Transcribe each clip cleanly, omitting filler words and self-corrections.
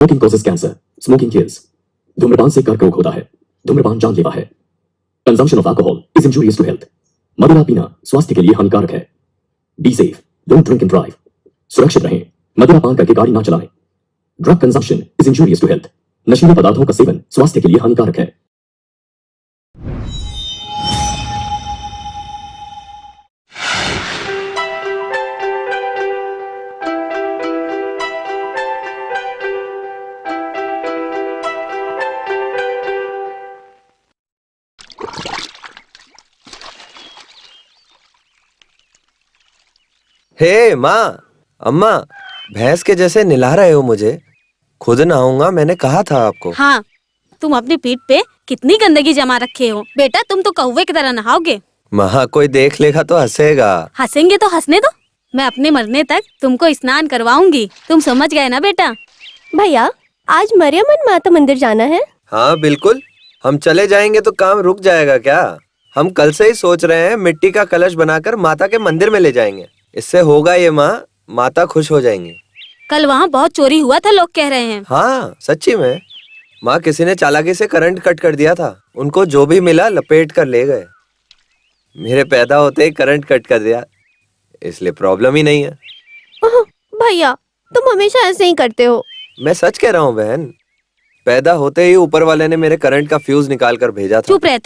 Smoking causes cancer, smoking kills. धूम्रपान से कर्करोग होता है। धूम्रपान जानलेवा है। Consumption of alcohol is injurious to health. मदिरा पीना स्वास्थ्य के लिए हानिकारक है। Be safe, don't drink and drive. सुरक्षित रहें, मदिरा पान करके गाड़ी ना चलाएं। Drug consumption is injurious to health. नशीले पदार्थों का सेवन स्वास्थ्य के लिए हानिकारक है। हे माँ, अम्मा, भैंस के जैसे निला रहे हो मुझे। खुद नहाऊंगा, मैंने कहा था आपको। हाँ, तुम अपनी पीठ पे कितनी गंदगी जमा रखे हो। बेटा तुम तो कौवे की तरह नहाओगे। माँ, कोई देख लेगा तो हंसेगा। हंसेंगे तो हंसने दो। मैं अपने मरने तक तुमको स्नान करवाऊंगी। तुम समझ गए ना बेटा? भैया, आज मरियमन माता मंदिर जाना है। हाँ बिल्कुल, हम चले जाएंगे तो काम रुक जाएगा क्या? हम कल से ही सोच रहे हैं मिट्टी का कलश बनाकर माता के मंदिर में ले जाएंगे। इससे होगा ये माँ, माता खुश हो जाएंगी। कल वहाँ बहुत चोरी हुआ था, लोग कह रहे हैं। हाँ सच्ची में माँ, किसी ने चालाकी से करंट कट कर दिया था। उनको जो भी मिला लपेट कर ले गए। मेरे पैदा होते ही करंट कट कर दिया, इसलिए प्रॉब्लम ही नहीं है। ओह, भैया तुम हमेशा ऐसे ही करते हो। मैं सच कह रहा हूँ बहन, पैदा होते ही ऊपर वाले ने मेरे करंट का फ्यूज निकाल कर भेजा था। चुप रह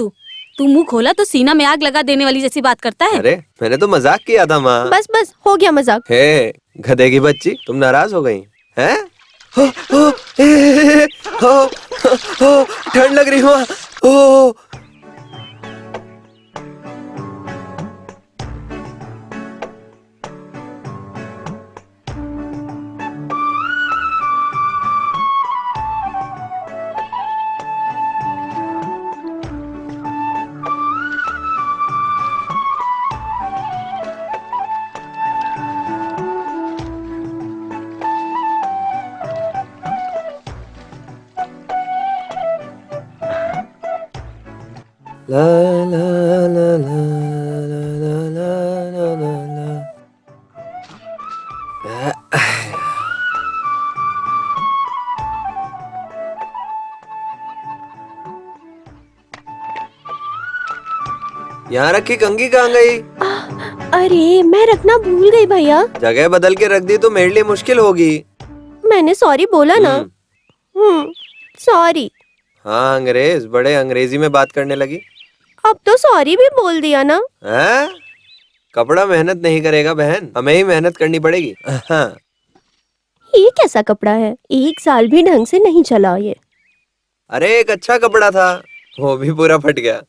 तू मुंह खोला तो सीना में आग लगा देने वाली जैसी बात करता है। अरे मैंने तो मजाक किया था माँ। बस बस हो गया मजाक। हे गधे की बच्ची, तुम नाराज हो गई हैं? हो, हो, ए, हो, ठंड लग रही माँ। ओ ला ला ला ला ला ला ला ला ला। यहाँ रखी कंघी कहाँ गई? अरे मैं रखना भूल गई भैया। जगह बदल के रख दी तो मेरे लिए मुश्किल होगी। मैंने सॉरी बोला ना। सॉरी। हाँ अंग्रेज, बड़े अंग्रेजी में बात करने लगी। अब तो सॉरी भी बोल दिया ना। हैं? कपड़ा मेहनत नहीं करेगा बहन, हमें ही मेहनत करनी पड़ेगी। हाँ। ये कैसा कपड़ा है, 1 साल भी ढंग से नहीं चला ये। अरे एक अच्छा कपड़ा था, वो भी पूरा फट गया।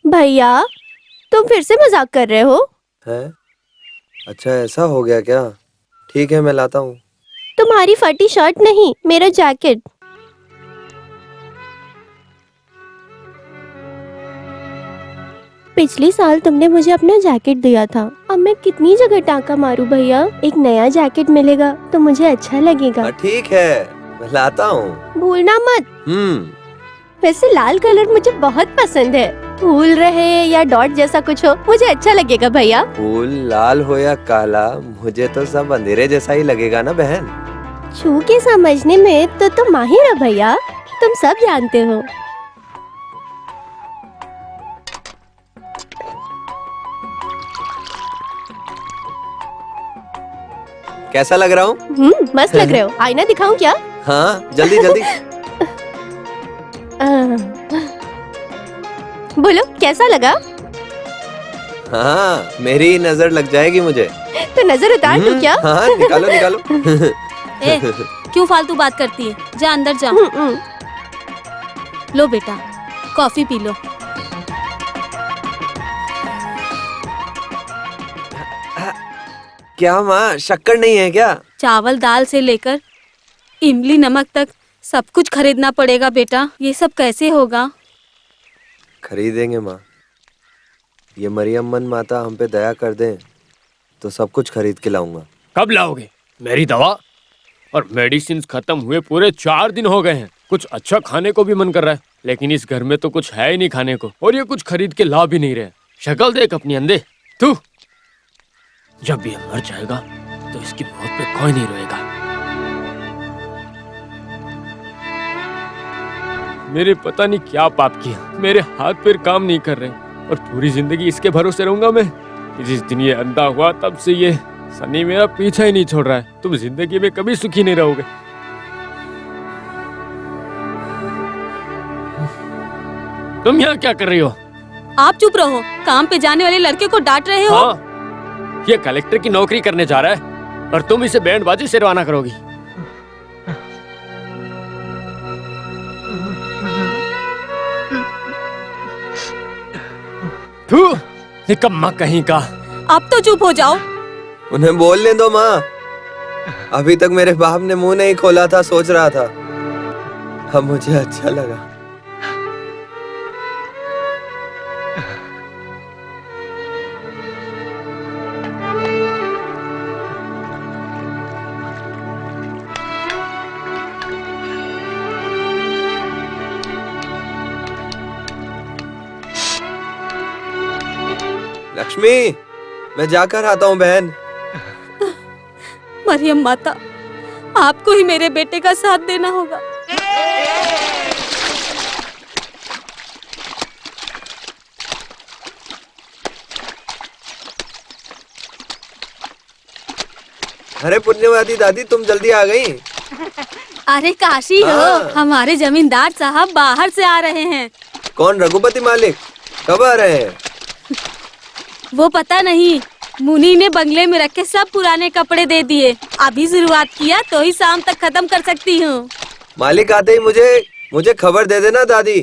भैया तुम फिर से मजाक कर रहे हो। हैं? अच्छा ऐसा हो गया क्या? ठीक है मैं लाता हूँ। तुम्हारी फटी शर्ट नहीं, मेरा जैकेट। पिछले साल तुमने मुझे अपना जैकेट दिया था। अब मैं कितनी जगह टाँका मारूं भैया, एक नया जैकेट मिलेगा तो मुझे अच्छा लगेगा। ठीक है मैं लाता हूँ। भूलना मत। वैसे लाल कलर मुझे बहुत पसंद है। फूल रहे या डॉट जैसा कुछ हो, मुझे अच्छा लगेगा भैया। फूल लाल हो या काला, मुझे तो सब अंधेरे जैसा ही लगेगा ना बहन। छू के समझने में तो तुम माहिर हो भैया, तुम सब जानते हो। कैसा लग रहा हूँ? मस्त लग रहे हो। आईना दिखाऊं क्या? हाँ जल्दी जल्दी। बोलो कैसा लगा? हाँ मेरी नजर लग जाएगी मुझे। तो नजर उतार दूं क्या? हाँ निकालो निकालो। ए, क्यों फालतू बात करती है? जा अंदर जा। लो बेटा कॉफी पी लो। क्या माँ, शक्कर नहीं है क्या? चावल दाल से लेकर इमली नमक तक सब कुछ खरीदना पड़ेगा बेटा। ये सब कैसे होगा? खरीदेंगे माँ, ये मरियम्मन माता हम पे दया कर दें तो सब कुछ खरीद के लाऊंगा। कब लाओगे? मेरी दवा और मेडिसिन खत्म हुए पूरे 4 दिन हो गए हैं। कुछ अच्छा खाने को भी मन कर रहा है, लेकिन इस घर में तो कुछ है ही नहीं खाने को, और ये कुछ खरीद के ला भी नहीं रहे। शक्ल देख अपनी अंधे। तू जब भी मर जाएगा तो इसकी मौत पे कोई नहीं रोएगा। मेरे पता नहीं क्या पाप किया, मेरे हाथ पैर काम नहीं कर रहे और पूरी जिंदगी इसके भरोसे रहूंगा मैं। जिस दिन ये अंधा हुआ तब से ये सनी मेरा पीछा ही नहीं छोड़ रहा है। तुम जिंदगी में कभी सुखी नहीं रहोगे। तुम यहाँ क्या कर रही हो? आप चुप रहो, काम पे जाने वाले लड़के को डांट रहे हो। हाँ, ये कलेक्टर की नौकरी करने जा रहा है और तुम इसे बैंडबाजी से रवाना करोगी। थू, निकम्मा कहीं का। अब तो चुप हो जाओ। उन्हें बोलने दो माँ। अभी तक मेरे बाप ने मुंह नहीं खोला था, सोच रहा था। अब मुझे अच्छा लगा। लक्ष्मी, मैं जाकर आता हूँ बहन। मरियम माता, आपको ही मेरे बेटे का साथ देना होगा। अरे पुण्यवती दादी, तुम जल्दी आ गई। अरे काशी हो, हाँ। हमारे जमींदार साहब बाहर से आ रहे हैं। कौन, रघुपति मालिक? कब आ रहे हैं? वो पता नहीं, मुनी ने बंगले में रखे सब पुराने कपड़े दे दिए। अभी शुरुआत किया तो ही शाम तक खत्म कर सकती हूँ। मालिक आते ही मुझे खबर दे देना दादी।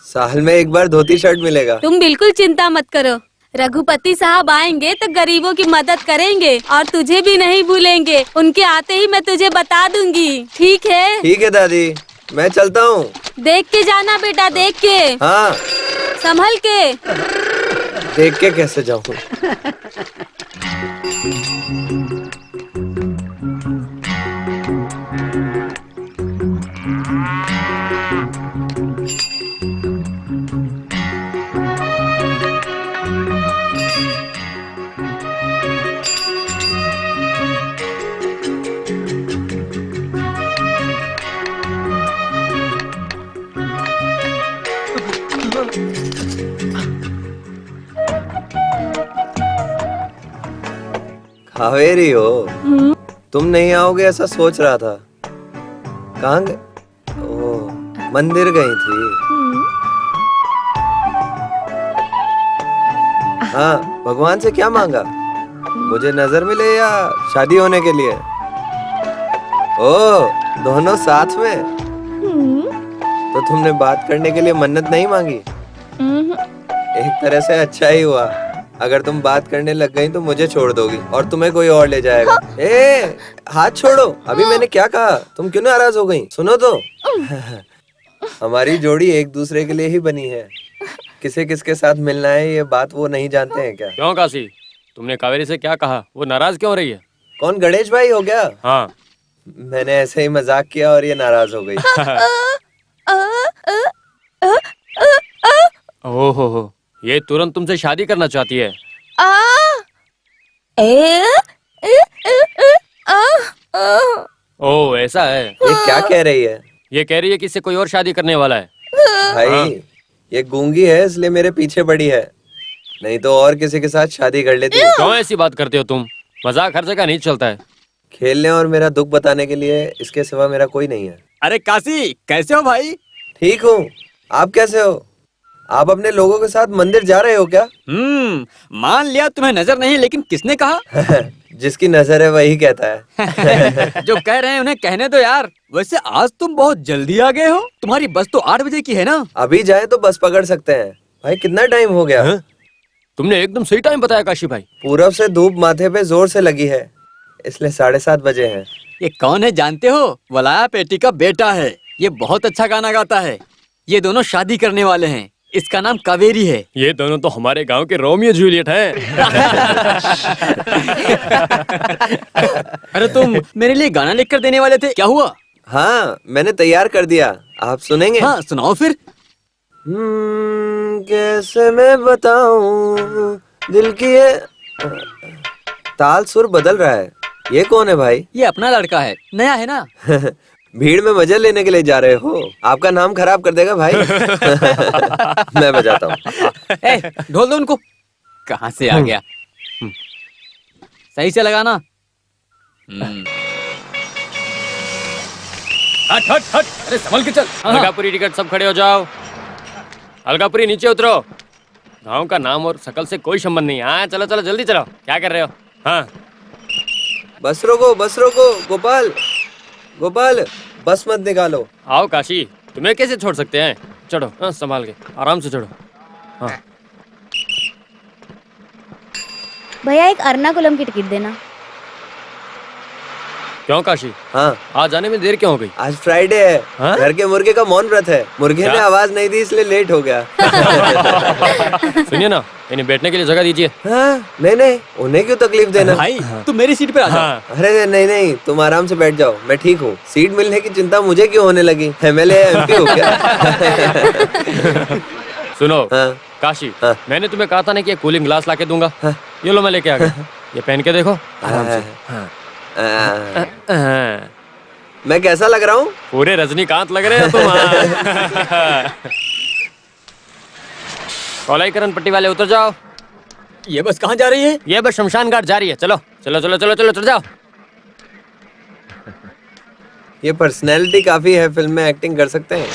साल में एक बार धोती शर्ट मिलेगा। तुम बिल्कुल चिंता मत करो, रघुपति साहब आएंगे तो गरीबों की मदद करेंगे और तुझे भी नहीं भूलेंगे। उनके आते ही मैं तुझे बता दूंगी, ठीक है? ठीक है दादी, मैं चलता हूँ। देख के जाना बेटा, देख के। हाँ, संभल के। देख के कैसे जाऊँ? कावेरी हो, तुम नहीं आओगे ऐसा सोच रहा था। कहाँ गए? ओह, मंदिर गई थी। हाँ, भगवान से क्या मांगा? मुझे नजर मिले या शादी होने के लिए? ओह, दोनों साथ में। तो तुमने बात करने के लिए मन्नत नहीं मांगी? एक तरह से अच्छा ही हुआ। अगर तुम बात करने लग गई तो मुझे छोड़ दोगी और तुम्हें कोई और ले जाएगा। ए, हाथ छोड़ो। अभी मैंने क्या कहा? तुम क्यों नाराज हो गई? सुनो तो। हमारी जोड़ी एक दूसरे के लिए ही बनी है। किसे किसके साथ मिलना है ये बात वो नहीं जानते हैं क्या? क्यों काशी, तुमने कावेरी से क्या कहा? वो नाराज क्यों हो रही है? कौन, गणेश भाई हो गया? हाँ। मैंने ऐसे ही मजाक किया और ये नाराज हो गई। ओहो, ये तुरंत तुमसे शादी करना चाहती है। ओह, ऐसा है। ये क्या कह रही है? ये कह रही है कि इससे कोई और शादी करने वाला है। भाई, ये गूंगी है इसलिए मेरे पीछे पड़ी है, नहीं तो और किसी के साथ शादी कर लेती। क्यों ऐसी बात करते हो तुम? मजाक हर जगह नहीं चलता है। खेलने और मेरा दुख बताने के लिए इसके सिवा मेरा कोई नहीं है। अरे काशी, कैसे हो भाई? ठीक हूँ, आप कैसे हो? आप अपने लोगों के साथ मंदिर जा रहे हो क्या? मान लिया तुम्हें नजर नहीं, लेकिन किसने कहा? जिसकी नजर है वही कहता है। जो कह रहे हैं उन्हें कहने दो यार। वैसे आज तुम बहुत जल्दी आ गए हो। तुम्हारी बस तो 8 बजे की है ना? अभी जाए तो बस पकड़ सकते हैं। भाई, कितना टाइम हो गया? तुमने एकदम सही टाइम बताया काशी भाई। पूरब से धूप माथे पे जोर से लगी है, इसलिए 7:30 बजे हैं। ये कौन है जानते हो? वलाया पेटी का बेटा है। ये बहुत अच्छा गाना गाता है। ये दोनों शादी करने वाले हैं। इसका नाम कावेरी है। ये दोनों तो हमारे गांव के रोमियो जूलियट हैं। अरे तुम मेरे लिए गाना लिखकर देने वाले थे, क्या हुआ? हाँ, मैंने तैयार कर दिया। आप सुनेंगे? हाँ, सुनाओ फिर। कैसे मैं बताऊं दिल की ये ताल सुर बदल रहा है। ये कौन है भाई? ये अपना लड़का है, नया है ना। भीड़ में मजा लेने के लिए जा रहे हो? आपका नाम खराब कर देगा भाई। मैं बजाता हूँ। ढोल दो उनको। कहाँ से आ गया? सही से लगाना। हट हट हट, अरे संभल के चल। अलकापुरी टिकट, सब खड़े हो जाओ। अलकापुरी नीचे उतरो। गांव का नाम और शकल से कोई संबंध नहीं। हाँ चलो चलो जल्दी चलो। क्या कर रहे हो? हाँ बस रोको गोपाल, गोपाल बस मत निकालो। आओ काशी, तुम्हें कैसे छोड़ सकते हैं? चढ़ो, हाँ संभाल के, आराम से चढ़ो। हाँ भैया एक एर्नाकुलम की टिकट देना। क्यों काशी? हाँ आज आने में देर क्यों हो गई? आज फ्राइडे है। हाँ? घर के मुर्गे का मौन व्रत है। मुर्गे क्या? ने आवाज नहीं दी इसलिए लेट हो गया। सुनिए ना, इन्हें बैठने के लिए जगह दीजिए। हाँ, नहीं उन्हें क्यों तकलीफ देना। भाई तुम मेरी सीट पे आ जाओ। हाँ अरे नहीं तुम आराम से बैठ जाओ, मैं ठीक हूँ। सीट मिलने की चिंता मुझे क्यों होने लगी? एमएलए एमपी हो क्या? सुनो हाँ। काशी, हाँ। मैंने तुम्हें कहा था ना कि ये कूलिंग ग्लास लाके दूंगा। हाँ। ये लो मैं लेके आ गया। ये पहन के देखो आराम से। हाँ। मैं कैसा लग रहा हूँ? पूरे रजनीकांत लग रहे हो तुम। कोलाईकरण पट्टी वाले उतर जाओ। ये बस कहाँ जा रही है? ये बस शमशान घाट जा रही है। चलो चलो चलो चलो चलो चढ़ जाओ। ये पर्सनैलिटी काफी है, फिल्म में एक्टिंग कर सकते हैं।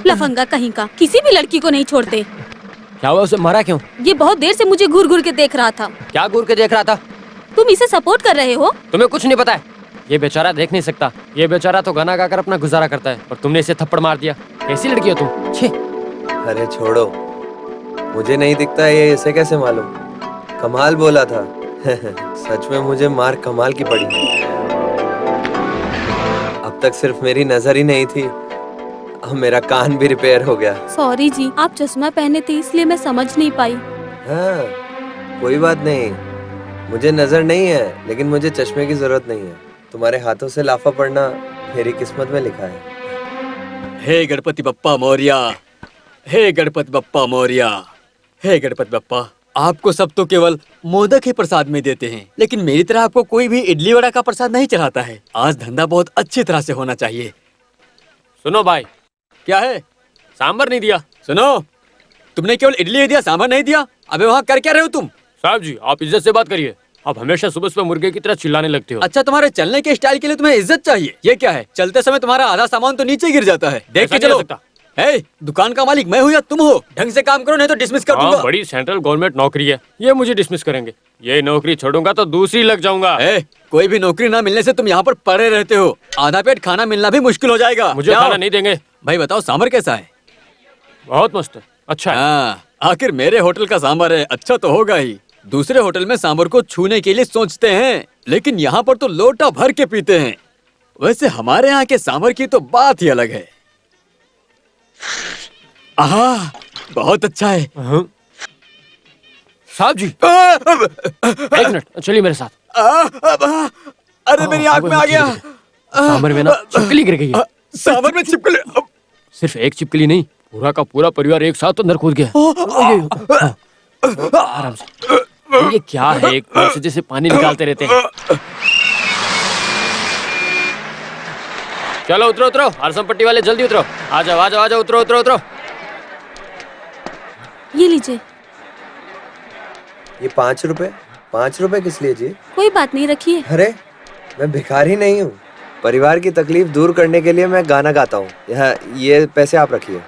लफंगा कहीं का, किसी भी लड़की को नहीं छोड़ते। क्या हुआ, उसे मारा क्यों? ये बहुत देर से मुझे घूर घूर के देख रहा था। क्या घूर के देख रहा था? तुम इसे सपोर्ट कर रहे हो? तुम्हें कुछ नहीं पता है। ये बेचारा देख नहीं सकता। ये बेचारा तो गाना गाकर अपना गुजारा करता है और तुमने इसे थप्पड़ मार दिया। कैसी लड़की हो तुम? छे। अरे छोड़ो, मुझे नहीं दिखता ये इसे कैसे मालूम? कमाल बोला था। सच में मुझे मार कमाल की पड़ी। अब तक सिर्फ मेरी नजर ही नहीं थी, अब मेरा कान भी रिपेयर हो गया। सॉरी जी, आप चश्मा पहने थे इसलिए मैं समझ नहीं पाई। हाँ, कोई बात नहीं। मुझे नजर नहीं है, लेकिन मुझे चश्मे की जरूरत नहीं है। तुम्हारे हाथों से लाफा पड़ना मेरी किस्मत में लिखा है। हे गणपति बप्पा मौर्या, हे गणपति बप्पा मौर्या, हे गणपति बप्पा। आपको सब तो केवल मोदक ही प्रसाद में देते हैं, लेकिन मेरी तरह आपको कोई भी इडली वड़ा का प्रसाद नहीं चढ़ाता है। आज धंधा बहुत अच्छी तरह से होना चाहिए। सुनो भाई, क्या है? सांबर नहीं दिया। सुनो, तुमने केवल इडली ही दिया, सांभर नहीं दिया। अबे वहाँ कर क्या रहे हो तुम? साहब जी, आप इज्जत से बात करिए। आप हमेशा सुबह सुबह मुर्गे की तरह चिल्लाने लगते हो। अच्छा, तुम्हारे चलने के स्टाइल के लिए तुम्हें इज्जत चाहिए। ये क्या है? चलते समय तुम्हारा आधा सामान तो नीचे गिर जाता है। देख के ऐसा नहीं चलो। हो सकता। हे, दुकान का मालिक मैं हूँ या तुम हो? ढंग से काम करो नहीं तो डिसमिस कर दूंगा। हाँ, बड़ी सेंट्रल गवर्नमेंट नौकरी है, ये मुझे डिसमिस करेंगे। ये नौकरी छोड़ूंगा तो दूसरी लग जाऊंगा। कोई भी नौकरी ना मिलने से तुम यहाँ पर पड़े रहते हो। आधा पेट खाना मिलना भी मुश्किल हो जाएगा। मुझे खाना नहीं देंगे। भाई बताओ, सांभर कैसा है? बहुत मस्त है, अच्छा है। हाँ, आखिर मेरे होटल का सांभर है, अच्छा तो होगा ही। दूसरे होटल में सांभर को छूने के लिए सोचते हैं, लेकिन यहाँ पर तो लोटा भर के पीते हैं। वैसे हमारे यहाँ के सांभर की तो बात ही अलग है। आहा, बहुत अच्छा है। साहब जी, एक मिनट, चलिए मेरे साथ। अरे मेरी आँख में आ गया। सांभर में ना छिपकली गिर गई है। सांभर में छिपकली? सिर्फ एक छिपकली नहीं, पूरा का पूरा परिवार एक साथ अंदर कूद गया। आराम से। ये क्या है, एक पैर से जैसे पानी निकालते रहते हैं। चलो उतरो उतरो, हरसम पट्टी वाले जल्दी उतरो। आ जाओ आ जाओ आ जाओ, उतरो उतरो उतरो। ये लीजिए। ये 5 रुपए किस लिए जी? कोई बात नहीं, रखिए। अरे मैं भिखारी नहीं हूँ। परिवार की तकलीफ दूर करने के लिए मैं गाना गाता हूँ। यहाँ ये पैसे आप रखिए।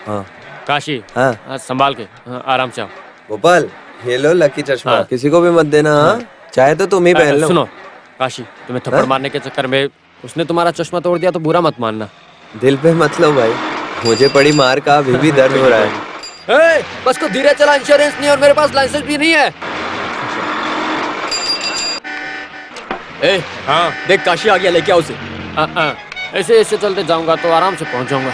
हाँ काशी, हाँ संभाल के, आराम से आओ। गोपाल, ये लो लकी चश्मा। हाँ। किसी को भी मत देना। हाँ, चाहे तो तुम ही पहन लो। सुनो काशी, तुम्हें थप्पड़ हाँ? मारने के चक्कर में उसने तुम्हारा चश्मा तोड़ दिया तो बुरा मत मानना। दिल पे मत लो भाई, मुझे पड़ी मार का अभी भी दर्द हो रहा है। बस को धीरे चला, इंश्योरेंस नहीं और मेरे पास लाइसेंस भी नहीं है। हाँ, देख काशी आ गया, लेके आओ उसे। ऐसे ऐसे चलते जाऊंगा तो आराम से पहुंच जाऊंगा।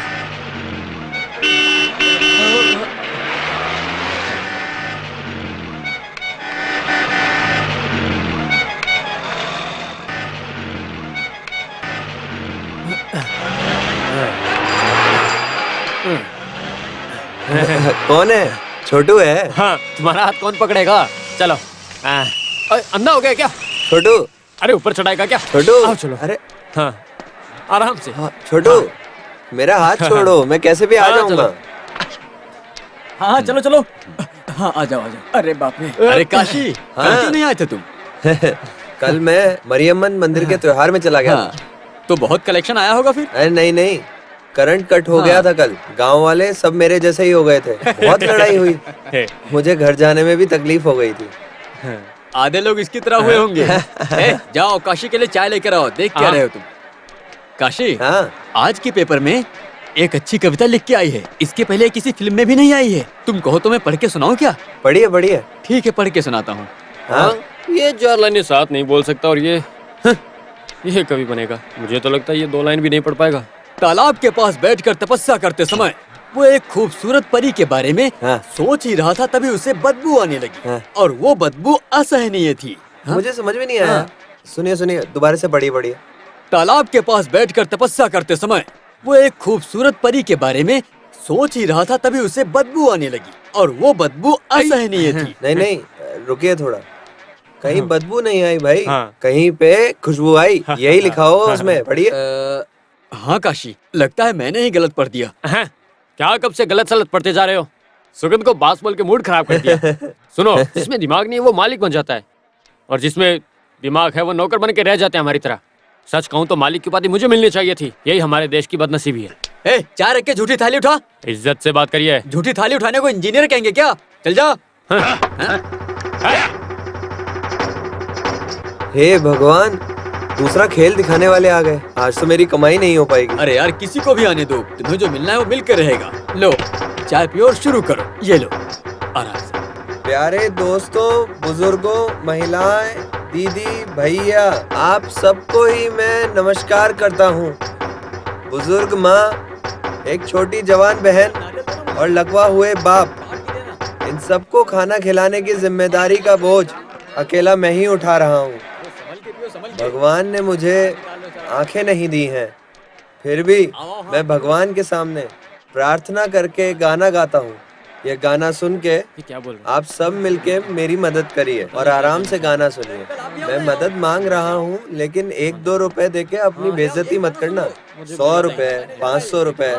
कौन है? छोटू है? हाँ, तुम्हारा हाथ कौन पकड़ेगा? चलो। अंधा हो गया क्या? छोटू। अरे ऊपर चढ़ाएगा क्या? छोटू। आओ चलो। अरे हाँ, आराम से। हाँ, छोटू मेरा हाथ छोड़ो, मैं कैसे भी आ हाँ, जाऊंगा। हाँ चलो चलो। हाँ आ जाओ आ जाओ। अरे बाप रे। अरे काशी, हाँ। कल क्यों नहीं आए थे तुम? कल मैं मरियम्मन मंदिर के त्योहार में चला गया। हाँ, तो बहुत कलेक्शन आया होगा फिर। अरे नहीं नहीं, करंट कट हो गया था कल। गांव वाले सब मेरे जैसे ही हो गए थे, बहुत लड़ाई हुई। मुझे घर जाने में भी तकलीफ हो गई थी। आधे लोग इसकी तरह हुए होंगे। जाओ काशी के लिए चाय लेकर आओ। देख क्या रहे हो तुम? काशी, हाँ आज के पेपर में एक अच्छी कविता लिख के आई है। इसके पहले किसी फिल्म में भी नहीं आई है। तुम कहो तो मैं पढ़ के सुनाऊं क्या? बढ़िया बढ़िया। ठीक है, पढ़ के सुनाता हूँ। हाँ ये 4 लाइनें साथ नहीं बोल सकता और ये कभी बनेगा? मुझे तो लगता है ये 2 लाइन भी नहीं पढ़ पाएगा। तालाब के पास बैठकर तपस्या करते समय वो एक खूबसूरत परी के बारे में हाँ। सोच ही रहा था, तभी उसे बदबू आने लगी। हाँ। और वो बदबू असहनीय थी। मुझे समझ में नहीं आया। सुनिए सुनिए, दोबारा से पढ़िए पढ़िए। तालाब के पास बैठकर तपस्या करते समय वो एक खूबसूरत परी के बारे में सोच ही रहा था, तभी उसे बदबू आने लगी और वो बदबू असहनीय थी। नहीं नहीं, रुकिए थोड़ा। कहीं बदबू नहीं आई भाई, हाँ। कहीं पे खुशबू आई, यही लिखा होगा उसमें। पढ़िए। हाँ काशी, लगता है मैंने ही गलत पढ़ दिया। हैं? क्या कब से गलत सलत पढ़ते जा रहे हो? सुगंध को बास बोल के मूड खराब कर दिया। सुनो, जिसमें दिमाग नहीं है वो मालिक बन जाता है, और जिसमें दिमाग है वो नौकर बन के रह जाते हैं हमारी तरह। सच कहूँ तो मालिक की उपाधि मुझे मिलनी चाहिए थी। यही हमारे देश की बदनसीबी है। चाय रख के झूठी थाली उठा। इज्जत से बात करिए। झूठी थाली उठाने को इंजीनियर कहेंगे क्या? चल जा। हे भगवान, दूसरा खेल दिखाने वाले आ गए। आज तो मेरी कमाई नहीं हो पाएगी। अरे यार, किसी को भी आने दो। तुम्हें जो मिलना है वो मिलकर रहेगा। लो चाय पियो और शुरू करो। ये लो, आराम से। प्यारे दोस्तों, बुजुर्गों, महिलाएं, दीदी, भैया, आप सबको ही मैं नमस्कार करता हूँ। बुजुर्ग माँ, एक छोटी जवान बहन और लकवा हुए बाप, इन सबको खाना खिलाने की जिम्मेदारी का बोझ अकेला मैं ही उठा रहा हूँ। भगवान ने मुझे आंखें नहीं दी हैं, फिर भी मैं भगवान के सामने प्रार्थना करके गाना गाता हूँ। ये गाना सुन के क्या बोल रहे? आप सब मिलके मेरी मदद करिए और आराम से गाना सुनिए। मैं मदद मांग रहा हूँ, लेकिन 1-2 रुपए देके अपनी बेइज्जती मत करना। 100 रुपए, 500 रुपए,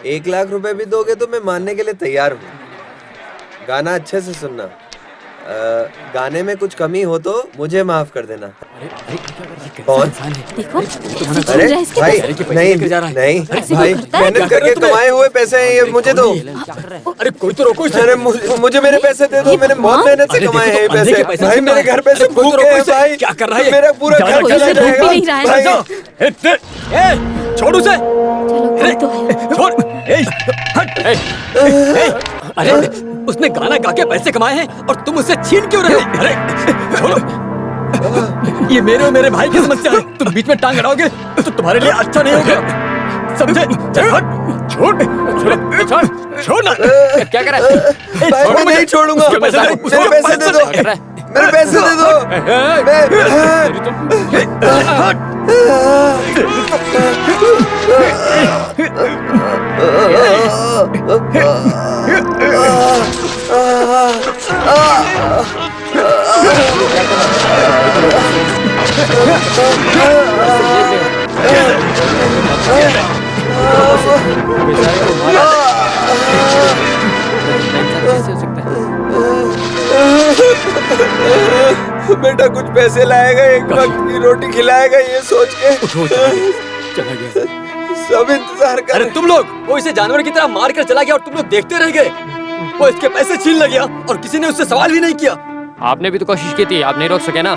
1 लाख रुपए भी दोगे तो मैं मानने के लिए तैयार हूँ। गाना अच्छे से सुनना। गाने में कुछ कमी हो तो मुझे माफ कर देना। कौन? देखो, अरे इसके भाई, पास। नहीं नहीं भाई, मेहनत करके कमाए हुए पैसे हैं ये, मुझे दो। अरे कोई तो रोको इसे। अरे मुझे मेरे पैसे दे दो, मैंने बहुत मेहनत से कमाए हैं ये पैसे। भाई मेरे घर पे से भूख गए हैं भाई। क्या कर रहा है? मेरा पूरा घर कोई चला से भूख भी नहीं जाएगा रहा है। भाई। छोड़ उसे। चलो, कोई तो है। छोड़। अरे उसने गाना गा के पैसे कमाए हैं और तुम उसे छीन क्यों रहे हो? अरे छोड़ो। ये मेरे और मेरे भाई की समस्या है। तुम बीच में टांग अड़ाओगे तो तुम्हारे लिए अच्छा नहीं होगा, समझे? छोड़ छोड़ ना। क्या कर रहा है? भाई मैं नहीं छोड़ूंगा। मेरे पैसे दे दो, मेरे पैसे दे दो। बेटा कुछ पैसे लाएगा, एक वक्त की रोटी खिलाएगा, ये सोच के चला गया। सब इंतजार कर। अरे तुम लोग, वो इसे जानवर की तरह मार कर चला गया और तुम लोग देखते रह गए। वो इसके पैसे छीन ले गया और किसी ने उससे सवाल भी नहीं किया। आपने भी तो कोशिश की थी, आप नहीं रोक सके ना।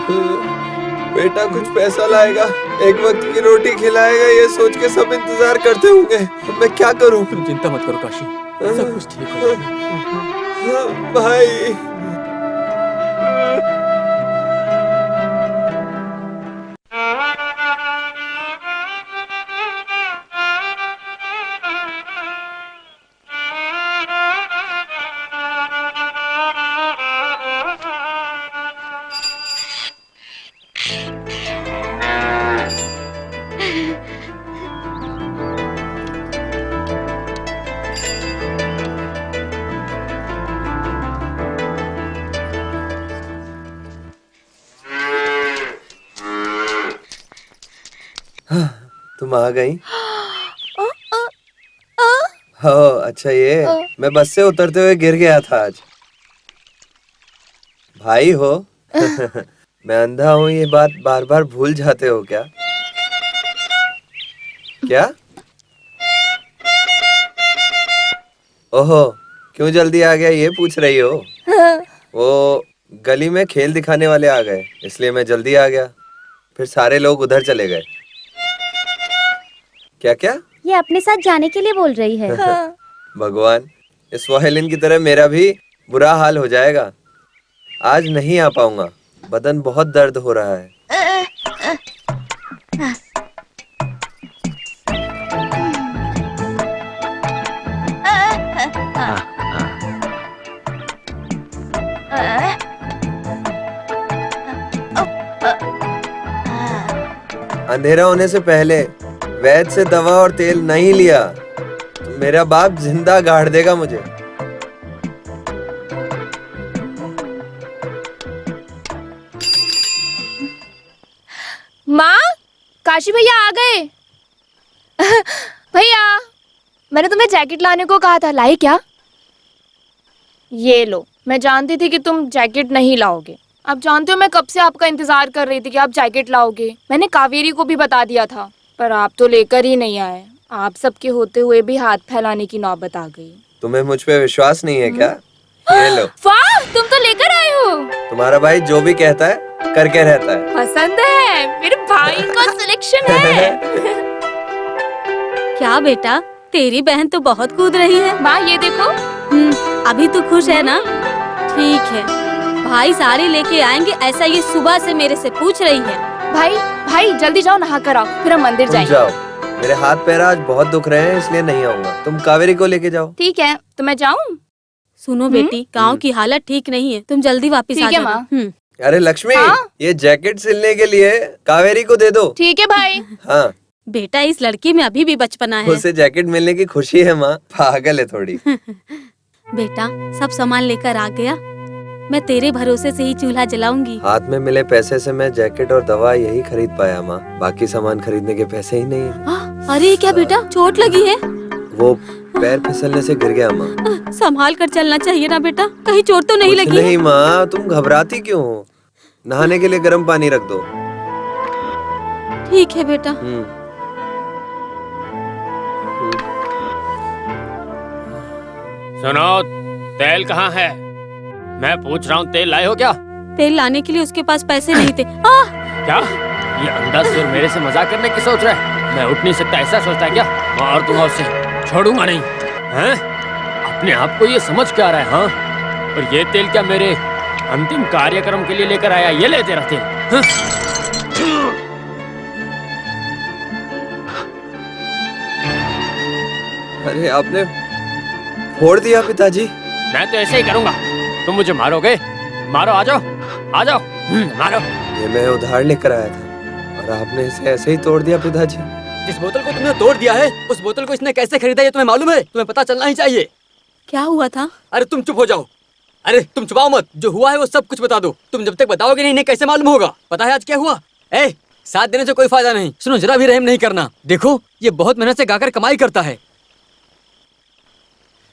बेटा कुछ पैसा लाएगा, एक वक्त की रोटी खिलाएगा, ये सोच के सब इंतजार करते होंगे। मैं क्या करूं? तुम चिंता मत करो काशी, सब कुछ ठीक हो जाएगा। भाई तुम आ गई। हो अच्छा, ये मैं बस से उतरते हुए गिर गया था आज। भाई हो। मैं अंधा हूँ, ये बात बार बार भूल जाते हो क्या? क्या? ओहो, क्यों जल्दी आ गया ये पूछ रही हो? वो गली में खेल दिखाने वाले आ गए, इसलिए मैं जल्दी आ गया। फिर सारे लोग उधर चले गए। क्या क्या? ये अपने साथ जाने के लिए बोल रही है। भगवान, इस वायलिन की तरह मेरा भी बुरा हाल हो जाएगा। आज नहीं आ पाऊंगा, बदन बहुत दर्द हो रहा है। अंधेरा होने से पहले वैद्य से दवा और तेल नहीं लिया तो मेरा बाप जिंदा गाड़ देगा मुझे। माँ, काशी भैया आ गए। भैया, मैंने तुम्हें जैकेट लाने को कहा था, लाई क्या? ये लो, मैं जानती थी कि तुम जैकेट नहीं लाओगे। आप जानते हो मैं कब से आपका इंतजार कर रही थी कि आप जैकेट लाओगे। मैंने कावेरी को भी बता दिया था, पर आप तो लेकर ही नहीं आए। आप सबके होते हुए भी हाथ फैलाने की नौबत आ गई। तुम्हें मुझ पे विश्वास नहीं है क्या? ये लो। वाह, तुम तो लेकर आए हो। तुम्हारा भाई जो भी कहता है करके रहता है। पसंद है, मेरे भाई का सिलेक्शन है। क्या बेटा, तेरी बहन तो बहुत कूद रही है। माँ ये देखो। अभी तो खुश है ना? ठीक है, भाई साड़ी लेके आएंगे ऐसा ये सुबह से मेरे से पूछ रही है। भाई जल्दी जाओ, नहा कर आओ, फिर हम मंदिर जाएंगे। जाओ, मेरे हाथ पैर आज बहुत दुख रहे हैं इसलिए नहीं आऊंगा। तुम कावेरी को लेके जाओ। ठीक है, तो मैं जाऊँ? सुनो बेटी, गांव की हालत ठीक नहीं है, तुम जल्दी वापस आ ठीक है जाना। माँ। अरे लक्ष्मी, हाँ? ये जैकेट सिलने के लिए कावेरी को दे दो। ठीक है भाई। हाँ, बेटा इस लड़की में अभी भी बचपना है। उसे जैकेट मिलने की खुशी है माँ, पागल है थोड़ी। बेटा सब सामान लेकर आ गया, मैं तेरे भरोसे से ही चूल्हा जलाऊंगी। हाथ में मिले पैसे से मैं जैकेट और दवा यही खरीद पाया माँ, बाकी सामान खरीदने के पैसे ही नहीं। अरे क्या बेटा, चोट लगी है? वो पैर फिसलने से गिर गया माँ। संभाल कर चलना चाहिए ना बेटा, कहीं चोट तो नहीं कुछ लगी? नहीं माँ, तुम घबराती क्यों हो? नहाने के लिए गर्म पानी रख दो। ठीक है बेटा। सुनो, तेल कहाँ है? मैं पूछ रहा हूँ, तेल लाए हो क्या? तेल लाने के लिए उसके पास पैसे नहीं थे। क्या ये अंधा सुर मेरे से मजाक करने की सोच रहा है? मैं उठ नहीं सकता ऐसा सोचता है क्या? मार दूंगा उसे, छोड़ूंगा नहीं। हैं? अपने आप को ये समझ क्या रहा है? हाँ, और ये तेल क्या मेरे अंतिम कार्यक्रम के लिए लेकर आया? ये ले तेरा तेल। हाँ? अरे आपने फोड़ दिया पिताजी। मैं तो ऐसे ही करूंगा। तुम मुझे मारोगे? मारो, आ जाओ, आ जाओ, मारो। ये मैं उधार लेकर आया था और आपने इसे ऐसे ही तोड़ दिया पिताजी। जिस बोतल को तुमने तोड़ दिया है, उस बोतल को इसने कैसे खरीदा ये तुम्हें मालूम है? तुम्हें पता चलना ही चाहिए। क्या हुआ था? अरे तुम चुप हो जाओ। अरे तुम छुपाओ मत, जो हुआ है वो सब कुछ बता दो। तुम जब तक बताओगे नहीं, इन्हें कैसे मालूम होगा? पता है आज क्या हुआ? साथ देने से कोई फायदा नहीं। सुनो, जरा भी रहम नहीं करना। देखो, ये बहुत मेहनत से गाकर कमाई करता है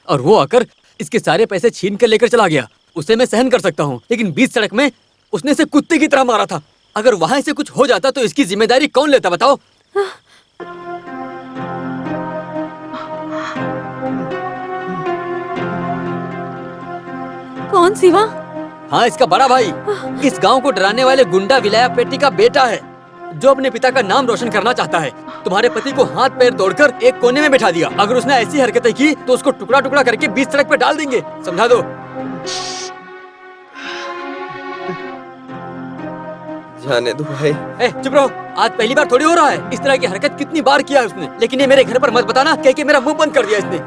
और वो आकर इसके सारे पैसे छीन कर लेकर चला गया। उसे मैं सहन कर सकता हूँ, लेकिन बीच सड़क में उसने इसे कुत्ते की तरह मारा था। अगर वहां से कुछ हो जाता तो इसकी जिम्मेदारी कौन लेता बताओ? कौन सिवा? हाँ, इसका बड़ा भाई। इस गांव को डराने वाले गुंडा विलाया पेटी का बेटा है, जो अपने पिता का नाम रोशन करना चाहता है। तुम्हारे पति को हाथ पैर तोड़कर एक कोने में बैठा दिया। अगर उसने ऐसी हरकतें की तो उसको टुकड़ा टुकड़ा करके बीच सड़क पे डाल देंगे। समझा दो। जाने दो भाई। चुप रहो। आज पहली बार थोड़ी हो रहा है। इस तरह की हरकत कितनी बार किया है उसने, लेकिन ये मेरे घर पर मत बताना, कह के मेरा मुंह बंद कर दिया इसने।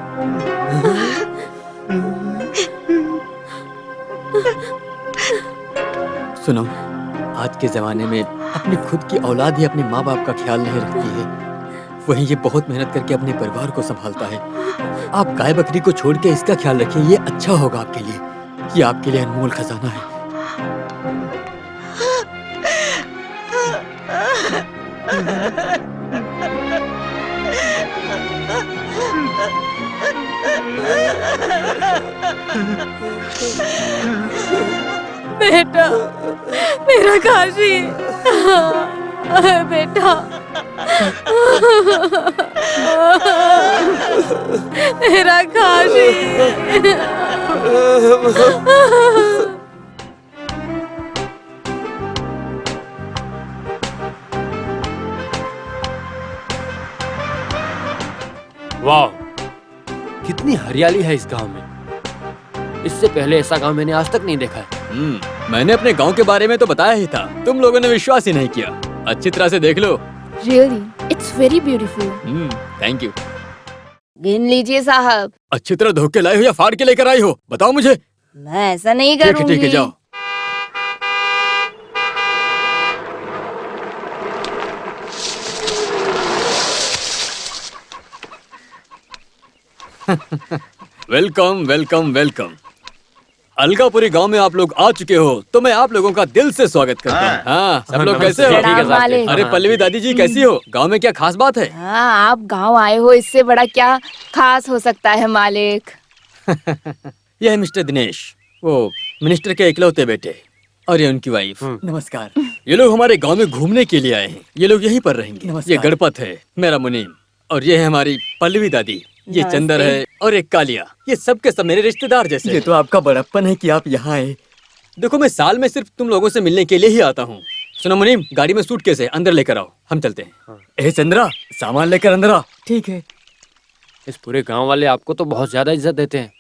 सुनो, आज के जमाने में अपनी खुद की औलाद ही अपने माँ बाप का ख्याल नहीं रखती है, वहीं ये बहुत मेहनत करके अपने परिवार को संभालता है। आप गाय बकरी को छोड़ के इसका ख्याल रखिए, ये अच्छा होगा आपके लिए। ये आपके लिए अनमोल खजाना है। बेटा, मेरा काशी, बेटा, मेरा काशी। वाह, कितनी हरियाली है इस गांव में। इससे पहले ऐसा गांव मैंने आज तक नहीं देखा है। मैंने अपने गांव के बारे में तो बताया ही था, तुम लोगों ने विश्वास ही नहीं किया। अच्छी तरह से देख लो। Really it's very beautiful. Thank you. गिन लीजिए साहब। अच्छी तरह धो के लाई हो या फाड़ के लेकर आई हो, बताओ मुझे। मैं ऐसा नहीं ठीक है करूंगी। ठीक है, जाओ। Welcome welcome welcome. अलगापुरी गांव में आप लोग आ चुके हो तो मैं आप लोगों का दिल से स्वागत करता हूँ। हाँ, सब लोग कैसे हो? प्रणाम मालिक। अरे पल्लवी दादी जी कैसी हो? गांव में क्या खास बात है? हाँ, आप गांव आए हो, इससे बड़ा क्या खास हो सकता है मालिक। यह है मिस्टर दिनेश, वो मिनिस्टर के इकलौते बेटे, और ये उनकी वाइफ। नमस्कार। ये लोग हमारे गांव में घूमने के लिए आए हैं। ये लोग यहीं पर रहेंगे। ये गणपत है, मेरा मुनीम, और ये है हमारी पल्लवी दादी। ये चंदर है और एक कालिया। ये सब के सब मेरे रिश्तेदार जैसे। ये तो आपका बड़प्पन है कि आप यहाँ आए। देखो, मैं साल में सिर्फ तुम लोगों से मिलने के लिए ही आता हूँ। सुनो मुनीम, गाड़ी में सूटकेस है, अंदर लेकर आओ, हम चलते हैं। ए चंद्रा, सामान लेकर अंदर आ। ठीक है। इस पूरे गांव वाले आपको तो बहुत ज्यादा इज्जत देते हैं।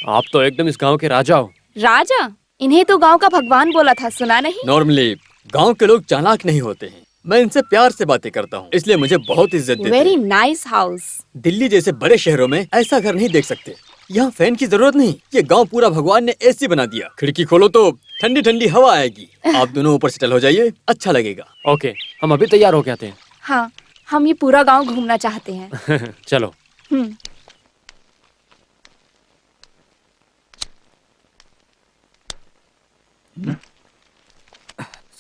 आप तो एकदम इस गांव के राजा हो। राजा? इन्हें तो गांव का भगवान बोला था, सुना नहीं? नॉर्मली गांव के लोग चालाक नहीं होते हैं। मैं इनसे प्यार से बातें करता हूँ, इसलिए मुझे बहुत इज्जत देते हैं। Very nice house. दिल्ली जैसे बड़े शहरों में ऐसा घर नहीं देख सकते। यहाँ फैन की जरूरत नहीं। ये गांव पूरा भगवान ने एसी बना दिया। खिड़की खोलो तो ठंडी ठंडी हवा आएगी। आप दोनों ऊपर सेटल हो जाइए, अच्छा लगेगा। ओके, हम अभी तैयार होके आते हैं। हाँ, हम ये पूरा गांव घूमना चाहते हैं। चलो।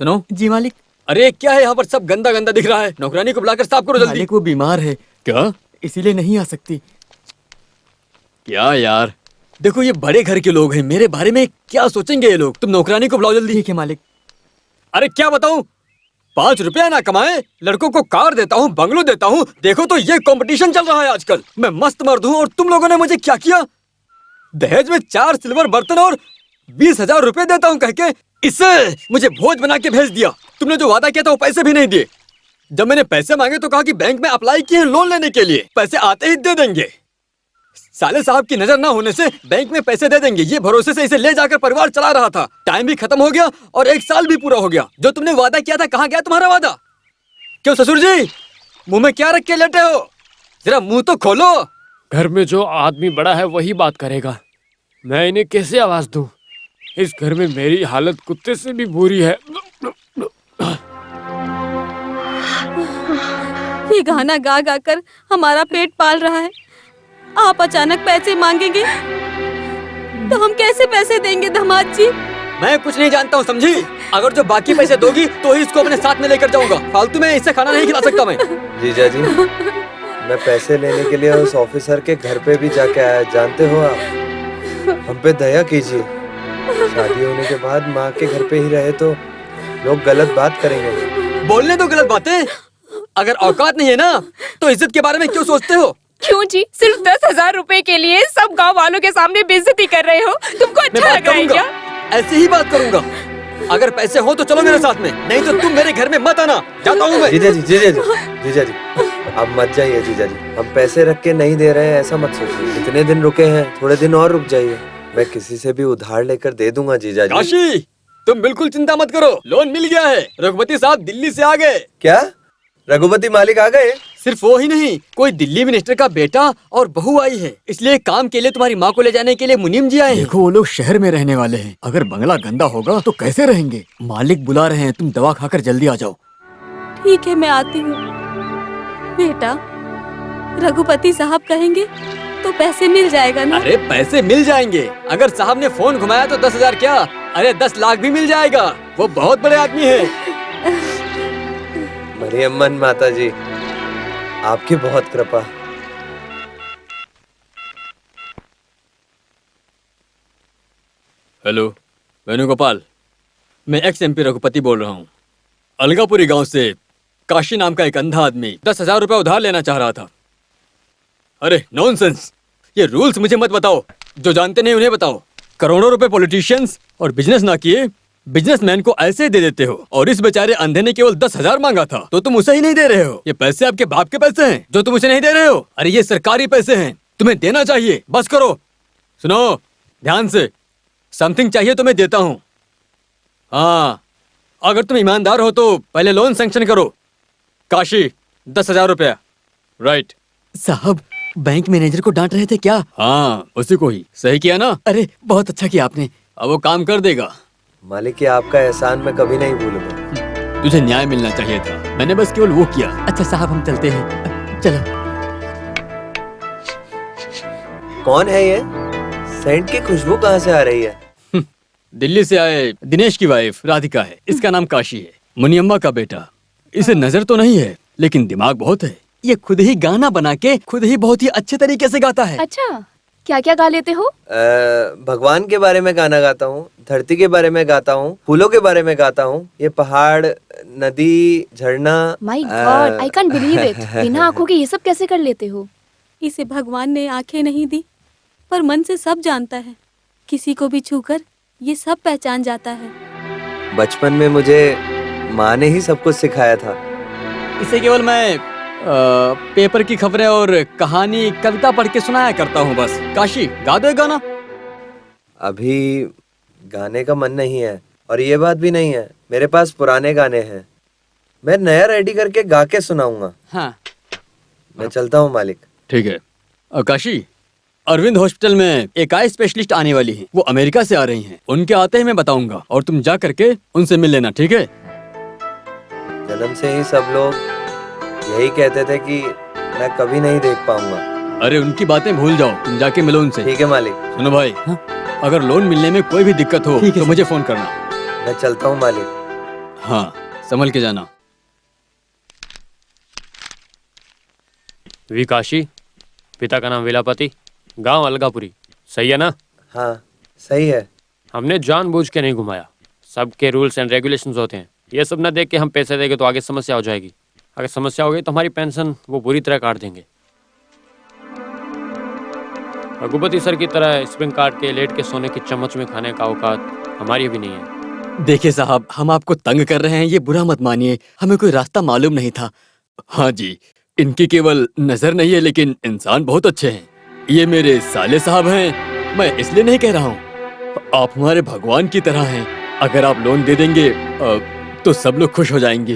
सुनो जी मालिक। अरे क्या है यहाँ पर, सब गंदा गंदा दिख रहा है। नौकरानी को बुलाकर साफ करो जल्दी। मालिक वो बीमार है। क्या? इसीलिए नहीं आ सकती। क्या यार, देखो ये बड़े घर के लोग हैं, मेरे बारे में क्या सोचेंगे ये लोग। तुम नौकरानी को बुलाओ जल्दी। ठीक है मालिक। अरे क्या बताऊं, 5 रुपया ना कमाए, लड़कों को कार देता हूँ, बंगलो देता हूँ। देखो तो ये कंपटीशन चल रहा है आजकल। मैं मस्त मर्द हूँ और तुम लोगों ने मुझे क्या किया? दहेज में 4 सिल्वर बर्तन और 20,000 रुपए देता हूँ कह के इससे मुझे भोज बना के भेज दिया। तुमने जो वादा किया था वो पैसे भी नहीं दिए। जब मैंने पैसे मांगे तो कहा कि बैंक में अप्लाई किए लोन लेने के लिए, पैसे आते ही दे देंगे। साले साहब की नजर ना होने से बैंक में पैसे दे देंगे, ये भरोसे से इसे ले जाकर परिवार चला रहा था। टाइम भी खत्म हो गया और 1 साल भी पूरा हो गया। जो तुमने वादा किया था, कहाँ गया तुम्हारा वादा? क्यों ससुर जी, मुंह में क्या रख के लेटे हो? जरा मुंह तो खोलो। घर में जो आदमी बड़ा है वही बात करेगा। मैं इन्हें कैसे आवाज दूं? इस घर में मेरी हालत कुत्ते से भी बुरी है। ये गाना गा गा कर हमारा पेट पाल रहा है। आप अचानक पैसे मांगेंगे तो हम कैसे पैसे देंगे दामाद जी? मैं कुछ नहीं जानता हूँ, समझी? अगर जो बाकी पैसे दोगी तो ही इसको अपने साथ में लेकर जाऊंगा। फालतू में इसे खाना नहीं खिला सकता मैं। जीजा जी, मैं पैसे लेने के लिए उस ऑफिसर के घर पे भी जाके आया, जानते हो आप? हम पे दया कीजिए। शादी होने के बाद माँ के घर पे ही रहे तो लोग गलत बात करेंगे। बोलने दो गलत बातें। अगर औकात नहीं है ना तो इज्जत के बारे में क्यों सोचते हो? क्यों जी, सिर्फ 10,000 रुपए के लिए सब गांव वालों के सामने बेइज्जती कर रहे हो? तुमको अच्छा लग रहा है क्या? ऐसे ही बात करूंगा। अगर पैसे हो तो चलो मेरे साथ में, नहीं तो तुम मेरे घर में मत आना। जाता हूँ मैं। जीजा जी, अब मत जाइए जीजा जी। हम पैसे रख के नहीं दे रहे हैं, ऐसा मत सोचिए। इतने दिन रुके हैं, थोड़े दिन और रुक जाइए। मैं किसी से भी उधार लेकर दे दूंगा जीजा जी। काशी, तुम बिल्कुल चिंता मत करो, लोन मिल गया है। रघुपति साहब दिल्ली से आ गए। क्या रघुपति मालिक आ गए? सिर्फ वो ही नहीं, कोई दिल्ली मिनिस्टर का बेटा और बहू आई है। इसलिए काम के लिए तुम्हारी माँ को ले जाने के लिए मुनीम जी आए हैं। देखो वो लोग शहर में रहने वाले हैं, अगर बंगला गंदा होगा तो कैसे रहेंगे? मालिक बुला रहे हैं, तुम दवा खाकर जल्दी आ जाओ। ठीक है, मैं आती हूँ। बेटा, रघुपति साहब कहेंगे तो पैसे मिल जाएगा ना? अरे पैसे मिल जाएंगे। अगर साहब ने फोन घुमाया तो 10,000 क्या, अरे 10 लाख भी मिल जाएगा। वो बहुत बड़े आदमी है। मरियम्मन माता जी, आपकी बहुत कृपा। हेलो, वेणुगोपाल, मैं एक्स एमपी रघुपति बोल रहा हूँ। अलगापुरी गांव से काशी नाम का एक अंधा आदमी 10,000 रुपए उधार लेना चाह रहा था। अरे नॉनसेंस, ये रूल्स मुझे मत बताओ, जो जानते नहीं उन्हें बताओ। करोड़ों रुपए पॉलिटिशियंस और बिजनेस ना किए बिजनेसमैन को ऐसे ही दे देते हो, और इस बेचारे अंधे ने केवल 10,000 मांगा था तो तुम उसे ही नहीं दे रहे हो। ये पैसे आपके बाप के पैसे हैं जो तुम उसे नहीं दे रहे हो। अरे ये सरकारी पैसे हैं, तुम्हें देना चाहिए। बस करो। सुनो ध्यान से, समथिंग चाहिए तो मैं देता हूँ। हाँ, अगर तुम ईमानदार हो तो पहले लोन सैंक्शन करो। काशी 10,000 रुपया। राइट साहब, बैंक मैनेजर को डांट रहे थे क्या? हाँ, उसी को ही। सही किया ना? अरे बहुत अच्छा किया आपने, अब वो काम कर देगा। मालिक, ये आपका एहसान मैं कभी नहीं भूलूंगा। तुझे न्याय मिलना चाहिए था, मैंने बस केवल वो किया। अच्छा साहब, हम चलते हैं। चलो। कौन है ये? सेंट की खुशबू कहाँ से आ रही है? दिल्ली से आए दिनेश की वाइफ राधिका है। इसका नाम काशी है, मुनियम्मा का बेटा। इसे नजर तो नहीं है लेकिन दिमाग बहुत है। ये खुद ही गाना बना के खुद ही बहुत ही अच्छे तरीके से गाता है। अच्छा, क्या क्या गा लेते हो? भगवान के बारे में गाना गाता हूँ, धरती के बारे में गाता हूँ, फूलों के बारे में गाता हूँ। ये पहाड़, नदी, झरना। My God, I can't believe it. बिना आंखों के ये सब कैसे कर लेते हो? इसे भगवान ने आंखें नहीं दी, पर मन से सब जानता है। किसी को भी छूकर ये सब पहचान जाता है। बचपन में मुझे माँ ने ही सब कुछ सिखाया था। इसे केवल मैं पेपर की खबरें और कहानी कविता पढ़ के सुनाया करता हूँ बस। काशी, गा दो एक गाना। अभी गाने का मन नहीं है, और ये बात भी नहीं है, मेरे पास पुराने गाने हैं। मैं नया रेडी करके गा के सुनाऊंगा। हाँ, मैं चलता हूँ मालिक। ठीक है। काशी, अरविंद हॉस्पिटल में एक आई स्पेशलिस्ट आने वाली हैं। वो अमेरिका से आ रही हैं। उनके आते ही मैं बताऊंगा और तुम जा करके उनसे मिल लेना, ठीक है? जन्म से ही सब लोग यही कहते थे कि मैं कभी नहीं देख पाऊंगा। अरे उनकी बातें भूल जाओ, तुम जाके मिलो उनसे। ठीक है मालिक। सुनो भाई, अगर लोन मिलने में कोई भी दिक्कत हो तो मुझे फोन करना। मैं चलता हूँ मालिक। हाँ, संभल के जाना। विकाशी, पिता का नाम विलापति, गांव अलगापुरी। सही है ना? हाँ सही है। हमने जानबूझ के नहीं घुमाया। सबके रूल्स एंड रेगुलेशंस होते हैं। ये सब ना देख के हम पैसे देंगे तो आगे समस्या हो जाएगी। अगर समस्या हो गई तो हमारी पेंशन वो बुरी तरह काट देंगे। रघुपति सर की तरह स्प्रिंग काट के लेट के सोने की चम्मच में खाने का औकात हमारी भी नहीं है। देखिए साहब, हम आपको तंग कर रहे हैं, ये बुरा मत मानिए। हमें कोई रास्ता मालूम नहीं था। हाँ जी, इनकी केवल नजर नहीं है लेकिन इंसान बहुत अच्छे हैं। ये मेरे साले साहब हैं। मैं इसलिए नहीं कह रहा हूँ, आप हमारे भगवान की तरह हैं। अगर आप लोन दे देंगे तो सब लोग खुश हो जाएंगे।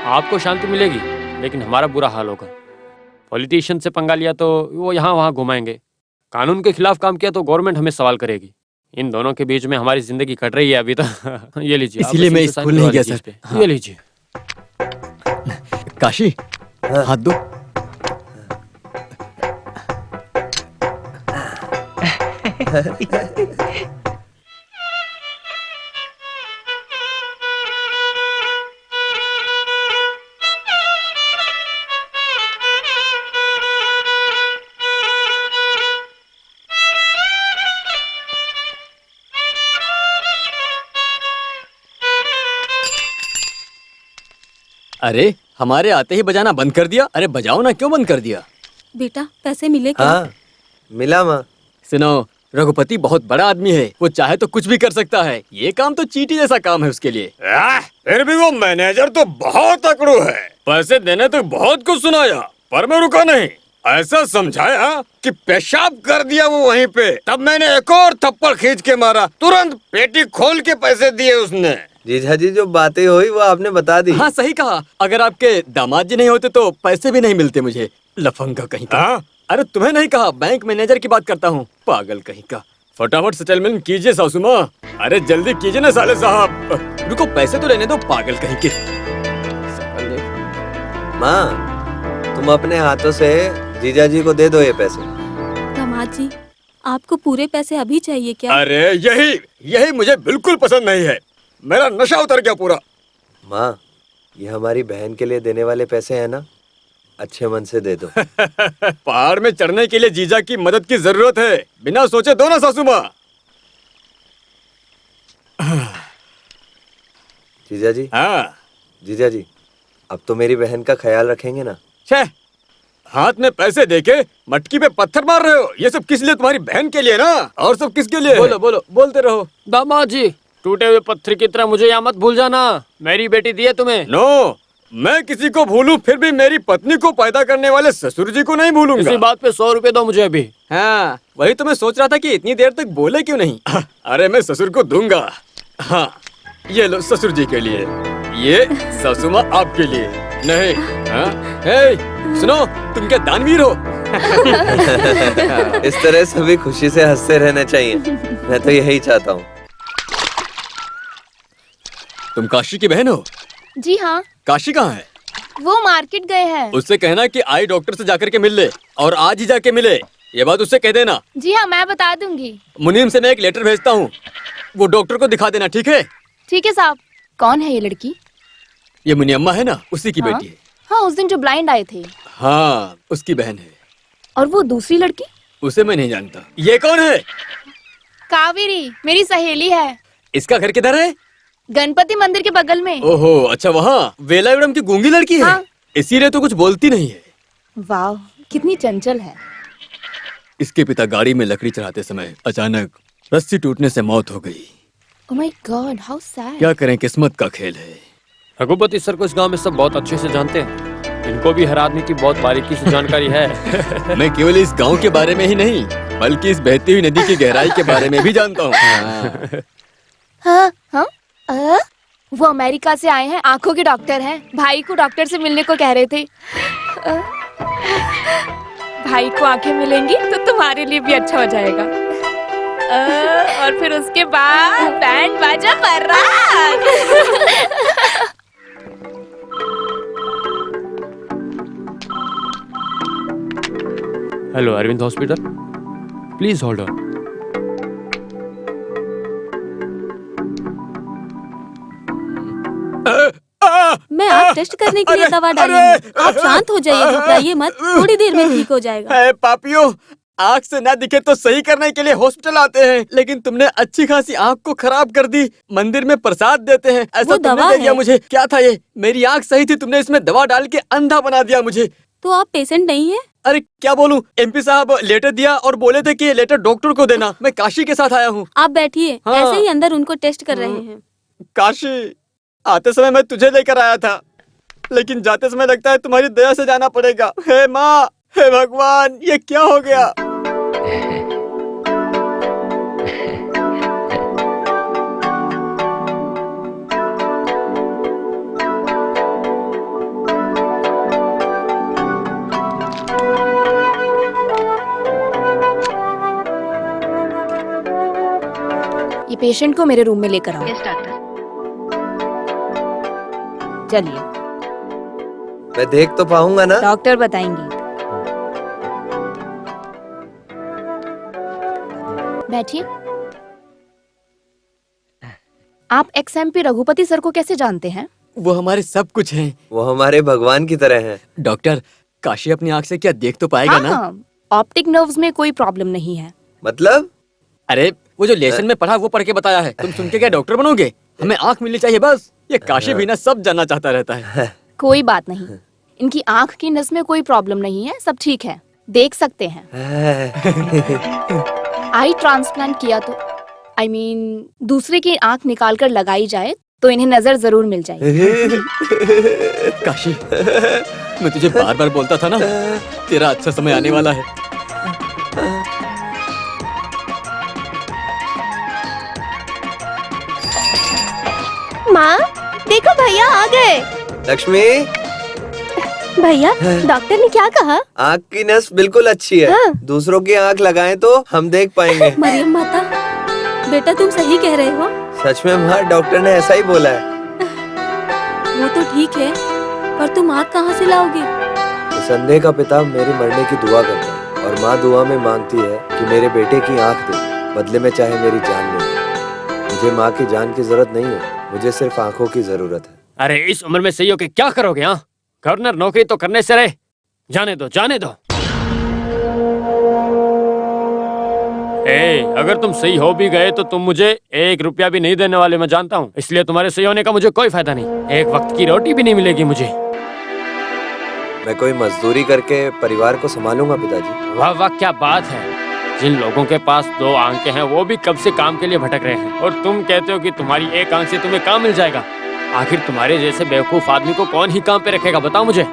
आपको शांति मिलेगी लेकिन हमारा बुरा हाल होगा। पॉलिटिशियन से पंगा लिया तो वो यहाँ वहाँ घुमाएंगे, कानून के खिलाफ काम किया तो गवर्नमेंट हमें सवाल करेगी। इन दोनों के बीच में हमारी जिंदगी कट रही है अभी तो। ये लीजिए। इसीलिए मैं स्कूल नहीं गया सर। ये लीजिए। काशी, हाथ दो। अरे हमारे आते ही बजाना बंद कर दिया। अरे बजाओ ना, क्यों बंद कर दिया? बेटा, पैसे मिले क्या? हाँ मिला माँ। सुनो, रघुपति बहुत बड़ा आदमी है, वो चाहे तो कुछ भी कर सकता है। ये काम तो चींटी जैसा काम है उसके लिए। फिर भी वो मैनेजर तो बहुत अकड़ू है। पैसे देने तो बहुत कुछ सुनाया पर मैं रुका नहीं। ऐसा समझाया कि पेशाब कर दिया वो वहीं पे। तब मैंने एक और थप्पड़ खींच के मारा, तुरंत पेटी खोल के पैसे दिए उसने। जीजा जी, जो बातें हुई वो आपने बता दी। हाँ सही कहा। अगर आपके दामाद जी नहीं होते तो पैसे भी नहीं मिलते मुझे। लफंगा कहीं का। अरे तुम्हें नहीं कहा, बैंक मैनेजर की बात करता हूँ। पागल कहीं का। फटाफट सेटलमेंट कीजिए सासू माँ। अरे जल्दी कीजिए ना साले साहब। रुको, पैसे तो लेने दो, पागल कहीं के। माँ, तुम अपने हाथों से जीजा जी को दे दो ये पैसे। दामाद जी, आपको पूरे पैसे अभी चाहिए क्या? अरे यही मुझे बिल्कुल पसंद नहीं है। मेरा नशा उतर गया पूरा। माँ, ये हमारी बहन के लिए देने वाले पैसे हैं ना, अच्छे मन से दे दो। पहाड़ में चढ़ने के लिए जीजा की मदद की जरूरत है, बिना सोचे दो ना सासू माँ। जीजा जी, हाँ। जीजा जी, अब तो मेरी बहन का ख्याल रखेंगे ना? छे, हाथ में पैसे देके मटकी पे पत्थर मार रहे हो। ये सब किस लिए? तुम्हारी बहन के लिए ना, और सब किसके लिए? बोलो बोलो, बोलते रहो। दामाद जी, टूटे हुए पत्थर की तरह मुझे यहाँ मत भूल जाना। मेरी बेटी दी है तुम्हें। नो, मैं किसी को भूलूं फिर भी मेरी पत्नी को पैदा करने वाले ससुर जी को नहीं भूलूंगा। इसी बात पे 100 रुपए दो मुझे अभी। हाँ, वही तो मैं सोच रहा था कि इतनी देर तक बोले क्यों नहीं। अरे मैं ससुर को दूंगा। हाँ, ये लो ससुर जी के लिए, ये सासुमा आपके लिए। नहीं, हाँ, हे, सुनो, तुम क्या दानवीर हो? इस तरह सभी खुशी से हंसते रहना चाहिए। मैं तो यही चाहता हूँ। तुम काशी की बहन हो? जी हाँ, काशी कहाँ है? वो मार्केट गए हैं। उससे कहना कि आई डॉक्टर से जाकर के मिल ले, और आज ही जाके मिले। ये बात उससे कह देना। जी हाँ, मैं बता दूंगी। मुनीम से मैं एक लेटर भेजता हूँ, वो डॉक्टर को दिखा देना, ठीक है? ठीक है साहब। कौन है ये लड़की? ये मुनियम्मा है ना, उसी की हाँ? बेटी है। हाँ, उस दिन जो ब्लाइंड आए थे। हाँ, उसकी बहन है। और वो दूसरी लड़की? उसे मैं नहीं जानता। ये कौन है? कावेरी, मेरी सहेली है। इसका घर किधर है? गणपति मंदिर के बगल में। ओहो, अच्छा, वहाँ वेलायुडम की गूंगी लड़की है। हाँ। इसीलिए तो कुछ बोलती नहीं है। वाह, कितनी चंचल है। इसके पिता गाड़ी में लकड़ी चढ़ाते समय अचानक रस्सी टूटने से मौत हो गई। Oh my God, how sad. क्या करें, किस्मत का खेल है। रघुपति सर को इस गांव में सब बहुत अच्छे से जानते हैं। इनको भी हर आदमी की बहुत बारीकी से जानकारी है। मैं केवल इस गांव के बारे में ही नहीं, बल्कि इस बहती हुई नदी की गहराई के बारे में भी जानता हूँ। हाँ हाँ, वो अमेरिका से आए हैं, आंखों के डॉक्टर हैं। भाई को डॉक्टर से मिलने को कह रहे थे। भाई को आंखें मिलेंगी तो तुम्हारे लिए भी अच्छा हो जाएगा। और फिर उसके बाद बैंड बाजा बारात। Hello Arvind hospital, please hold on. मैं आप टेस्ट करने के लिए दवा डाली हूँ। आप शांत हो जाइए, घबराइए मत, थोड़ी देर में ठीक हो जाएगा। पापियो, आँख से ना दिखे तो सही करने के लिए हॉस्पिटल आते हैं, लेकिन तुमने अच्छी खासी आँख को खराब कर दी। मंदिर में प्रसाद देते हैं, ऐसा तुमने दे दिया मुझे। क्या था ये? मेरी आँख सही थी, तुमने इसमें दवा डाल के अंधा बना दिया मुझे। तो आप पेशेंट नहीं है? अरे क्या बोलूं, एमपी साहब लेटर दिया और बोले थे कि ये लेटर डॉक्टर को देना। मैं काशी के साथ आया हूँ। आप बैठिए, हाँ। ऐसे ही अंदर उनको टेस्ट कर रहे हैं। काशी, आते समय मैं तुझे लेकर आया था, लेकिन जाते समय लगता है तुम्हारी दया से जाना पड़ेगा। हे माँ, हे भगवान, ये क्या हो गया? ये पेशेंट को मेरे रूम में लेकर आओ। Yes doctor. चलिए, मैं देख तो पाऊंगा ना? डॉक्टर बताएंगे। बैठिए। आप XMP रघुपति सर को कैसे जानते हैं? वो हमारे सब कुछ हैं। वो हमारे भगवान की तरह हैं। डॉक्टर, काशी अपनी आँख से क्या देख तो पाएगा ना? हाँ, ऑप्टिक नर्व्स में कोई प्रॉब्लम नहीं है। मतलब? अरे वो जो लेसन में पढ़ा वो पढ़ के बताया है। तुम सुन के क्या डॉक्टर बनोगे? हमें आँख मिलनी चाहिए बस। ये काशी भी ना सब जानना चाहता रहता है। कोई बात नहीं, इनकी आँख की नस में कोई प्रॉब्लम नहीं है, सब ठीक है, देख सकते हैं। आई ट्रांसप्लांट किया तो I mean, दूसरे की आँख निकाल कर लगाई जाए तो इन्हें नजर जरूर मिल जाएगी। काशी, मैं तुझे बार बार बोलता था ना, तेरा अच्छा समय आने वाला है। माँ, देखो भैया आ गए। लक्ष्मी, भैया, डॉक्टर ने क्या कहा? आँख की नस बिल्कुल अच्छी है। हाँ। दूसरों की आँख लगाएं तो हम देख पाएंगे। मरियम माता, बेटा तुम सही कह रहे हो। सच में माँ, डॉक्टर ने ऐसा ही बोला है। वो तो ठीक है, पर तुम आँख कहाँ से लाओगे? संदेह का पिता मेरे मरने की दुआ करता है और माँ दुआ में मांगती है कि मेरे बेटे की आँख दे, बदले में चाहे मेरी जान ले। मुझे माँ की जान की जरूरत नहीं है, मुझे सिर्फ आँखों की जरूरत है। अरे इस उम्र में सही हो के क्या करोगे? हाँ, गवर्नर नौकरी तो करने से रहे। जाने दो, जाने दो। अगर तुम सही हो भी गए तो तुम मुझे 1 रुपया भी नहीं देने वाले, मैं जानता हूँ। इसलिए तुम्हारे सही होने का मुझे कोई फायदा नहीं। एक वक्त की रोटी भी नहीं मिलेगी मुझे। मैं कोई मजदूरी करके परिवार को संभालूंगा पिताजी। वाह वाह, क्या बात है। जिन लोगों के पास 2 आंखें हैं वो भी कब से काम के लिए भटक रहे हैं, और तुम कहते हो कि तुम्हारी 1 आंख से तुम्हें काम मिल जाएगा। आखिर तुम्हारे जैसे बेवकूफ आदमी को कौन ही काम पे रखेगा, बताओ मुझे।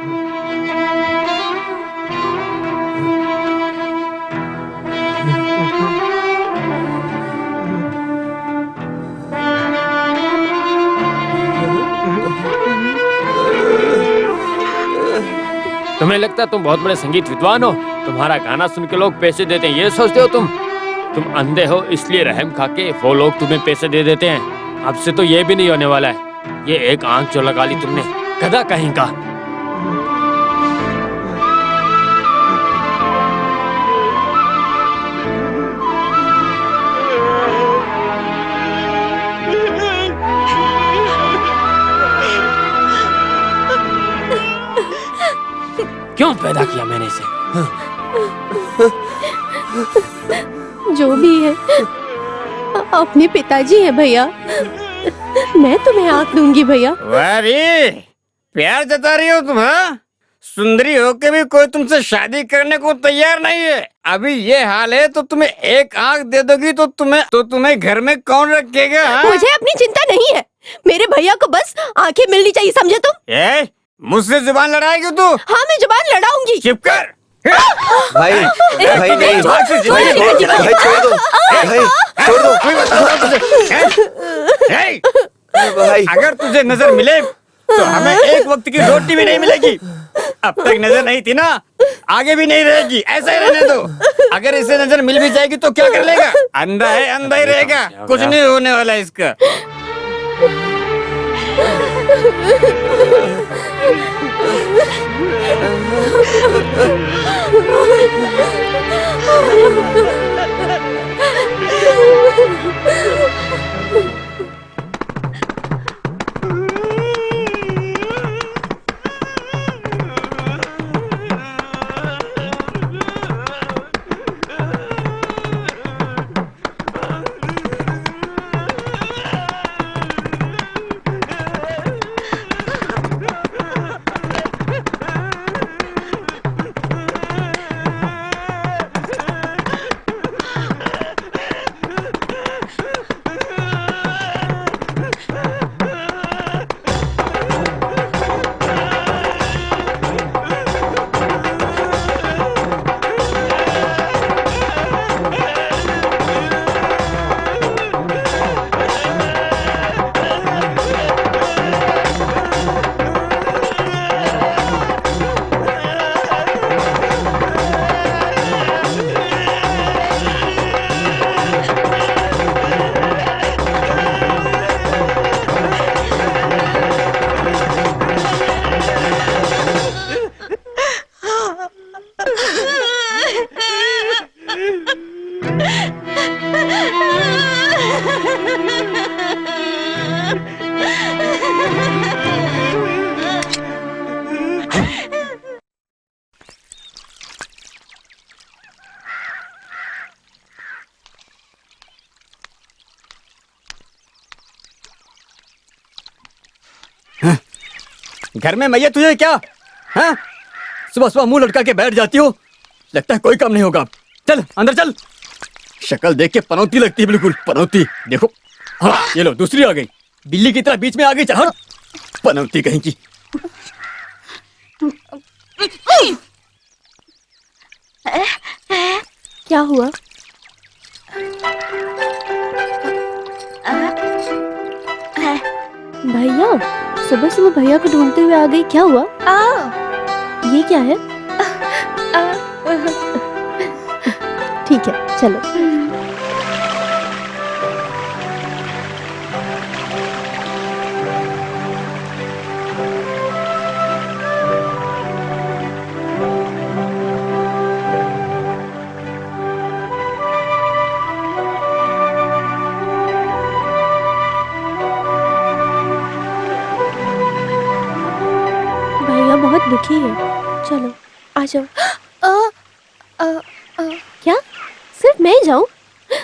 तुम्हें लगता है तुम बहुत बड़े संगीत विद्वान हो? तुम्हारा गाना सुन के लोग पैसे देते हैं, ये सोचते हो तुम अंधे हो इसलिए रहम खा के वो लोग तुम्हें पैसे दे देते हैं। अब से तो ये भी नहीं होने वाला है। ये 1 आंख जो लगा ली तुमने, गधा कहीं का। क्यों पैदा किया मैंने इसे? जो भी है, अपने पिताजी है भैया। मैं तुम्हें आंख दूंगी भैया। वारी, प्यार जता रही हो तुम? हाँ, सुंदरी होके भी कोई तुमसे शादी करने को तैयार नहीं है। अभी ये हाल है तो तुम्हें 1 आंख दे दोगी तो तुम्हें घर में कौन रखेगा? हाँ? मुझे अपनी चिंता नहीं है, मेरे भैया को बस आंखें मिलनी चाहिए, समझे तुम? मुझसे जुबान लड़ाएगी तू? हाँ, मैं जुबान लड़ाऊंगी। चुप कर। भाई भाई नहीं, भाई छोड़ दो, भाई छोड़ दो। भाई अगर तुझे नजर मिले तो हमें 1 वक्त की रोटी भी नहीं मिलेगी। अब तक नजर नहीं थी ना, आगे भी नहीं रहेगी। ऐसा ही रहने दो। अगर इसे नजर मिल भी जाएगी तो क्या कर लेगा? अंधा है, अंधा ही रहेगा, कुछ नहीं होने वाला इसका। घर में मैया तुझे क्या? हाँ, सुबह सुबह मुंह लटका के बैठ जाती हो, लगता है कोई काम नहीं होगा। चल अंदर चल। शक्ल देख के पनौती लगती है, बिल्कुल पनौती। देखो, हाँ ये लो दूसरी आ गई, बिल्ली की तरह बीच में आ गई। चल हाँ, पनौती कहीं की। क्या हुआ? भैया, सुबह सुबह भैया को ढूंढते हुए आ गई, क्या हुआ? ये क्या है? ठीक है, चलो। बहुत दुखी है, चलो आ जाओ। क्या सिर्फ मैं जाऊं?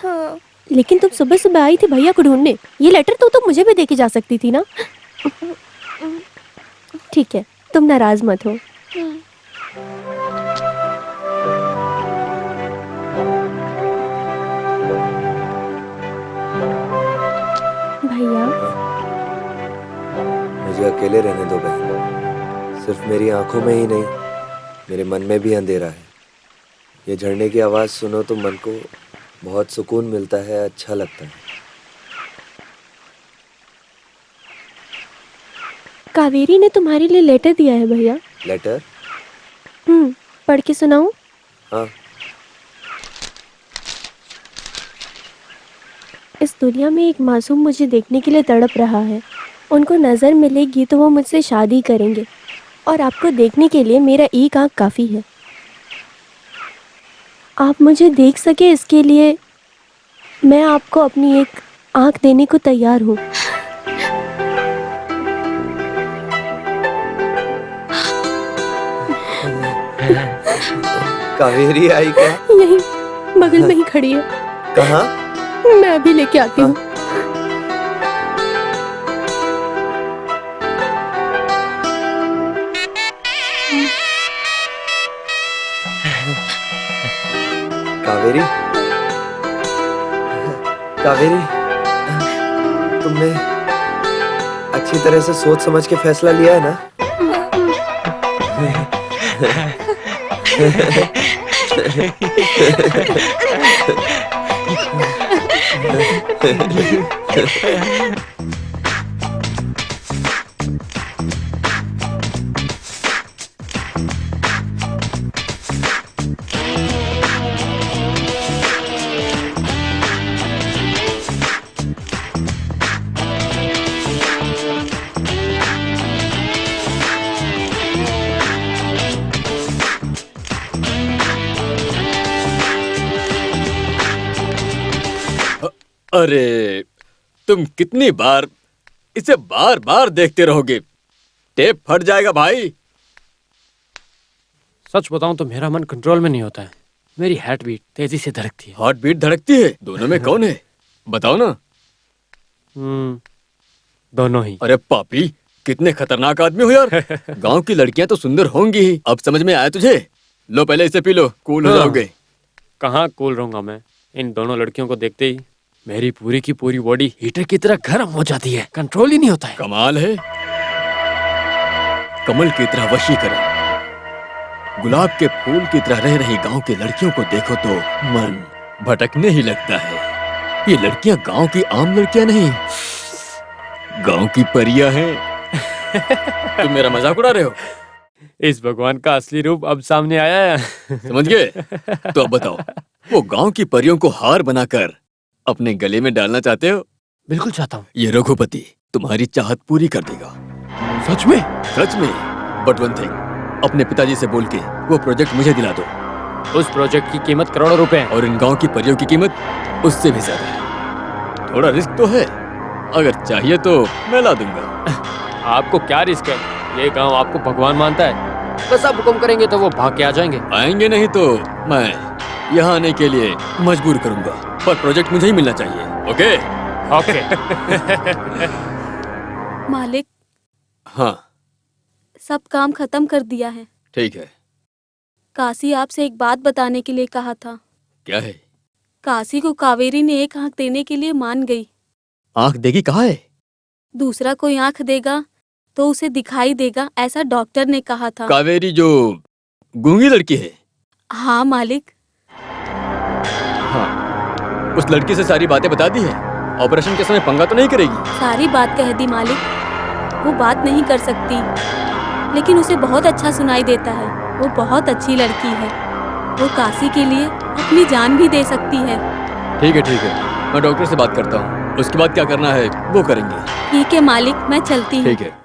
हाँ। लेकिन तुम सुबह सुबह आई थी भैया को ढूंढने। ये लेटर तो मुझे भी देके जा सकती थी ना। ठीक है, तुम नाराज मत हो। भैया, मुझे अकेले रहने दो बहन। सिर्फ मेरी आंखों में ही नहीं, मेरे मन में भी अंधेरा है। ये झरने की आवाज़ सुनो तो मन को बहुत सुकून मिलता है, अच्छा लगता है। कावेरी ने तुम्हारे लिए लेटर दिया है भैया। लेटर? पढ़ के सुनाऊं? हाँ। इस दुनिया में एक मासूम मुझे देखने के लिए तड़प रहा है। उनको नज़र मिलेगी तो वो मुझसे शादी करेंगे, और आपको देखने के लिए मेरा एक आँख काफ़ी है। आप मुझे देख सके इसके लिए मैं आपको अपनी एक आँख देने को तैयार हूँ। कावेरी आई क्या? यही बगल में ही खड़ी है। कहाँ? मैं अभी लेके आती हूँ। कावेरी, कावेरी, तुमने अच्छी तरह से सोच समझ के फैसला लिया है ना? अरे, तुम कितनी बार इसे बार बार देखते रहोगे? टेप फट जाएगा भाई। सच बताऊं तो मेरा मन कंट्रोल में नहीं होता है। मेरी हार्ट बीट तेजी से धड़कती है। हार्ट बीट धड़कती है? दोनों में कौन है? बताओ ना। दोनों ही। अरे पापी, कितने खतरनाक आदमी हो यार। गांव की लड़कियां तो सुंदर होंगी ही। अब समझ में आया तुझे? लो पहले इसे पी लो, कूल हो जाओगे। कहाँ कूल रहूंगा मैं? इन दोनों लड़कियों को देखते ही मेरी पूरी की पूरी बॉडी हीटर की तरह गर्म हो जाती है। कंट्रोल ही नहीं होता है। कमाल है। कमल की तरह वशीकरण, गुलाब के फूल की तरह रह रही गांव की लड़कियों को देखो तो मन भटकने ही लगता है। ये लड़कियां गांव की आम लड़कियां नहीं, गांव की परियां हैं। तुम मेरा मजाक उड़ा रहे हो? इस भगवान का असली रूप अब सामने आया है। समझ गए? तो अब बताओ, वो गांव की परियों को हार बनाकर अपने गले में डालना चाहते हो? बिल्कुल चाहता हूँ। ये रघुपति तुम्हारी चाहत पूरी कर देगा। सच में? सच में। बट वन थिंग, अपने पिताजी से बोल के वो प्रोजेक्ट मुझे दिला दो। उस प्रोजेक्ट की कीमत करोड़ों रुपए है। और इन गांव की परियों की कीमत उससे भी ज्यादा है। थोड़ा रिस्क तो है, अगर चाहिए तो मैं ला दूंगा। आपको क्या रिस्क है? ये गांव आपको भगवान मानता है। बस आप हुक्म करेंगे तो वो भाग के आ जाएंगे। आएंगे नहीं तो मैं यहाँ आने के लिए मजबूर करूंगा, पर प्रोजेक्ट मुझे ही मिलना चाहिए। ओके? ओके। मालिक, हाँ सब काम खत्म कर दिया है। ठीक है। काशी आपसे एक बात बताने के लिए कहा था। क्या है? काशी को कावेरी ने एक आंख देने के लिए मान गई। आंख देगी कहाँ है? दूसरा कोई आंख देगा तो उसे दिखाई देगा, ऐसा डॉक्टर ने कहा था। कावेरी जो गूंगी लड़की है? हाँ मालिक। हाँ, उस लड़की से सारी बातें बता दी है? ऑपरेशन के समय पंगा तो नहीं करेगी? सारी बात कह दी मालिक। वो बात नहीं कर सकती, लेकिन उसे बहुत अच्छा सुनाई देता है। वो बहुत अच्छी लड़की है। वो काशी के लिए अपनी जान भी दे सकती है। ठीक है ठीक है, मैं डॉक्टर से बात करता हूँ। उसके बाद क्या करना है वो करेंगे। ठीक है मालिक, मैं चलती हूँ। ठीक है।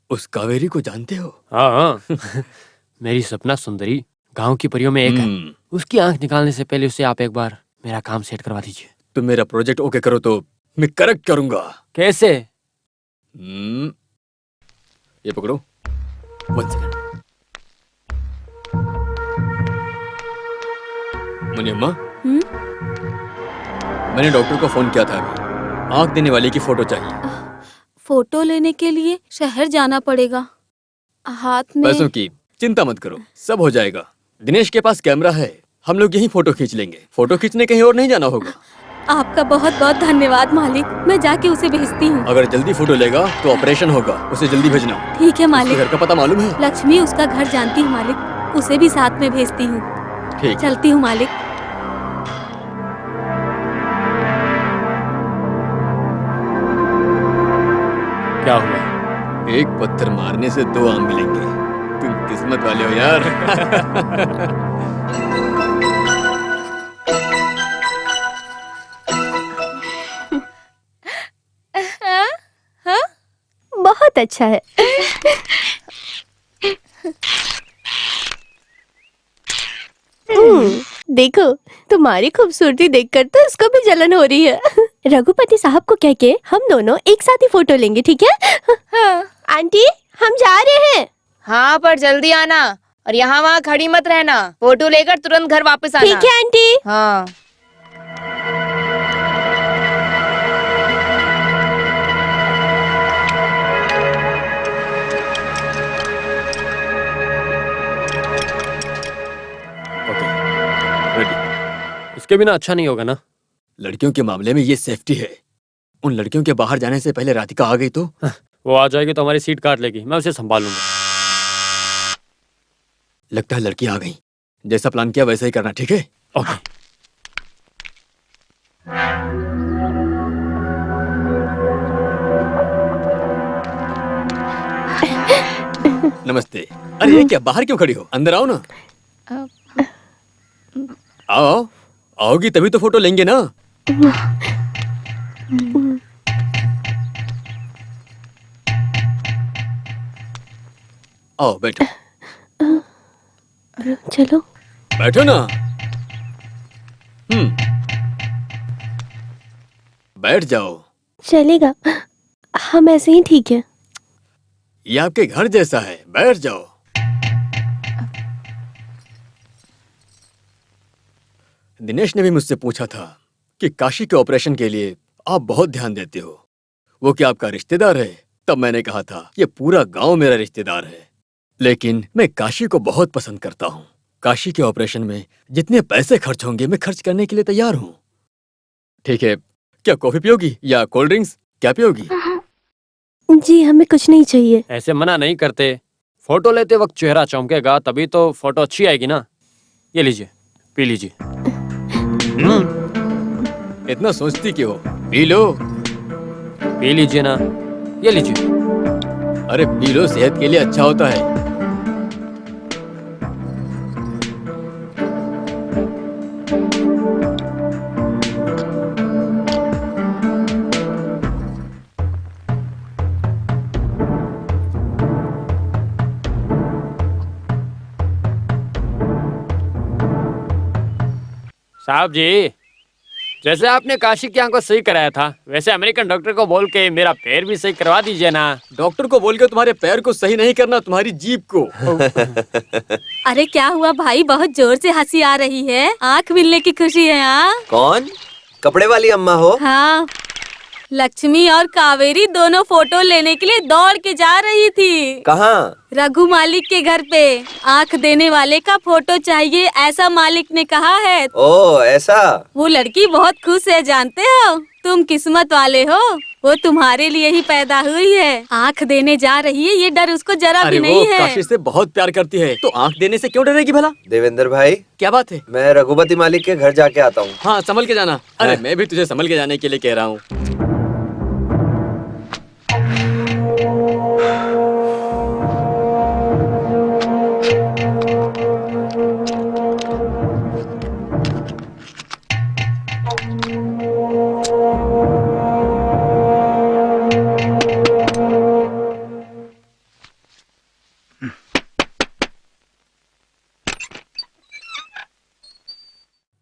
उस कावेरी को जानते हो? हाँ। मेरी सपना सुंदरी गांव की परियों में एक है। उसकी आंख निकालने से पहले उसे आप एक बार मेरा काम सेट करवा दीजिए। तुम मेरा प्रोजेक्ट ओके करो तो मैं करेक्ट करूंगा। कैसे? ये पकड़ो। 1 सेकंड। मुनियम्मा, हम्म? मैंने डॉक्टर को फोन किया था अभी। आंख देने वाले की फोटो चाहिए। फोटो लेने के लिए शहर जाना पड़ेगा। हाथ में पैसों की चिंता मत करो, सब हो जाएगा। दिनेश के पास कैमरा है, हम लोग यहीं फोटो खींच लेंगे। फोटो खींचने कहीं और नहीं जाना होगा। आपका बहुत बहुत धन्यवाद मालिक, मैं जाके उसे भेजती हूँ। अगर जल्दी फोटो लेगा तो ऑपरेशन होगा, उसे जल्दी भेजना। ठीक है उसके मालिक। घर का पता मालूम है? लक्ष्मी उसका घर जानती है मालिक, उसे भी साथ में भेजती हूँ। ठीक। चलती हूँ मालिक। क्या हुआ? एक पत्थर मारने से 2 आम मिलेंगे। तुम किस्मत वाले हो यार। बहुत अच्छा है। देखो, तुम्हारी खूबसूरती देखकर तो उसको भी जलन हो रही है। रघुपति साहब को कह के हम दोनों एक साथ ही फोटो लेंगे, ठीक है? हाँ। आंटी, हम जा रहे हैं। हाँ, पर जल्दी आना और यहाँ वहाँ खड़ी मत रहना। फोटो लेकर तुरंत घर वापस आना। ठीक है आंटी। हाँ। Okay, ready. इसके बिना अच्छा नहीं होगा ना? लड़कियों के मामले में ये सेफ्टी है। उन लड़कियों के बाहर जाने से पहले राधिका आ गई तो वो आ जाएगी तो हमारी सीट काट लेगी, मैं उसे संभालूंगा। लगता है लड़की आ गई। जैसा प्लान किया वैसा ही करना, ठीक है? ओके। नमस्ते। अरे ये क्या, बाहर क्यों खड़ी हो? अंदर आओ ना। आओ, आओगी तभी तो फोटो लेंगे ना। आओ बैठो। चलो। बैठो ना। बैठ जाओ। चलेगा, हम ऐसे ही ठीक है। ये आपके घर जैसा है, बैठ जाओ। दिनेश ने भी मुझसे पूछा था कि काशी के ऑपरेशन के लिए आप बहुत ध्यान देते हो। वो क्या आपका रिश्तेदार है? तब मैंने कहा था ये पूरा गांव मेरा रिश्तेदार है, लेकिन मैं काशी को बहुत पसंद करता हूँ। काशी के ऑपरेशन में जितने पैसे खर्च होंगे मैं खर्च करने के लिए तैयार हूँ। ठीक है, क्या कॉफी पियोगी या कोल्ड ड्रिंक्स, क्या पियोगी? जी, हमें कुछ नहीं चाहिए। ऐसे मना नहीं करते। फोटो लेते वक्त चेहरा चमकेगा तभी तो फोटो अच्छी आएगी ना। ये लीजिए, पी लीजिए। इतना सोचती क्यों हो? P low. पी लीजिए ना, ये लीजिए। अरे पी लो, सेहत के लिए अच्छा होता है। साहब जी, जैसे आपने काशी की आंख को सही कराया था वैसे अमेरिकन डॉक्टर को बोल के मेरा पैर भी सही करवा दीजिए ना। डॉक्टर को बोल के तुम्हारे पैर को सही नहीं करना, तुम्हारी जीभ को। अरे क्या हुआ भाई, बहुत जोर से हंसी आ रही है। आंख मिलने की खुशी है। हाँ कौन? कपड़े वाली अम्मा हो? हाँ, लक्ष्मी और कावेरी दोनों फोटो लेने के लिए दौड़ के जा रही थी। कहाँ? रघु मालिक के घर पे। आंख देने वाले का फोटो चाहिए ऐसा मालिक ने कहा है। ओ ऐसा? वो लड़की बहुत खुश है, जानते हो? तुम किस्मत वाले हो, वो तुम्हारे लिए ही पैदा हुई है। आंख देने जा रही है, ये डर उसको जरा भी अरे नहीं वो है। काशी से बहुत प्यार करती है तो आंख देने से क्यों डरेगी भला? देवेंद्र भाई, क्या बात है? मैं रघुपति मालिक के घर जाके आता हूँ। हाँ, संभल के जाना। अरे मैं भी तुझे संभल के जाने के लिए कह रहा हूँ।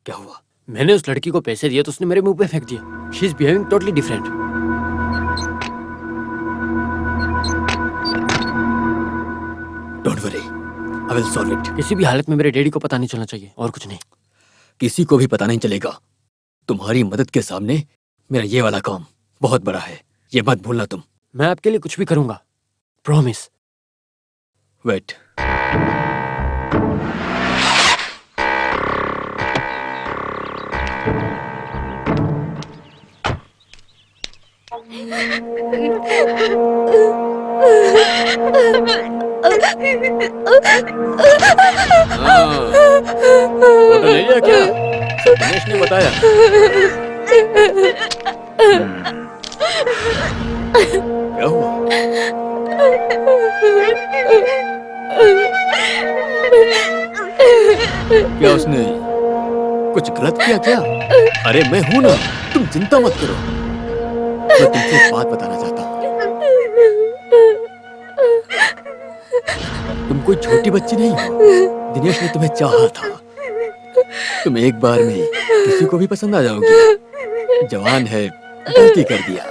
क्या हुआ? मैंने उस लड़की को पैसे दिए तो उसने मेरे मुंह पे फेंक दिया। She is behaving totally different. Don't worry, I will solve it. किसी भी हालत में मेरे डैडी को पता नहीं चलना चाहिए, और कुछ नहीं। किसी को भी पता नहीं चलेगा। तुम्हारी मदद के सामने मेरा ये वाला काम बहुत बड़ा है, ये मत भूलना तुम। मैं आपके लिए कुछ भी करूंगा, प्रॉमिस। वेट। फोटो ले लिया क्या? दिनेश ने बताया। क्या हुआ? क्या उसने कुछ गलत किया क्या? अरे मैं हूं ना, तुम चिंता मत करो। मैं तुमसे एक बात बताना चाहता हूँ। तुम कोई छोटी बच्ची नहीं हो। दिनेश ने तुम्हें चाहा था। तुम एक बार में किसी को भी पसंद आ जाओगी। जवान है, गलती कर दिया,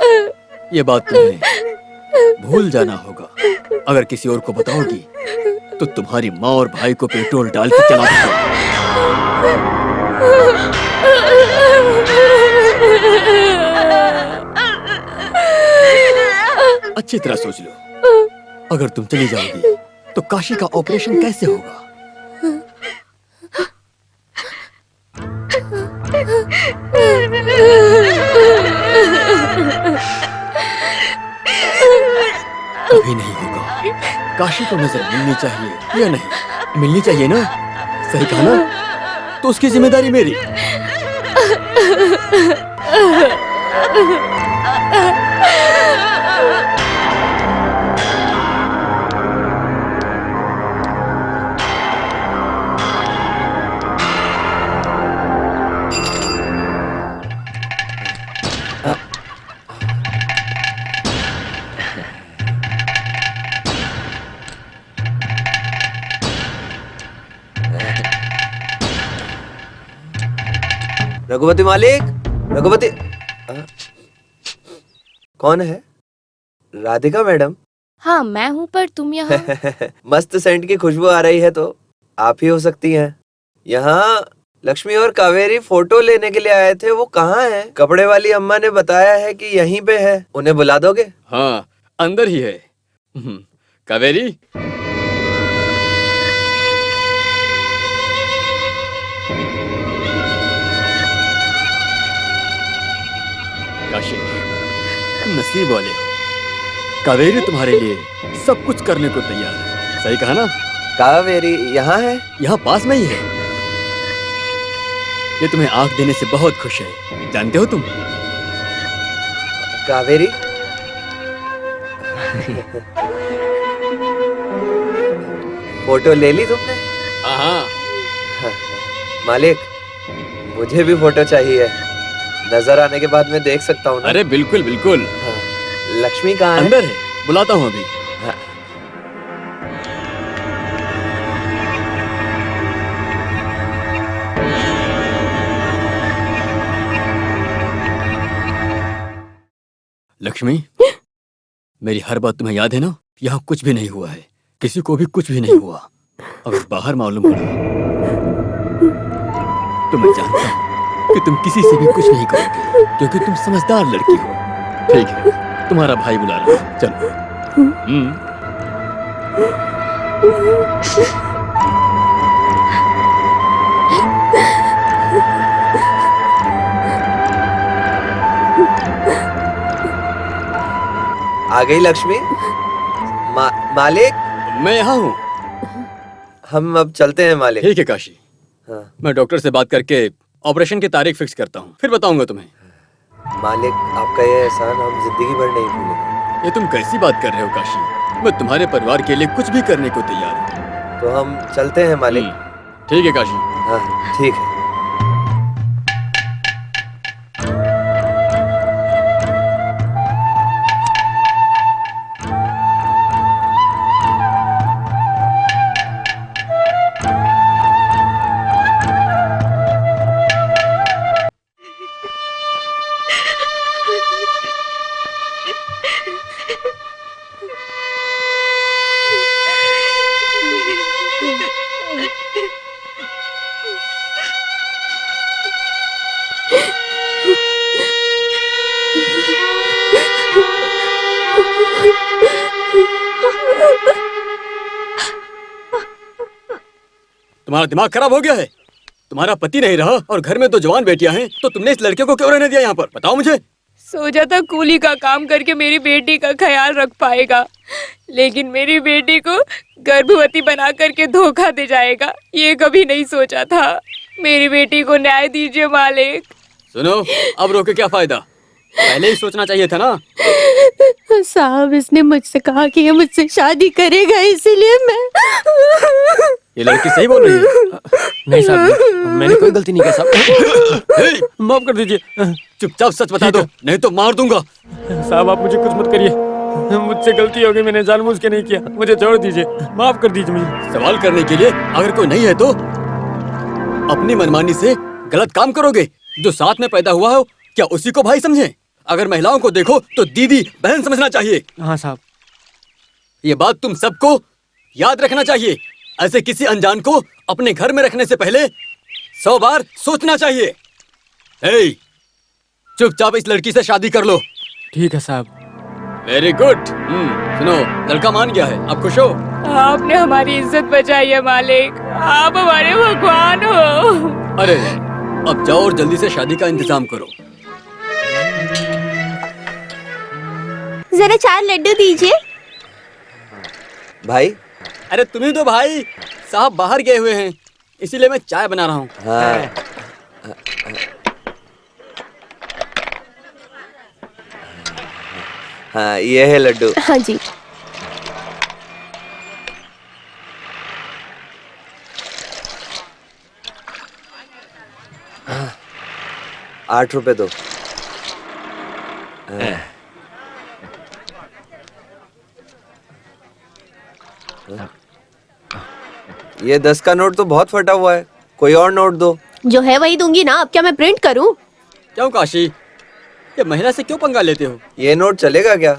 ये बात तुम्हें भूल जाना होगा। अगर किसी और को बताओगी तो तुम्हारी माँ और भाई को पेट्रोल डाल के चला दूंगा। अच्छी तरह सोच लो, अगर तुम चली जाओगी तो काशी का ऑपरेशन कैसे होगा? कभी नहीं होगा। काशी को नजर मिलनी चाहिए या नहीं? मिलनी चाहिए ना? सही कहा ना? तो उसकी जिम्मेदारी मेरी। रघुपति मालिक, रघुपति। कौन है? राधिका मैडम? हाँ मैं हूँ, पर तुम यहाँ। मस्त सेंट की खुशबू आ रही है, तो आप ही हो सकती हैं। यहाँ लक्ष्मी और कावेरी फोटो लेने के लिए आए थे, वो कहाँ हैं? कपड़े वाली अम्मा ने बताया है कि यहीं पे है, उन्हें बुला दोगे? हाँ, अंदर ही है। कावेरी, काशी, तुम नसीब वाले हो। कावेरी तुम्हारे लिए सब कुछ करने को तैयार है। सही कहा ना? कावेरी यहाँ है? यहाँ पास में ही है। ये तुम्हें आंख देने से बहुत खुश है, जानते हो तुम? कावेरी? फोटो ले ली तुमने? हाँ। मालिक, मुझे भी फोटो चाहिए। नजर आने के बाद मैं देख सकता हूँ ना? अरे बिल्कुल बिल्कुल। हाँ। लक्ष्मी कहाँ है? अंदर है, बुलाता हूँ अभी। हाँ। लक्ष्मी, मेरी हर बात तुम्हें याद है ना? यहाँ कुछ भी नहीं हुआ है, किसी को भी कुछ भी नहीं हुआ। अगर बाहर मालूम पड़ा तो मैं जानता हूँ कि तुम किसी से भी कुछ नहीं करोगे, क्योंकि तुम समझदार लड़की हो। ठीक है, तुम्हारा भाई बुला रहा है, चलो। आ गई लक्ष्मी। मालिक, मैं यहाँ हूँ। हम अब चलते हैं मालिक। ठीक है काशी। हाँ। मैं डॉक्टर से बात करके ऑपरेशन की तारीख फिक्स करता हूँ, फिर बताऊंगा तुम्हें। मालिक, आपका ये एहसान हम जिंदगी भर नहीं भूलेंगे। ये तुम कैसी बात कर रहे हो काशी? मैं तुम्हारे परिवार के लिए कुछ भी करने को तैयार हूँ। तो हम चलते हैं मालिक। ठीक है काशी। हाँ ठीक है। तुम्हारा दिमाग खराब हो गया है? तुम्हारा पति नहीं रहा और घर में 2 जवान बेटियां हैं, तो तुमने इस लड़के को क्यों रहने दिया यहाँ पर? बताओ मुझे। सोचा था कूली का काम करके मेरी बेटी का ख्याल रख पाएगा, लेकिन मेरी बेटी को गर्भवती बना करके धोखा दे जाएगा, ये कभी नहीं सोचा था। मेरी बेटी को न्याय दीजिए मालिक। सुनो, अब रोके क्या फायदा, पहले ही सोचना चाहिए था ना। साहब, इसने मुझसे कहा कि ये मुझसे शादी करेगा, इसीलिए मैं। ये लड़की सही बोल रही है। नहीं साहब, मैंने कोई गलती नहीं की साहब, माफ कर दीजिए। चुपचाप सच बता दो, नहीं तो मार दूंगा। साहब आप मुझे कुछ मत करिए, मुझसे गलती हो गई, मैंने जानबूझ के नहीं किया, मुझे छोड़ दीजिए, माफ कर दीजिए मुझे। सवाल करने के लिए अगर कोई नहीं है तो अपनी मनमानी से गलत काम करोगे। जो साथ में पैदा हुआ हो, क्या उसी को भाई समझे? अगर महिलाओं को देखो तो दीदी बहन समझना चाहिए। हाँ साहब। ये बात तुम सबको याद रखना चाहिए। ऐसे किसी अनजान को अपने घर में रखने से पहले 100 बार सोचना चाहिए। चुपचाप इस लड़की से शादी कर लो। ठीक है साहब। Very good. सुनो, लड़का मान गया है, आप खुश हो? आपने हमारी इज्जत बचाई है मालिक, आप हमारे भगवान हो। अरे अब जाओ और जल्दी से शादी का इंतजाम करो। जरा 4 लड्डू दीजिए। भाई। अरे तुम्ही तो भाई साहब बाहर गए हुए हैं, इसीलिए मैं चाय बना रहा हूँ। हाँ, ये है लड्डू। हाँ जी। हाँ, 8 रुपए दो। ये 10 का नोट तो बहुत फटा हुआ है, कोई और नोट दो। जो है वही दूंगी ना, अब क्या मैं प्रिंट करूं? क्यों काशी, ये महिला से क्यों पंगा लेते हो? ये नोट चलेगा क्या?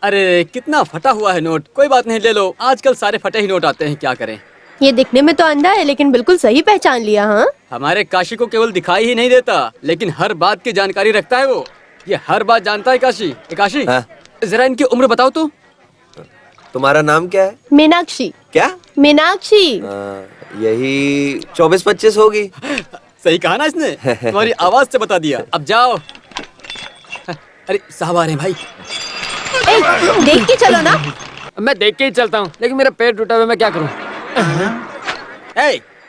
अरे कितना फटा हुआ है नोट, कोई बात नहीं, ले लो। आजकल सारे फटे ही नोट आते हैं, क्या करें। ये दिखने में तो अंधा है, लेकिन बिल्कुल सही पहचान लिया। हाँ, हमारे काशी को केवल दिखाई ही नहीं देता, लेकिन हर बात की जानकारी रखता है वो। ये हर बात जानता है काशी। काशी, हाँ? जरा इनकी उम्र बताओ तो। तुम्हारा नाम क्या है? मीनाक्षी। क्या? मीनाक्षी। यही 24-25 होगी। सही कहा ना इसने, तुम्हारी आवाज से बता दिया। अब जाओ। अरे साहब आ रहे हैं भाई। देख के चलो ना। मैं देख के ही चलता हूँ, लेकिन मेरा पैर टूटा हुआ, मैं क्या करूँ?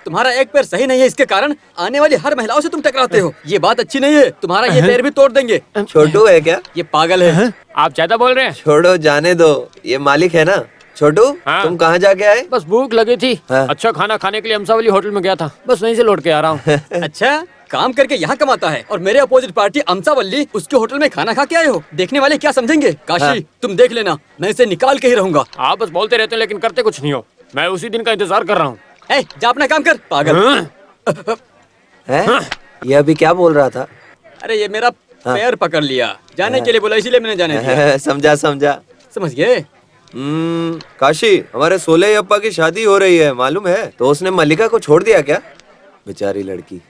तुम्हारा एक पैर सही नहीं है, इसके कारण आने वाली हर महिलाओं से तुम टकराते हो। ये बात अच्छी नहीं है, तुम्हारा ये पैर भी तोड़ देंगे। छोटू है क्या? ये पागल है। आप ज्यादा बोल रहे हैं। छोड़ो, जाने दो, ये मालिक है ना। छोटू, हाँ? तुम कहाँ जाके आए? बस भूख लगी थी। हाँ? अच्छा खाना खाने के लिए अमसावली होटल में गया था, बस वहीं से लौट के आ रहा हूँ। अच्छा, काम करके यहाँ कमाता है और मेरे अपोजिट पार्टी अमसावल्ली उसके होटल में खाना खा के आए हो। देखने वाले क्या समझेंगे? काशी, हाँ? तुम देख लेना, मैं इसे निकाल के ही रहूंगा। आप बस बोलते रहते हो, लेकिन करते कुछ नहीं हो। मैं उसी दिन का इंतजार कर रहा हूँ। जा अपना काम कर, पागल। है? ये अभी क्या बोल रहा था? अरे ये मेरा पैर पकड़ लिया, जाने के लिए बोला, इसीलिए मैंने जाने दिया। समझा। समझ गए? काशी, हमारे सोले अप्पा की शादी हो रही है, मालूम है? तो उसने मल्लिका को छोड़ दिया क्या? बेचारी लड़की।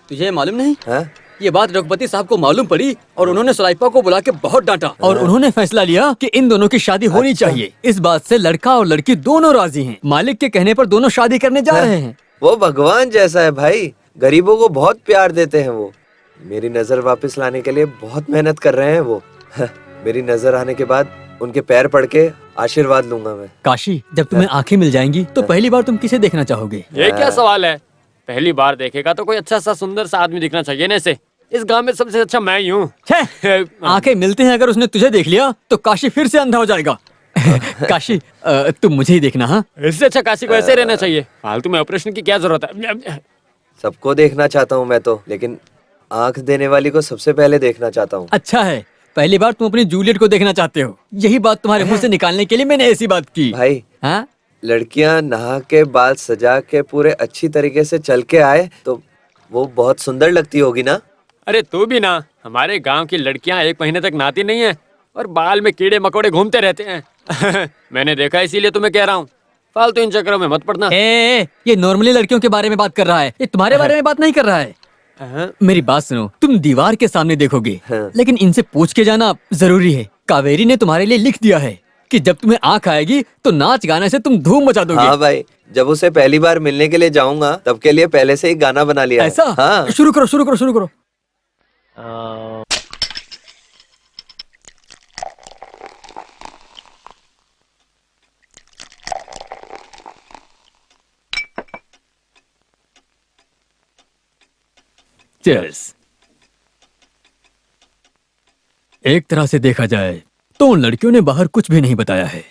तुझे मालूम नहीं? हाँ? ये बात रघुपति साहब को मालूम पड़ी और उन्होंने सुलाइपा को बुला के बहुत डांटा और उन्होंने फैसला लिया कि इन दोनों की शादी होनी चाहिए। इस बात से लड़का और लड़की दोनों राजी हैं। मालिक के कहने पर दोनों शादी करने जा रहे हैं। वो भगवान जैसा है भाई, गरीबों को बहुत प्यार देते हैं वो। मेरी नजर वापस लाने के लिए बहुत मेहनत कर रहे हैं वो। मेरी नजर आने के बाद उनके पैर पड़ के आशीर्वाद लूंगा मैं। काशी, जब तुम्हें आंखें मिल जाएंगी तो पहली बार तुम किसे देखना चाहोगे? ये क्या सवाल है? पहली बार देखेगा तो कोई अच्छा सा सुंदर सा आदमी दिखना चाहिए ना। इसे इस गांव में सबसे अच्छा मैं ही हूँ। आंखें मिलते हैं, अगर उसने तुझे देख लिया तो काशी फिर से अंधा हो जाएगा। काशी, तुम मुझे ही देखना। हाँ, इससे अच्छा काशी को ऐसे रहना चाहिए। फालतू में ऑपरेशन की क्या जरूरत है? सबको देखना चाहता हूँ मैं तो, लेकिन आंख देने वाली को सबसे पहले देखना चाहता हूँ। अच्छा है, पहली बार तुम अपनी जूलियट को देखना चाहते हो। यही बात तुम्हारे मुंह से निकालने के लिए मैंने ऐसी बात की। भाई, हाँ? लड़कियां नहा के बाल सजा के पूरे अच्छी तरीके से चल के आए तो वो बहुत सुंदर लगती होगी ना? अरे तू भी ना, हमारे गांव की लड़कियां 1 महीने तक नहाती नहीं है और बाल में कीड़े मकोड़े घूमते रहते हैं। मैंने देखा, इसीलिए तुम्हें कह रहा हूँ, फालतू इन चक्करों में मत पड़ना। ये नॉर्मली लड़कियों के बारे में बात कर रहा है, ये तुम्हारे बारे में बात नहीं कर रहा है। मेरी बात सुनो, तुम दीवार के सामने देखोगे, लेकिन इनसे पूछ के जाना जरूरी है। कावेरी ने तुम्हारे लिए लिख दिया है कि जब तुम्हें आंख आएगी तो नाच गाने से तुम धूम मचा दोगे। हाँ भाई, जब उसे पहली बार मिलने के लिए जाऊंगा तब के लिए पहले से ही गाना बना लिया है। ऐसा? हाँ। शुरू करो शुरू करो शुरू करो। Cheers। एक तरह से देखा जाए तो उन लड़कियों ने बाहर कुछ भी नहीं बताया है,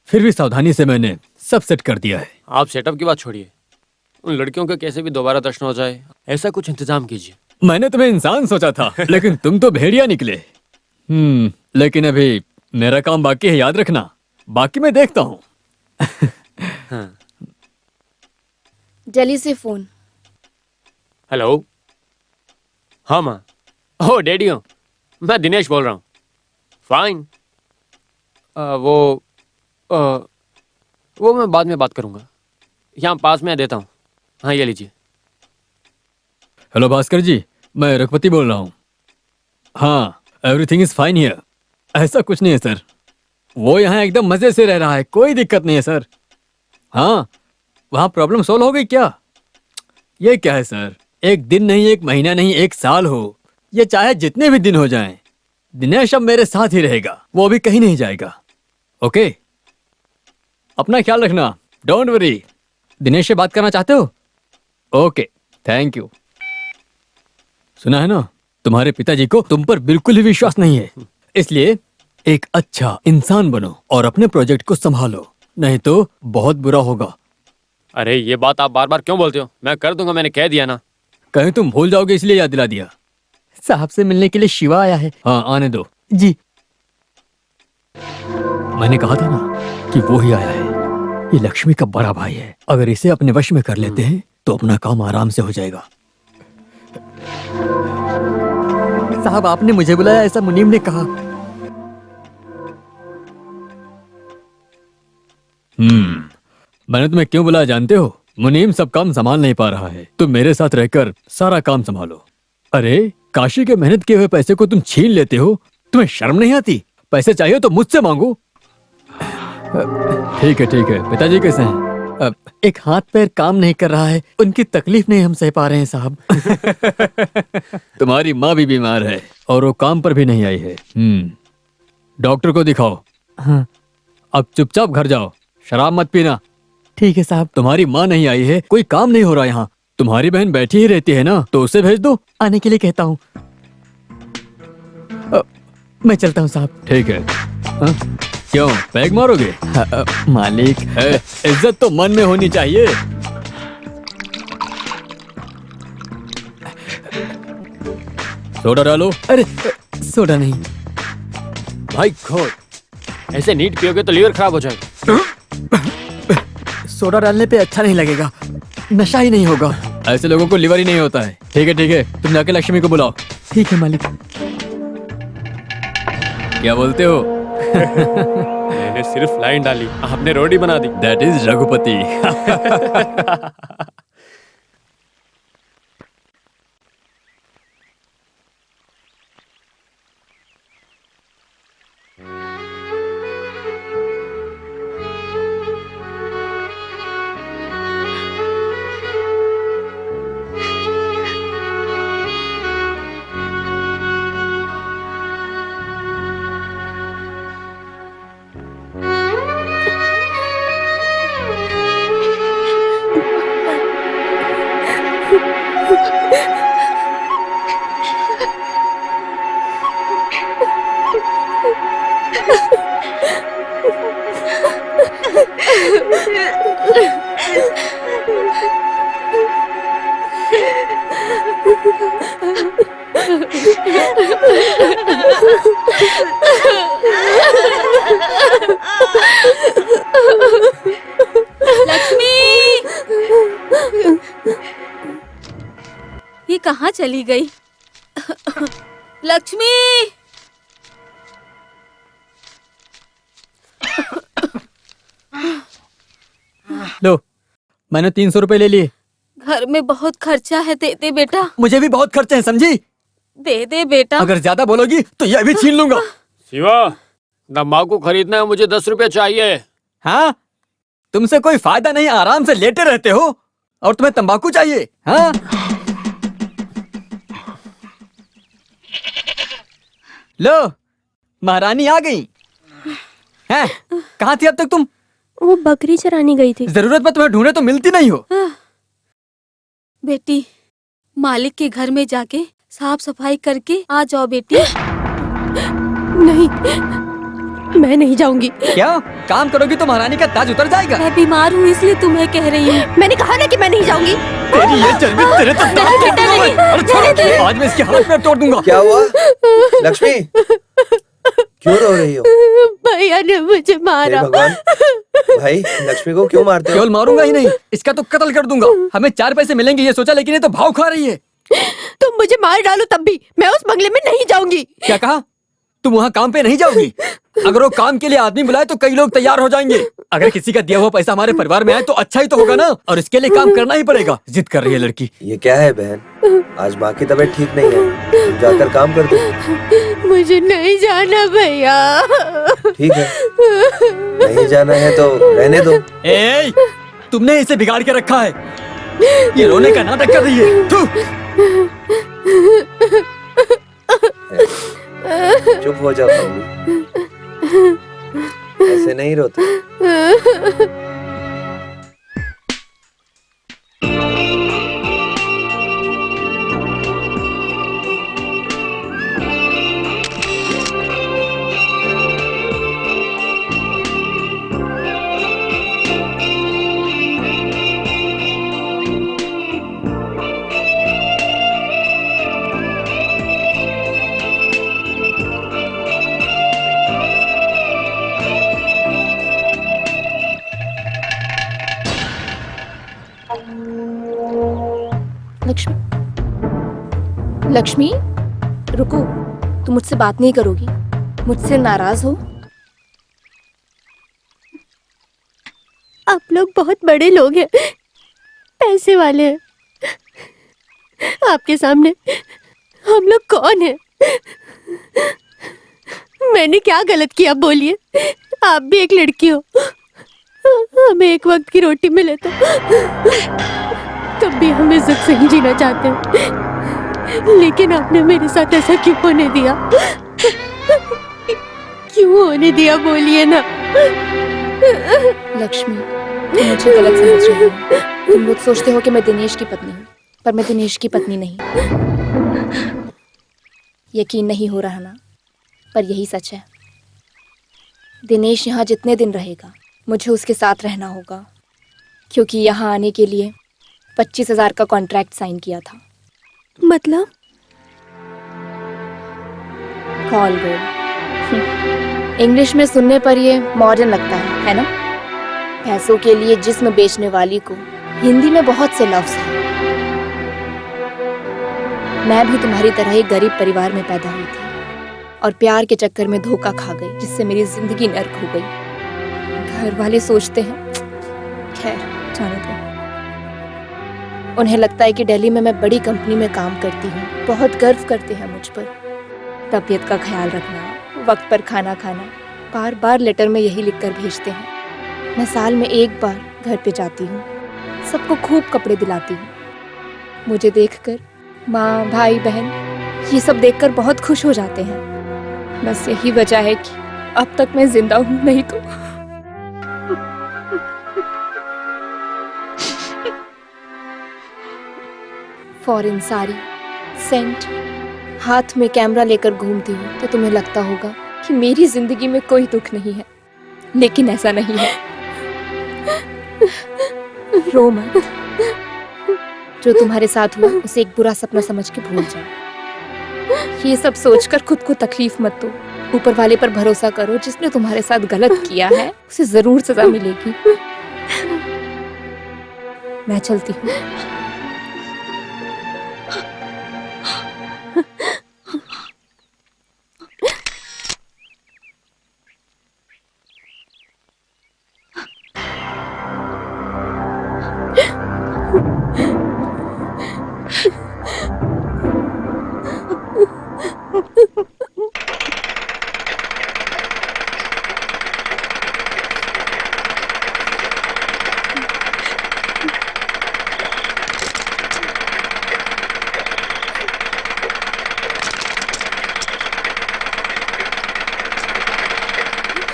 फिर भी सावधानी से मैंने सब सेट कर दिया है। आप सेटअप की बात छोड़िए, उन लड़कियों के कैसे भी दोबारा दर्शन हो जाए ऐसा कुछ इंतजाम कीजिए। मैंने तुम्हें इंसान सोचा था लेकिन तुम तो भेड़िया निकले। लेकिन अभी मेरा काम बाकी है, याद रखना। बाकी मैं देखता हूँ। दिल्ली से फोन। हेलो। हाँ माँ। ओह डैडी हूँ, मैं दिनेश बोल रहा हूँ। फाइन। वो मैं बाद में बात करूँगा, यहाँ पास में देता हूँ। हाँ ये लीजिए। हेलो भास्कर जी, मैं रघुपति बोल रहा हूँ। हाँ, एवरीथिंग इज फाइन हियर। ऐसा कुछ नहीं है सर, वो यहाँ एकदम मजे से रह रहा है, कोई दिक्कत नहीं है सर। हाँ, वहाँ प्रॉब्लम सॉल्व हो गई क्या? ये क्या है सर, एक दिन नहीं, एक महीना नहीं, एक साल हो, ये चाहे जितने भी दिन हो जाएं, दिनेश अब मेरे साथ ही रहेगा, वो अभी कहीं नहीं जाएगा। ओके, अपना ख्याल रखना, डोंट वरी। दिनेश से बात करना चाहते हो? Okay, thank you. सुना है ना, तुम्हारे पिताजी को तुम पर बिल्कुल ही विश्वास नहीं है, इसलिए एक अच्छा इंसान बनो और अपने प्रोजेक्ट को संभालो, नहीं तो बहुत बुरा होगा। अरे ये बात आप बार बार क्यों बोलते हो? मैं कर दूंगा, मैंने कह दिया ना। कहीं तुम भूल जाओगे इसलिए याद दिला दिया। साहब से मिलने के लिए शिवा आया है। हाँ आने दो जी। मैंने कहा था ना कि वो ही आया है, ये लक्ष्मी का बड़ा भाई है, अगर इसे अपने वश में कर लेते हैं तो अपना काम आराम से हो जाएगा। साहब आपने मुझे बुलाया, ऐसा मुनीम ने कहा। मैंने तुम्हें क्यों बुलाया जानते हो? मुनीम सब काम संभाल नहीं पा रहा है, तुम मेरे साथ रहकर सारा काम संभालो। अरे काशी के मेहनत किए हुए पैसे को तुम छीन लेते हो, तुम्हें शर्म नहीं आती? पैसे चाहिए तो मुझसे मांगो। ठीक है ठीक है। पिताजी कैसे हैं? एक हाथ पैर काम नहीं कर रहा है, उनकी तकलीफ नहीं हम सह पा रहे हैं साहब। तुम्हारी माँ भी बीमार है और वो काम पर भी नहीं आई है। डॉक्टर को दिखाओ। हाँ। अब चुपचाप घर जाओ, शराब मत पीना। ठीक है साहब। तुम्हारी माँ नहीं आई है, कोई काम नहीं हो रहा यहाँ, तुम्हारी बहन बैठी ही रहती है ना, तो उसे भेज दो, आने के लिए कहता हूँ। मैं चलता हूँ साहब। ठीक है। क्यों पैग मारोगे? मालिक है, इज्जत तो मन में होनी चाहिए। सोडा डालो। अरे सोडा नहीं भाई खोल, ऐसे नीट पियोगे तो लीवर खराब हो जाएगा। सोडा डालने पे अच्छा नहीं लगेगा, नशा ही नहीं होगा। ऐसे लोगों को लिवर ही नहीं होता है। ठीक है, तुम जाके लक्ष्मी को बुलाओ। ठीक है मालिक। क्या बोलते हो? मैंने सिर्फ लाइन डाली, आपने रोटी बना दी। That is Raghupati. लक्ष्मी, ये कहाँ चली गई? लक्ष्मी, लो, मैंने 300 रुपए ले लिए। घर में बहुत खर्चा है, दे दे बेटा। मुझे भी बहुत खर्चे हैं, समझी? दे दे बेटा। अगर ज्यादा बोलोगी तो यह भी छीन लूंगा। शिवा, तम्बाकू खरीदना है, मुझे 10 रुपए चाहिए। हाँ, तुमसे कोई फायदा नहीं, आराम से लेटे रहते हो और तुम्हें तंबाकू चाहिए? हाँ, लो महारानी आ गई हैं? कहाँ थी अब तक तुम? वो बकरी चराने गई थी। जरूरत में तुम्हें ढूंढे तो मिलती नहीं हो। बेटी, मालिक के घर में जाके साफ सफाई करके आ जाओ बेटी। नहीं, मैं नहीं जाऊंगी। क्या काम करोगी तो महारानी का ताज उतर जाएगा। मैं बीमार हूँ इसलिए तुम्हें कह रही हूँ। मैंने कहा ना कि मैं नहीं जाऊंगी। तेरी ये चर्बी तेरे तो दांत तोड़ दूंगा मैं। अरे छोड़ो, आज मैं इसकी हालत में तोड़ दूंगा। क्या हुआ लक्ष्मी, क्यों रो रही हो? भैया ने मुझे हे मारा। भगवान, भाई लक्ष्मी को क्यों मारते हो? केवल मारूंगा ही नहीं, इसका तो कत्ल कर दूंगा। हमें 4 पैसे मिलेंगे ये सोचा, लेकिन ये तो भाव खा रही है। तुम मुझे मार डालो तब भी मैं उस बंगले में नहीं जाऊंगी। क्या कहा? तुम वहाँ काम पे नहीं जाओगी? अगर वो काम के लिए आदमी बुलाए तो कई लोग तैयार हो जाएंगे। अगर किसी का दिया हुआ पैसा हमारे परिवार में आए तो अच्छा ही तो होगा ना, और इसके लिए काम करना ही पड़ेगा। जिद कर रही है लड़की। ये क्या है बहन, आज माँ की तबीयत ठीक नहीं है, तुम जाकर काम कर दो। मुझे नहीं जाना भैया। ठीक है, नहीं जाना है तो रहने दो। ए, तुमने इसे बिगाड़ के रखा है, ये रोने का नाटक कर रही है। थू। चुप हो जाओ मम्मी, ऐसे नहीं रोते। लक्ष्मी, लक्ष्मी रुको, तुम मुझसे बात नहीं करोगी? मुझसे नाराज हो? आप लोग बहुत बड़े लोग हैं, पैसे वाले हैं। आपके सामने हम लोग कौन हैं? मैंने क्या गलत किया बोलिए? आप भी एक लड़की हो, हमें एक वक्त की रोटी मिले तो तब भी हम इज्जत से ही जीना चाहते हैं। लेकिन आपने मेरे साथ ऐसा क्यों होने दिया? क्यों होने दिया बोलिए ना। लक्ष्मी, तुम मुझे गलत समझ रही हो। तुम लोग सोचते हो कि मैं दिनेश की पत्नी हूँ, पर मैं दिनेश की पत्नी नहीं। यकीन नहीं हो रहा ना, पर यही सच है। दिनेश यहाँ जितने दिन रहेगा मुझे उसके साथ रहना होगा, क्योंकि यहाँ आने के लिए 25,000 का कॉन्ट्रैक्ट साइन किया था। मतलब? कॉल गोल। इंग्लिश में सुनने पर ये मॉडर्न लगता है ना? पैसों के लिए जिस्म बेचने वाली को हिंदी में बहुत से लफ्ज हैं। मैं भी तुम्हारी तरह एक गरीब परिवार में पैदा हुई थी और प्यार के चक्कर में धोखा खा गई, जिससे मेरी जिंदगी नर्क हो गई। घर वाले सोचते हैं, खैर जाने दो। उन्हें लगता है कि दिल्ली में मैं बड़ी कंपनी में काम करती हूँ, बहुत गर्व करते हैं मुझ पर। तबीयत का ख्याल रखना, वक्त पर खाना खाना, बार बार लेटर में यही लिखकर भेजते हैं। मैं साल में एक बार घर पे जाती हूँ, सबको खूब कपड़े दिलाती हूँ। मुझे देखकर माँ, भाई, बहन ये सब देखकर बहुत खुश हो जाते हैं। बस यही वजह है कि अब तक मैं जिंदा हूँ, नहीं तो। फॉरेन साड़ी, सेंट, हाथ में कैमरा लेकर घूमती हूँ तो तुम्हें लगता होगा कि मेरी जिंदगी में कोई दुख नहीं है, लेकिन ऐसा नहीं है। रो मत, जो तुम्हारे साथ हुआ उसे एक बुरा सपना समझ के भूल जाओ। ये सब सोचकर खुद को तकलीफ मत दो। ऊपर वाले पर भरोसा करो, जिसने तुम्हारे साथ गलत किया है उसे जरूर सजा मिलेगी। मैं चलती हूँ।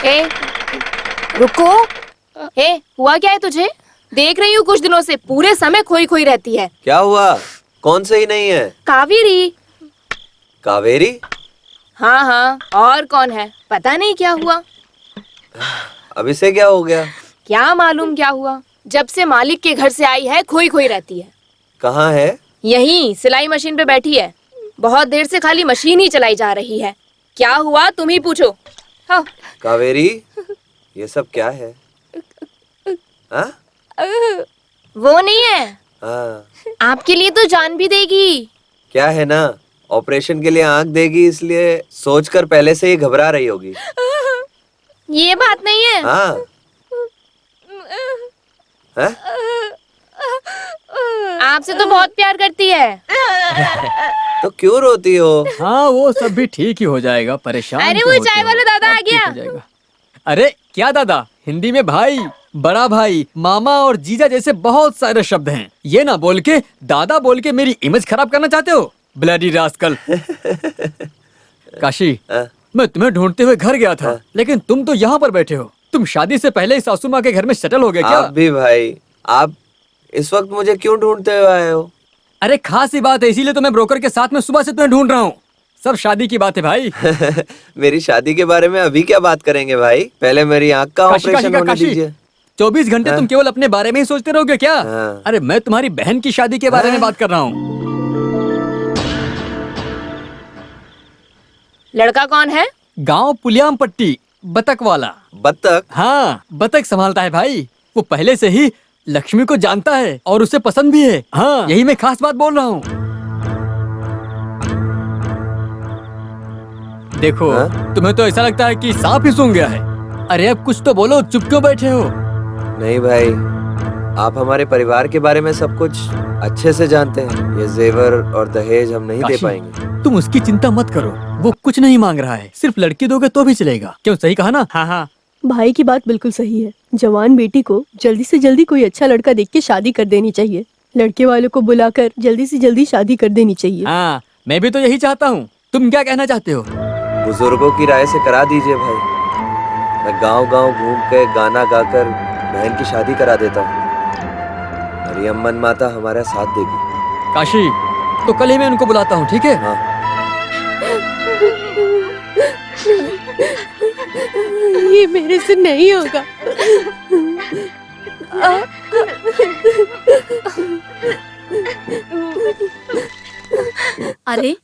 हे, रुको। हे, हुआ क्या है तुझे? देख रही हूँ कुछ दिनों से पूरे समय खोई खोई रहती है। क्या हुआ? कौन सही नहीं है? कावेरी। कावेरी? हाँ हाँ, और कौन है? पता नहीं क्या हुआ। अब इसे क्या हो गया? क्या मालूम क्या हुआ। जब से मालिक के घर से आई है खोई खोई रहती है। कहाँ है? यहीं सिलाई मशीन पे बैठी है। बहुत देर से खाली मशीन ही चलाई जा रही है। क्या हुआ तुम ही पूछो। हाँ। कावेरी, ये सब क्या है? हाँ? वो नहीं है, हाँ। आपके लिए तो जान भी देगी। क्या है ना, ऑपरेशन के लिए आंख देगी, इसलिए सोचकर पहले से ही घबरा रही होगी। ये बात नहीं है। हाँ? हाँ? आपसे तो बहुत प्यार करती है। तो क्यों रोती हो? हाँ वो सब भी ठीक ही हो जाएगा, परेशान अरे क्यों वो होते चाय हो? वाला दादा सब आ ठीक गया। हो जाएगा। अरे क्या दादा? हिंदी में भाई, बड़ा भाई, मामा और जीजा जैसे बहुत सारे शब्द हैं। ये ना बोल के दादा बोल के मेरी इमेज खराब करना चाहते हो? Bloody rascal. काशी, हाँ? मैं तुम्हें ढूंढते हुए घर गया था, लेकिन तुम तो यहाँ पर बैठे हो। तुम शादी से पहले ही सासू माँ के घर में सेटल हो गए क्या? आप भी भाई, आप इस वक्त मुझे क्यों ढूंढते हुए आए हो? अरे खास ही बात है, इसीलिए तो मैं ब्रोकर के साथ में सुबह से तुम्हें ढूंढ रहा हूँ। सब शादी की बात है भाई। मेरी शादी के बारे में अभी क्या बात करेंगे भाई? पहले मेरी आंख का काशी, ऑपरेशन होने दीजिए। 24 घंटे तुम केवल अपने बारे में ही सोचते रहोगे क्या? हाँ। अरे मैं तुम्हारी बहन की शादी के बारे में बात कर रहा हूँ। लड़का कौन है? गांव पुलियाम पट्टी, बतक वाला। बत्तख? हाँ, बतख संभालता है भाई। वो पहले से ही लक्ष्मी को जानता है और उसे पसंद भी है। हाँ, यही मैं खास बात बोल रहा हूँ। देखो, हाँ? तुम्हें तो ऐसा लगता है कि सांप ही सूंघ गया है। अरे अब कुछ तो बोलो, चुप क्यों बैठे हो? नहीं भाई, आप हमारे परिवार के बारे में सब कुछ अच्छे से जानते हैं। ये जेवर और दहेज हम नहीं दे काशी, पाएंगे। तुम उसकी चिंता मत करो। वो कुछ नहीं मांग रहा है, सिर्फ लड़की दोगे तो भी चलेगा। क्यों, सही कहा ना? हाँ हाँ। भाई की बात बिल्कुल सही है। जवान बेटी को जल्दी से जल्दी कोई अच्छा लड़का देख के शादी कर देनी चाहिए। लड़के वालों को बुलाकर जल्दी से जल्दी शादी कर देनी चाहिए। हाँ, मैं भी तो यही चाहता हूँ। तुम क्या कहना चाहते हो? बुजुर्गों की राय से करा दीजिए भाई। मैं गांव-गांव घूम के गाना गाकर बहन की शादी करा देता हूँ। और ये अम्मन माता हमारा साथ देगी। काशी, तो कल ही मैं उनको बुलाता हूँ, ठीक है? हाँ। ये मेरे से नहीं होगा। अरे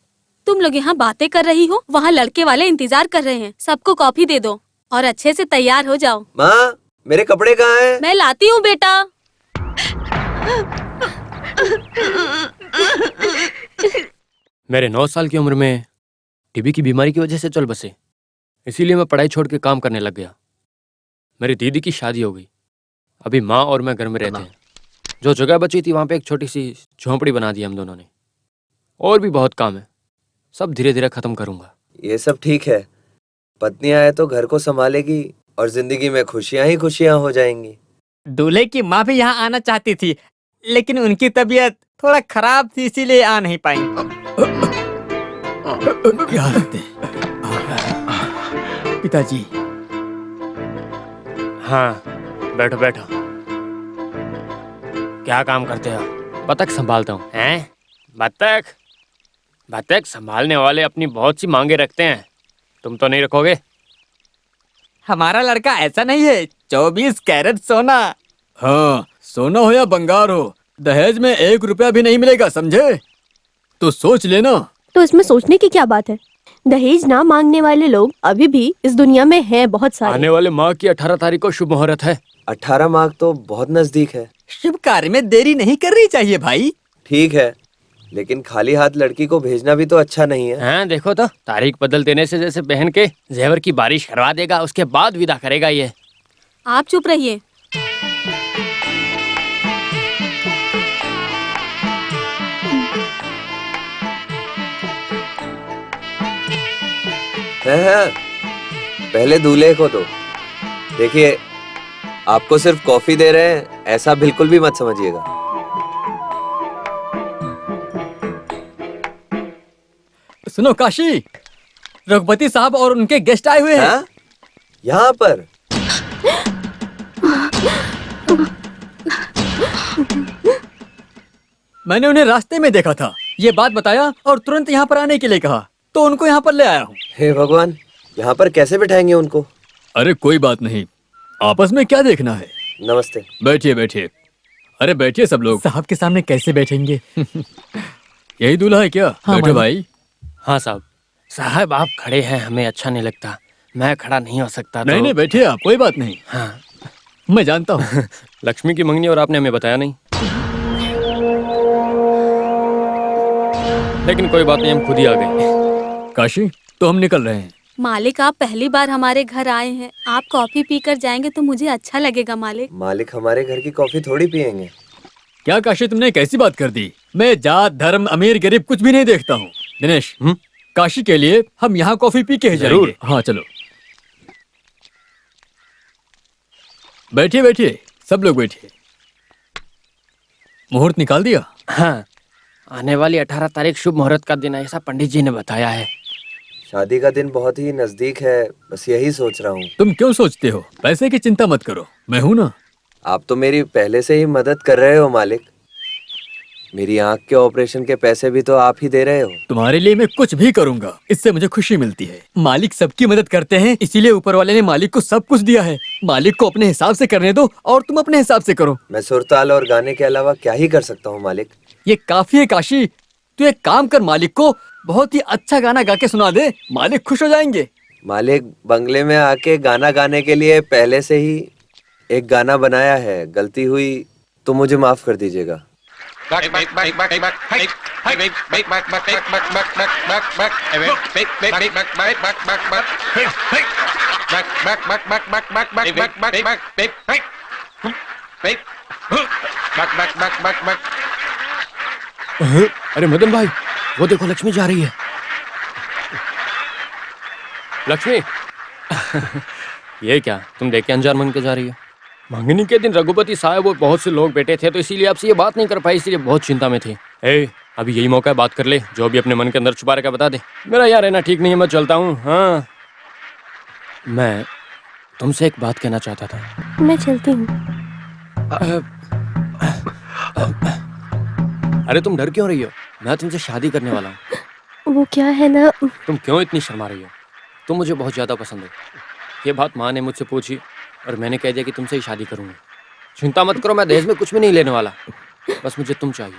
तुम लोग यहाँ बातें कर रही हो, वहाँ लड़के वाले इंतजार कर रहे हैं। सबको कॉफी दे दो और अच्छे से तैयार हो जाओ। माँ, मेरे कपड़े कहाँ हैं? मैं लाती हूँ बेटा। मेरे 9 साल की उम्र में टीबी की बीमारी की वजह से चल बसे, इसीलिए मैं पढ़ाई छोड़ के काम करने लग गया। मेरी दीदी की शादी हो गई। अभी माँ और मैं घर में रहते हैं। जो जगह बची थी वहाँ पे एक छोटी सी झोंपड़ी बना दी हम दोनों ने। और भी बहुत काम है, सब धीरे धीरे खत्म करूंगा। ये सब ठीक है। पत्नी आए तो घर को संभालेगी और जिंदगी में खुशियाँ ही खुशियाँ हो जाएंगी। दूल्हे की माँ भी यहाँ आना चाहती थी, लेकिन उनकी तबीयत थोड़ा खराब थी, इसीलिए आ नहीं पाई। क्या हालत है? पिताजी। हाँ, बैठो बैठो। क्या काम करते हो? बतख संभालता हूँ। हैं? बतख? बतख संभालने वाले अपनी बहुत सी मांगे रखते हैं, तुम तो नहीं रखोगे? हमारा लड़का ऐसा नहीं है। 24 कैरेट सोना। हाँ, सोना हो या बंगार हो, दहेज में 1 रुपया भी नहीं मिलेगा, समझे? तो सोच लेना। तो इसमें सोचने की क्या बात है? दहेज ना मांगने वाले लोग अभी भी इस दुनिया में हैं बहुत सारे। आने वाले माह की 18 तारीख को शुभ मुहूर्त है। 18 माह तो बहुत नजदीक है। शुभ कार्य में देरी नहीं करनी चाहिए भाई। ठीक है, लेकिन खाली हाथ लड़की को भेजना भी तो अच्छा नहीं है। हाँ, देखो तो तारीख बदल देने से जैसे बहन के जेवर की बारिश करवा देगा, उसके बाद विदा करेगा ये। आप चुप रहिए। हाँ, पहले दूल्हे को दो। देखिए, आपको सिर्फ कॉफी दे रहे हैं, ऐसा बिल्कुल भी मत समझिएगा। सुनो काशी, रघुपति साहब और उनके गेस्ट आए हुए हैं। हाँ? यहाँ पर? मैंने उन्हें रास्ते में देखा था, ये बात बताया और तुरंत यहाँ पर आने के लिए कहा, तो उनको यहाँ पर ले आया हूँ। हे भगवान, यहाँ पर कैसे बिठाएंगे उनको? अरे कोई बात नहीं, आपस में क्या देखना है। नमस्ते। बैठिए बैठिए। अरे बैठिए सब लोग। साहब के सामने कैसे बैठेंगे? यही दूल्हा है क्या? हाँ, बैठो भाई। हाँ साहब। साहब आप खड़े हैं, हमें अच्छा नहीं लगता। मैं खड़ा नहीं हो सकता। नहीं नहीं बैठिए आप, कोई बात नहीं। हाँ मैं जानता हूँ। लक्ष्मी की मंगनी और आपने हमें बताया नहीं। लेकिन कोई बात नहीं, हम खुद ही आ गए। काशी, तो हम निकल रहे हैं। मालिक, आप पहली बार हमारे घर आए हैं, आप कॉफी पीकर जाएंगे तो मुझे अच्छा लगेगा मालिक। मालिक हमारे घर की कॉफी थोड़ी पियेंगे। क्या काशी, तुमने कैसी बात कर दी? मैं जात धर्म अमीर गरीब कुछ भी नहीं देखता हूँ। दिनेश, काशी के लिए हम यहाँ कॉफी पी के ही जाएंगे। हाँ चलो बैठिए बैठिए, सब लोग बैठिए। मुहूर्त निकाल दिया? हाँ, आने वाली 18 तारीख शुभ मुहूर्त का दिन है, ऐसा पंडित जी ने बताया है। शादी का दिन बहुत ही नजदीक है, बस यही सोच रहा हूँ। तुम क्यों सोचते हो? पैसे की चिंता मत करो, मैं हूं ना। आप तो मेरी पहले से ही मदद कर रहे हो मालिक। मेरी आंख के ऑपरेशन के पैसे भी तो आप ही दे रहे हो। तुम्हारे लिए मैं कुछ भी करूंगा, इससे मुझे खुशी मिलती है। मालिक सबकी मदद करते हैं, इसीलिए ऊपर वाले ने मालिक को सब कुछ दिया है। मालिक को अपने हिसाब से करने दो और तुम अपने हिसाब से करो। मैं सुरताल और गाने के अलावा क्या ही कर सकता हूँ मालिक। ये काफी है काशी, तू एक काम कर, मालिक को बहुत ही अच्छा गाना गा के सुना दे, मालिक खुश हो जाएंगे। मालिक बंगले में आके गाना गाने के लिए पहले से ही एक गाना बनाया है, गलती हुई तो मुझे माफ कर दीजिएगा। अरे मदन भाई, वो देखो लक्ष्मी जा रही है। लक्ष्मी ये क्या, तुम देख के अनजान मन के जा रही हो? मंगनी के दिन रघुपति साहब और बहुत से लोग बैठे थे, तो इसीलिए आपसे ये बात नहीं कर पाई, इसलिए बहुत चिंता में थे। अभी यही मौका है, बात कर ले, जो भी अपने मन के अंदर छुपा रखा बता दे। मेरा यार रहना ठीक नहीं है, मैं चलता हूँ। हाँ, मैं तुमसे एक बात कहना चाहता था। मैं चलती हूँ। अरे तुम डर क्यों रही हो? मैं तुमसे शादी करने वाला हूँ। वो क्या है ना, तुम क्यों इतनी शर्मा रही हो? तुम मुझे बहुत ज्यादा पसंद हो। ये बात माँ ने मुझसे पूछी और मैंने कह दिया कि तुमसे ही शादी करूंगा। चिंता मत करो, मैं दहेज में कुछ भी नहीं लेने वाला, बस मुझे तुम चाहिए।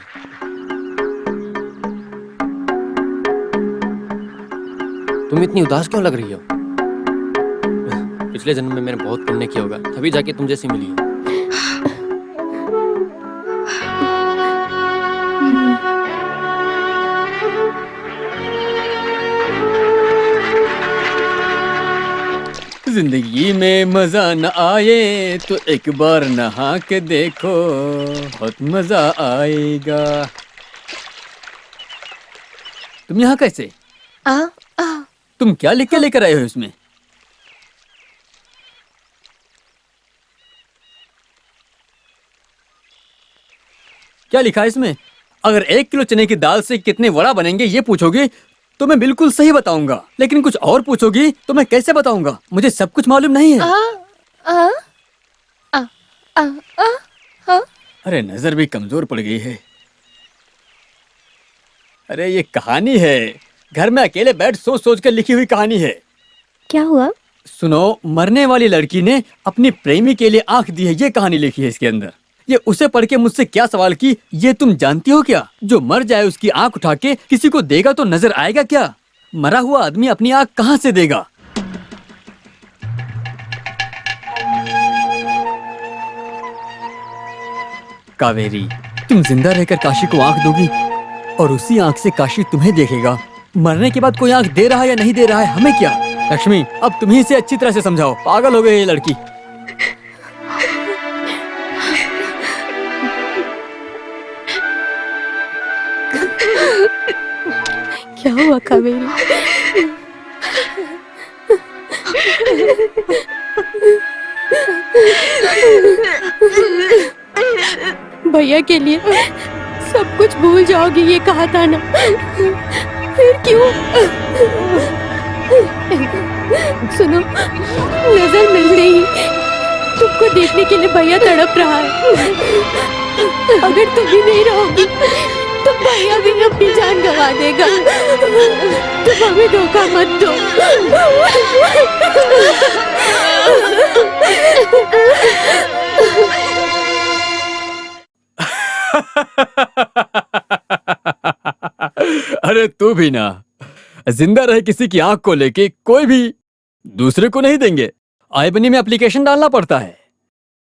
तुम इतनी उदास क्यों लग रही हो? पिछले जन्म में मैंने बहुत पुण्य किया होगा, तभी जाके तुम जैसी मिली हो। जिंदगी में मजा न आए तो एक बार नहा के देखो, बहुत मजा आएगा। तुम यहाँ कैसे? तुम क्या लिख के लेकर आए हो इसमें? क्या लिखा है इसमें? अगर 1 किलो चने की दाल से कितने वड़ा बनेंगे ये पूछोगे तो मैं बिल्कुल सही बताऊंगा, लेकिन कुछ और पूछोगी तो मैं कैसे बताऊंगा? मुझे सब कुछ मालूम नहीं है। अरे नजर भी कमजोर पड़ गई है। अरे ये कहानी है, घर में अकेले बैठ सोच सोच कर लिखी हुई कहानी है। क्या हुआ? सुनो, मरने वाली लड़की ने अपनी प्रेमी के लिए आंख दी है, ये कहानी लिखी है इसके अंदर। ये उसे पढ़ के मुझसे क्या सवाल की, ये तुम जानती हो क्या? जो मर जाए उसकी आंख उठा के किसी को देगा तो नजर आएगा क्या? मरा हुआ आदमी अपनी आंख कहां से देगा? कावेरी, तुम जिंदा रहकर काशी को आंख दोगी और उसी आंख से काशी तुम्हें देखेगा। मरने के बाद कोई आंख दे रहा है या नहीं दे रहा है, हमें क्या? लक्ष्मी, अब तुम ही इसे अच्छी तरह से समझाओ, पागल हो गई ये लड़की। क्या हुआ कावेरी? भैया के लिए सब कुछ भूल जाओगी ये कहा था ना, फिर क्यों? सुनो, नजर मिलते ही तुमको देखने के लिए भैया तड़प रहा है। अगर तुम भी नहीं रहोगी तो भैया भी अपनी जान गंवा देगा। तुम हमें धोखा मत दो। अरे तू भी ना, जिंदा रहे किसी की आंख को लेके कोई भी दूसरे को नहीं देंगे। आईबनी में एप्लीकेशन डालना पड़ता है।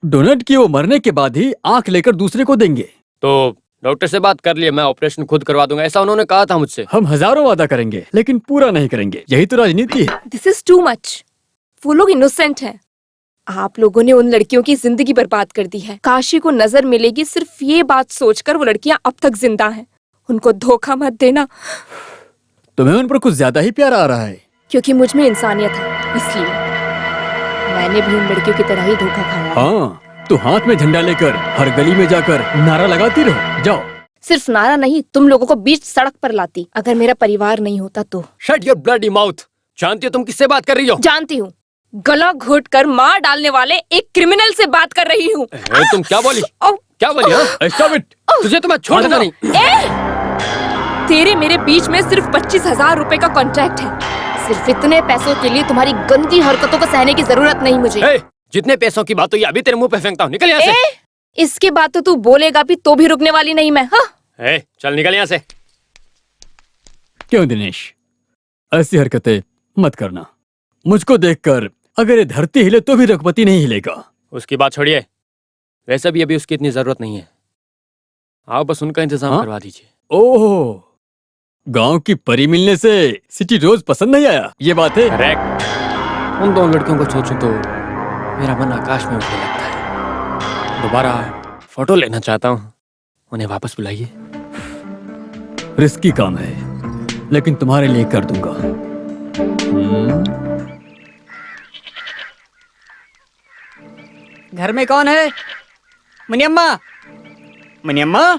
डोनेट की वो मरने के बाद ही आंख लेकर दूसरे को देंगे। तो डॉक्टर से बात कर लिए, मैं ऑपरेशन खुद करवा दूंगा, ऐसा उन्होंने कहा था मुझसे। हम हजारों वादा करेंगे लेकिन पूरा नहीं करेंगे, यही तो राजनीति है। This is too much. वो लोग इनोसेंट हैं। आप लोगों ने उन लड़कियों की जिंदगी बर्बाद कर दी है। काशी को नजर मिलेगी सिर्फ ये बात सोचकर वो लड़कियां अब तक जिंदा हैं। उनको धोखा मत देना। तुम्हें उन पर कुछ ज्यादा ही प्यार आ रहा है। क्योंकि मुझ में इंसानियत है, इसलिए मैंने भी उन लड़कियों की तरह ही धोखा खाया है। हाँ, तो हाथ में झंडा लेकर हर गली में जाकर नारा लगाती रहो। जाओ। सिर्फ नारा नहीं, तुम लोगों को बीच सड़क पर लाती अगर मेरा परिवार नहीं होता तो। Shut your bloody mouth. जानती हो तुम किससे बात कर रही हो? जानती हूँ, गला घोट कर मार डालने वाले एक क्रिमिनल से बात कर रही हूँ। तुम क्या बोली? क्या बोली? हाँ? Stop it! तुझे तो मैं छोड़ूंगा नहीं। तेरे मेरे बीच में सिर्फ 25,000 रुपए का कॉन्ट्रैक्ट है। सिर्फ इतने पैसों के लिए तुम्हारी गंदी हरकतों को सहने की जरूरत नहीं मुझे। जितने पैसों की बात हुई अभी तेरे मुंह पे फेंकता हूँ, निकल यहाँ से। इसके बाद तो तू बोलेगा भी तो भी रुकने वाली नहीं मैं। हाँ? चल निकल यहाँ से। क्यों दिनेश, ऐसी हरकतें मत करना। मुझको देखकर अगर ये धरती हिले तो भी रघुपति नहीं हिलेगा। उसकी बात छोड़िए, वैसे भी अभी उसकी इतनी जरूरत नहीं है। आप बस उनका इंतजाम करवा दीजिए। ओह, गांव की परी मिलने से सिटी रोज पसंद नहीं आया, ये बात है? करेक्ट। उन दोनों लड़कियों को सोचूं तो मेरा मन आकाश में उठने लगता है। दोबारा फोटो लेना चाहता हूँ, उन्हें वापस बुलाइए। रिस्की काम है लेकिन तुम्हारे लिए कर दूंगा। घर में कौन है? मुनियम्मा। मुनियम्मा?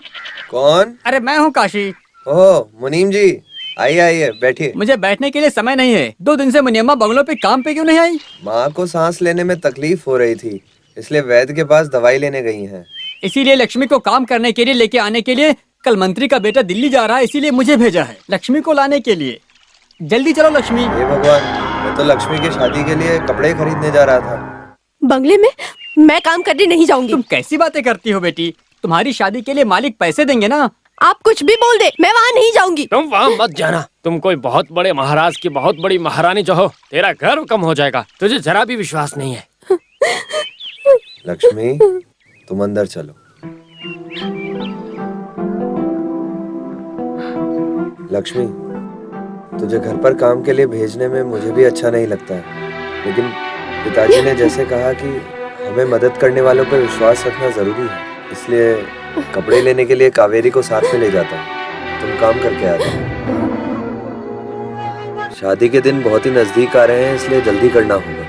कौन? अरे मैं हूँ काशी। ओह मुनीम जी, आइए आइए बैठिए। मुझे बैठने के लिए समय नहीं है। 2 दिन से मुनियम्मा बंगलों पे काम पे क्यों नहीं आई? माँ को सांस लेने में तकलीफ हो रही थी, इसलिए वैद्य के पास दवाई लेने गई हैं। इसीलिए लक्ष्मी को काम करने के लिए लेके आने के लिए कल मंत्री का बेटा दिल्ली जा रहा है, इसीलिए मुझे भेजा है लक्ष्मी को लाने के लिए। जल्दी चलो लक्ष्मी। हे भगवान, मैं तो लक्ष्मी की शादी के लिए कपड़े खरीदने जा रहा था। बंगले में मैं काम करने नहीं जाऊंगी। तुम कैसी बातें करती हो बेटी? तुम्हारी शादी के लिए मालिक पैसे देंगे ना। आप कुछ भी बोल दे, मैं वहाँ नहीं जाऊंगी। तुम वहाँ मत जाना। तुम कोई बहुत बड़े महाराज की बहुत बड़ी महारानी जो हो, तेरा गर्व कम हो जाएगा। तुझे जरा भी विश्वास नहीं है। लक्ष्मी, तुम अंदर चलो। लक्ष्मी, तुझे घर पर काम के लिए भेजने में मुझे भी अच्छा नहीं लगता है, लेकिन पिताजी ने जैसे कहा कि हमें मदद करने वालों पर विश्वास रखना जरूरी है, इसलिए कपड़े लेने के लिए कावेरी को साथ में ले जाता हूँ। तुम काम करके आ जाओ। शादी के दिन बहुत ही नजदीक आ रहे हैं, इसलिए जल्दी करना होगा,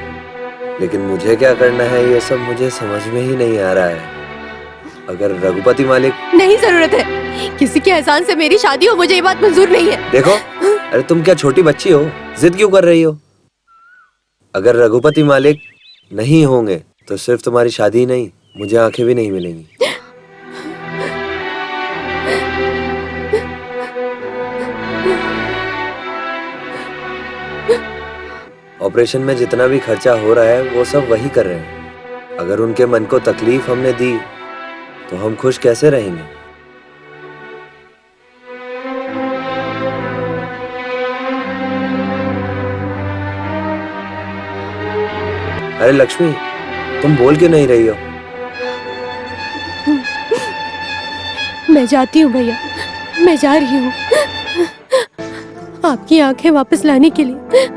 लेकिन मुझे क्या करना है ये सब मुझे समझ में ही नहीं आ रहा है। अगर रघुपति मालिक... नहीं जरूरत है, किसी के एहसान से मेरी शादी हो, मुझे ये बात मंजूर नहीं है। देखो, अरे तुम क्या छोटी बच्ची हो, जिद क्यों कर रही हो? अगर रघुपति मालिक नहीं होंगे तो सिर्फ तुम्हारी शादी ही नहीं, मुझे आंखें भी नहीं मिलेंगी। ऑपरेशन में जितना भी खर्चा हो रहा है वो सब वही कर रहे हैं। अगर उनके मन को तकलीफ हमने दी तो हम खुश कैसे रहेंगे? अरे लक्ष्मी, तुम बोल क्यों नहीं रही हो? मैं जाती हूँ भैया, मैं जा रही हूँ आपकी आंखें वापस लाने के लिए।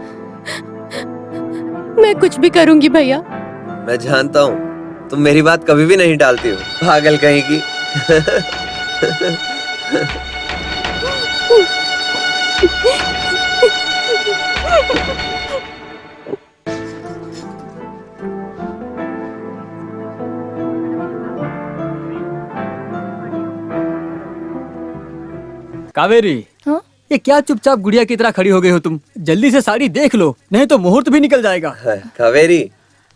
मैं कुछ भी करूंगी भैया। मैं जानता हूँ तुम मेरी बात कभी भी नहीं टालती हो, पागल कहीं की। कावेरी, हाँ? ये क्या चुपचाप गुड़िया की तरह खड़ी हो गई हो तुम? जल्दी से साड़ी देख लो, नहीं तो मुहूर्त भी निकल जाएगा। कावेरी,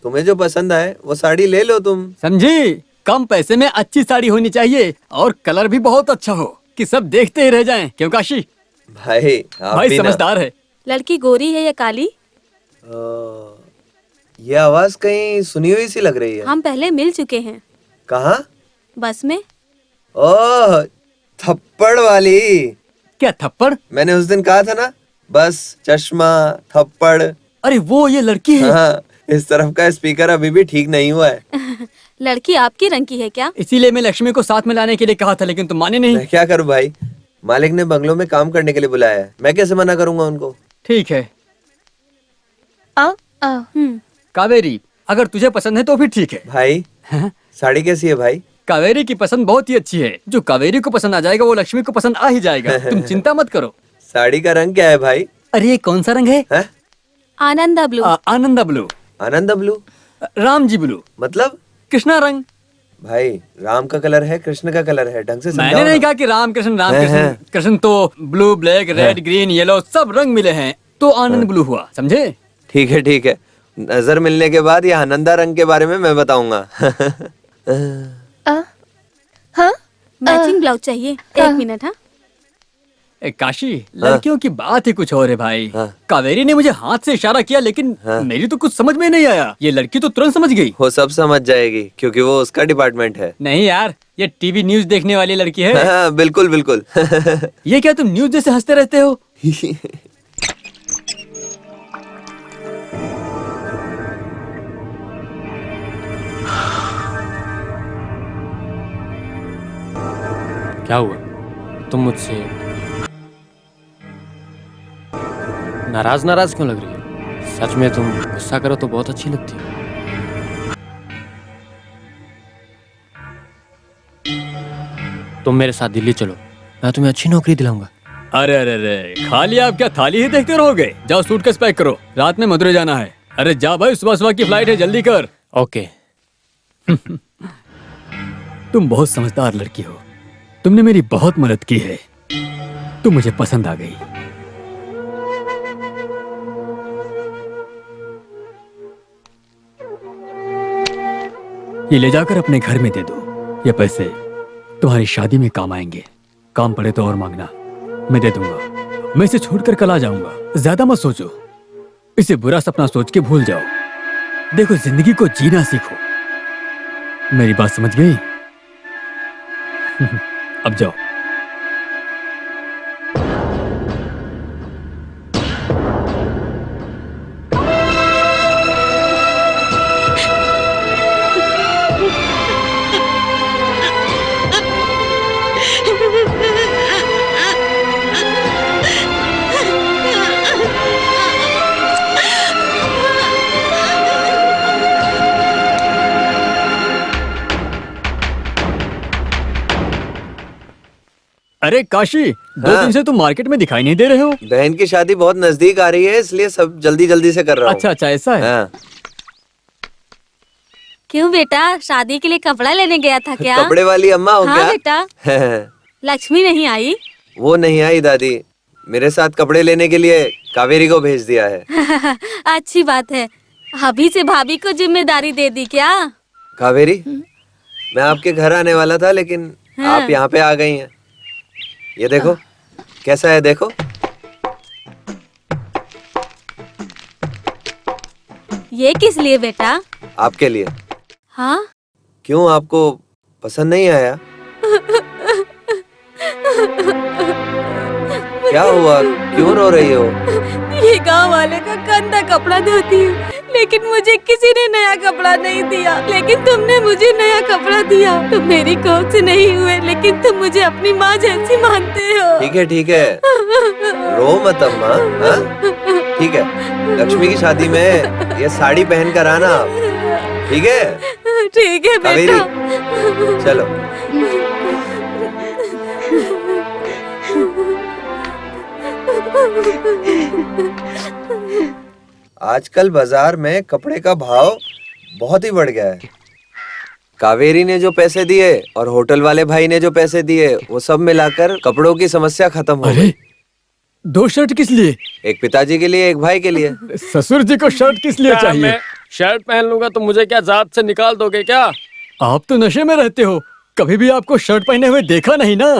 तुम्हें जो पसंद आए वो साड़ी ले लो तुम। समझी? कम पैसे में अच्छी साड़ी होनी चाहिए और कलर भी बहुत अच्छा हो कि सब देखते ही रह जाएं। क्यों काशी? भाई आप भाई भी ना। समझदार है। लड़की गोरी है या काली? ये आवाज कहीं सुनी हुई सी लग रही है। हम पहले मिल चुके हैं। कहाँ? बस में। ओह, थप्पड़ वाली। क्या थप्पड़? मैंने उस दिन कहा था ना, बस चश्मा थप्पड़। अरे वो ये लड़की है। हाँ, इस तरफ का स्पीकर अभी भी ठीक नहीं हुआ है। लड़की आपकी रंग की है क्या? इसीलिए मैं लक्ष्मी को साथ में लाने के लिए कहा था, लेकिन तुम माने नहीं। मैं क्या करूं भाई, मालिक ने बंगलों में काम करने के लिए बुलाया है, मैं कैसे मना करूंगा उनको। ठीक है आ, कावेरी, अगर तुझे पसंद है तो फिर ठीक है। भाई हाँ? साड़ी कैसी है भाई? कावेरी की पसंद बहुत ही अच्छी है। जो कावेरी को पसंद आ जाएगा वो लक्ष्मी को पसंद आ ही जाएगा। तुम चिंता मत करो। साड़ी का रंग क्या है भाई? अरे ये कौन सा रंग है? आनंदा ब्लू। आनंदा ब्लू। आनंद ब्लू? राम जी ब्लू। मतलब? कृष्णा रंग। भाई राम का कलर है, कृष्ण का कलर है, ढंग से मैंने समझाओ नहीं ना। कहा कि राम कृष्ण। कृष्ण तो blue, black, red, green, yellow सब रंग मिले हैं तो आनंद ब्लू हुआ, समझे? ठीक है ठीक है, नजर मिलने के बाद ये आनंदा रंग के बारे में मैं बताऊंगा। हाँ? मैचिंग ब्लाउज चाहिए। एक मिनट। हाँ, काशी, लड़कियों की बात ही कुछ और है भाई। हाँ। कावेरी ने मुझे हाथ से इशारा किया, लेकिन मेरी तो कुछ समझ में नहीं आया। ये लड़की तो तुरंत समझ गई। वो सब समझ जाएगी क्योंकि वो उसका डिपार्टमेंट है। नहीं यार, ये टीवी न्यूज देखने वाली लड़की है। हाँ, बिल्कुल बिल्कुल। ये क्या तुम न्यूज जैसे हंसते रहते हो? क्या हुआ? तुम मुझसे नाराज नाराज क्यों लग रही है? सच में तुम गुस्सा करो तो बहुत अच्छी लगती है। तुम मेरे साथ दिल्ली चलो, मैं तुम्हें अच्छी नौकरी दिलाऊंगा। अरे अरे अरे, खाली आप क्या थाली ही देखते रहोगे? जाओ सूटकेस पैक करो, रात में मदुरै जाना है। अरे जा भाई, सुबह सुबह की फ्लाइट है, जल्दी कर। ओके। तुम बहुत समझदार लड़की हो, तुमने मेरी बहुत मदद की है, तुम मुझे पसंद आ गई। ये ले जाकर अपने घर में दे दो। ये पैसे तुम्हारी शादी में काम आएंगे। काम पड़े तो और मांगना, मैं दे दूंगा। मैं इसे छोड़कर कल आ जाऊंगा। ज्यादा मत सोचो, इसे बुरा सपना सोच के भूल जाओ। देखो, जिंदगी को जीना सीखो। मेरी बात समझ गई? अब जाओ। अरे काशी, 2 दिन से तुम मार्केट में दिखाई नहीं दे रहे हो। बहन की शादी बहुत नजदीक आ रही है, इसलिए सब जल्दी जल्दी से कर रहा हूँ। अच्छा अच्छा, ऐसा है। हाँ। क्यों बेटा, शादी के लिए कपड़ा लेने गया था क्या? कपड़े वाली अम्मा हो हाँ क्या? बेटा। लक्ष्मी नहीं आई? वो नहीं आई दादी, मेरे साथ कपड़े लेने के लिए कावेरी को भेज दिया है। अच्छी बात है। अभी से भाभी को जिम्मेदारी दे दी क्या? कावेरी, मैं आपके घर आने वाला था, लेकिन आप यहाँ पे आ गई हैं। ये देखो कैसा है, देखो। ये किस लिए बेटा? आपके लिए। हाँ? क्यों, आपको पसंद नहीं आया? क्या हुआ, क्यों रो रही हो? ये गांव वाले का गंदा कपड़ा धोती हूँ, लेकिन मुझे किसी ने नया कपड़ा नहीं दिया। लेकिन तुमने मुझे नया कपड़ा दिया। तुम मेरी कोख से नहीं हुए, लेकिन तुम मुझे अपनी माँ जैसी मानते हो। ठीक है, रो मत अम्मा। हाँ? ठीक है, लक्ष्मी की शादी में ये साड़ी पहन कर आना आप। ठीक है? ठीक है कावेरी, बेटा। चलो। आजकल बाजार में कपड़े का भाव बहुत ही बढ़ गया है। कावेरी ने जो पैसे दिए और होटल वाले भाई ने जो पैसे दिए, वो सब मिलाकर कपड़ों की समस्या खत्म हो गई। अरे दो शर्ट किस लिए? एक पिताजी के लिए, एक भाई के लिए। ससुर जी को शर्ट किस लिए क्या चाहिए? मैं शर्ट पहन लूंगा तो मुझे क्या जात से निकाल दोगे क्या? आप तो नशे में रहते हो, कभी भी आपको शर्ट पहने हुए देखा नहीं ना।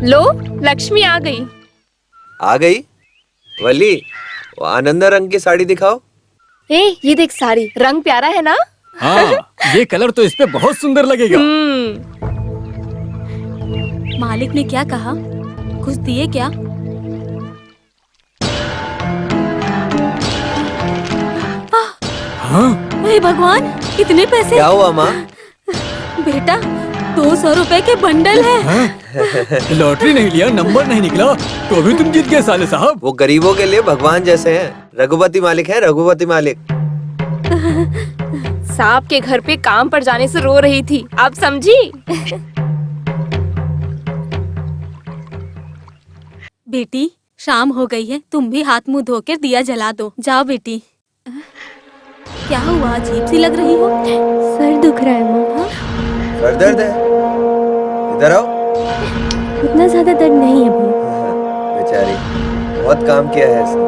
लो, लक्ष्मी आ गई। आ गई? वली, वो आनंदा रंग की साड़ी दिखाओ। ये देख साड़ी, रंग प्यारा है ना? हाँ, ये कलर तो इस पे बहुत सुंदर लगेगा। मालिक ने क्या कहा? कुछ दिए क्या? हाँ? हे भगवान, इतने पैसे? क्या हुआ माँ? बेटा, 200 रुपए के बंडल है। हाँ? लॉटरी नहीं लिया, नंबर नहीं निकला, तो भी तुम जीत गए साले साहब। वो गरीबों के लिए भगवान जैसे हैं। रघुपति मालिक है, रघुपति मालिक। सांप के घर पे काम पर जाने से रो रही थी, आप समझी? बेटी, शाम हो गई है, तुम भी हाथ मुंह धोकर दिया जला दो। जाओ बेटी। क्या हुआ, अजीब सी लग रही हो? सर दुख रहा है माँ। सर दर्द है? इधर आओ। उतना ज्यादा दर्द नहीं है भैया। बेचारी, बहुत काम किया है इसने।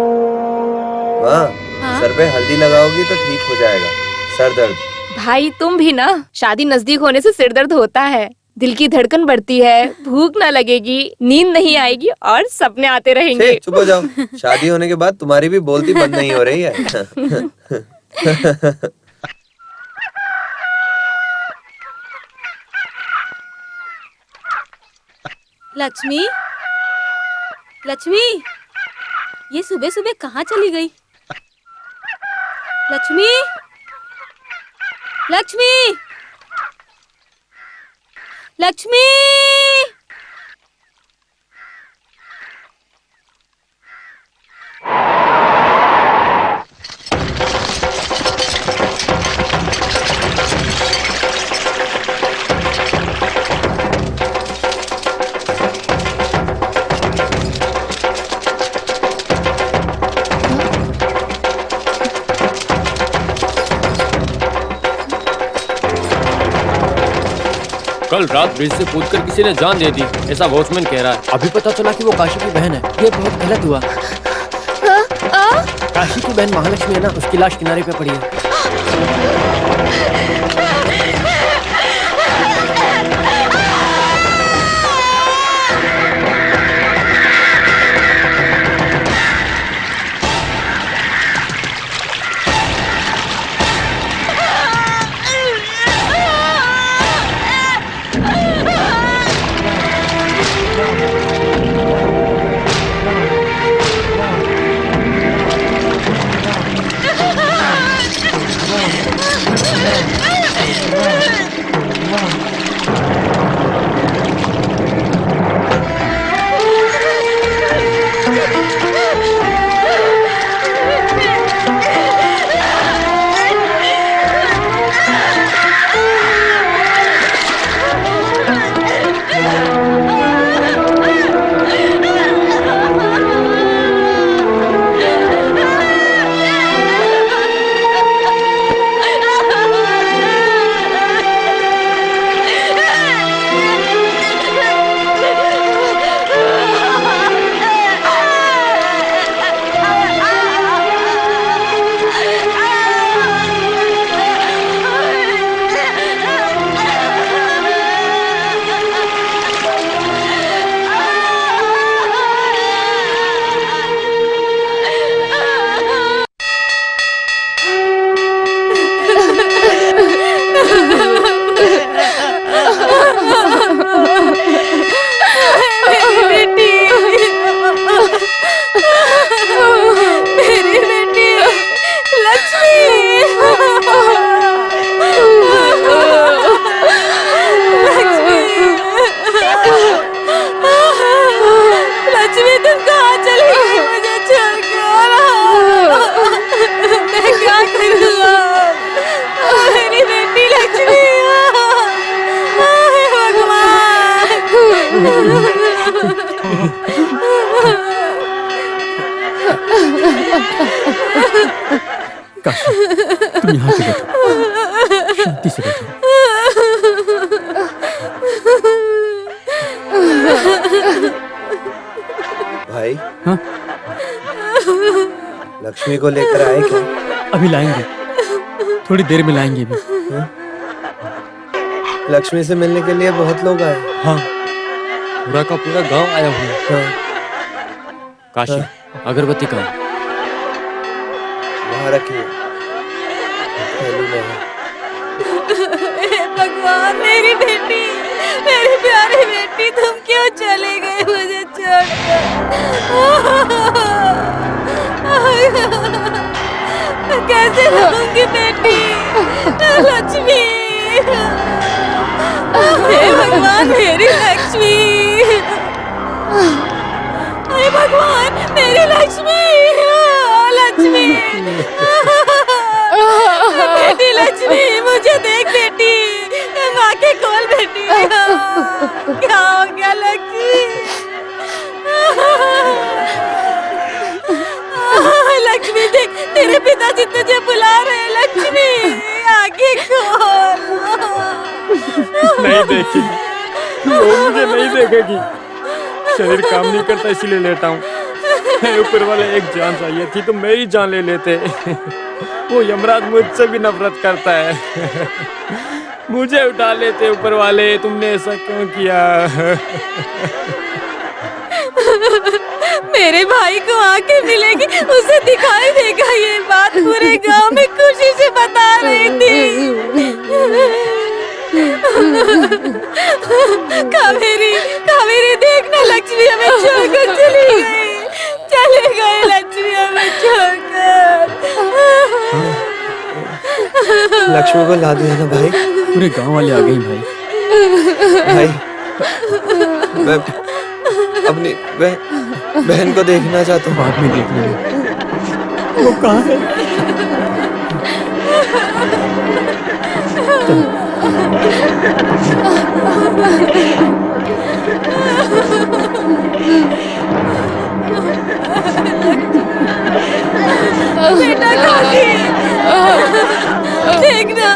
माँ, हाँ? सर पे हल्दी लगाओगी तो ठीक हो जाएगा सर दर्द। भाई तुम भी ना, शादी नजदीक होने से सिर दर्द होता है, दिल की धड़कन बढ़ती है, भूख ना लगेगी, नींद नहीं आएगी और सपने आते रहेंगे। चुप हो जाओ। शादी होने के बाद तुम्हारी भी बोलती बंद नहीं हो रही है। लक्ष्मी, लक्ष्मी, ये सुबह सुबह कहाँ चली गई? लक्ष्मी, लक्ष्मी, लक्ष्मी। कल रात ब्रिज से कूदकर किसी ने जान दे दी, ऐसा वॉचमैन कह रहा है। अभी पता चला कि वो काशी की बहन है। ये बहुत गलत हुआ। काशी की बहन महालक्ष्मी है ना, उसकी लाश किनारे पे पड़ी है। काशी, तुम यहाँ से बैठो, शांति से बैठो। हाँ? लक्ष्मी को लेकर आए क्या? अभी लाएंगे, थोड़ी देर में लाएंगे भी। लक्ष्मी से मिलने के लिए बहुत लोग आए। हाँ, पूरा का पूरा गांव आया हुआ है। हाँ, काशी, अगरबत्ती कहाँ है? वहाँ रखिए, थैली में है। हे भगवान, मेरी बेटी, मेरी प्यारी बेटी, तुम क्यों चले गए मुझे छोड़कर? मैं कैसे रहूंगी बेटी? लक्ष्मी, हे भगवान, मेरी लक्ष्मी, हे भगवान, मेरी लक्ष्मी, लक्ष्मी, बेटी लक्ष्मी, मुझे देख बेटी, माँ के खोल बेटी। क्या हो गया लक्ष्मी? लक्ष्मी देख, तेरे पिताजी तुझे बुला रहे हैं। लक्ष्मी, आगे खोल। नहीं देखेगी, वो मुझे नहीं देखेगी। शरीर काम नहीं करता इसीलिए लेटा हूँ। ऊपर वाले एक जान चाहिए थी तो मेरी जान ले लेते। वो यमराज मुझसे भी नफरत करता है। मुझे उठा लेते ऊपर वाले, तुमने ऐसा क्यों किया? मेरे भाई को आके मिलेगी, उसे दिखाई देगा ये बात। पूरे गांव में खुशी से बता रही थी। कावेरी, कावेरी देखना, लक्ष्मी हमें छोड़कर चली गई। चले गए लक्ष्मी हमें छोड़कर। लक्ष्मी को ला दिया ना भाई? पूरे गांव वाले आ गए भाई। भाई, मैं अपनी बहन को देखना चाहता हूँ। बाद में देख लेंगे। वो कहाँ है? बेटा काशी, देखना,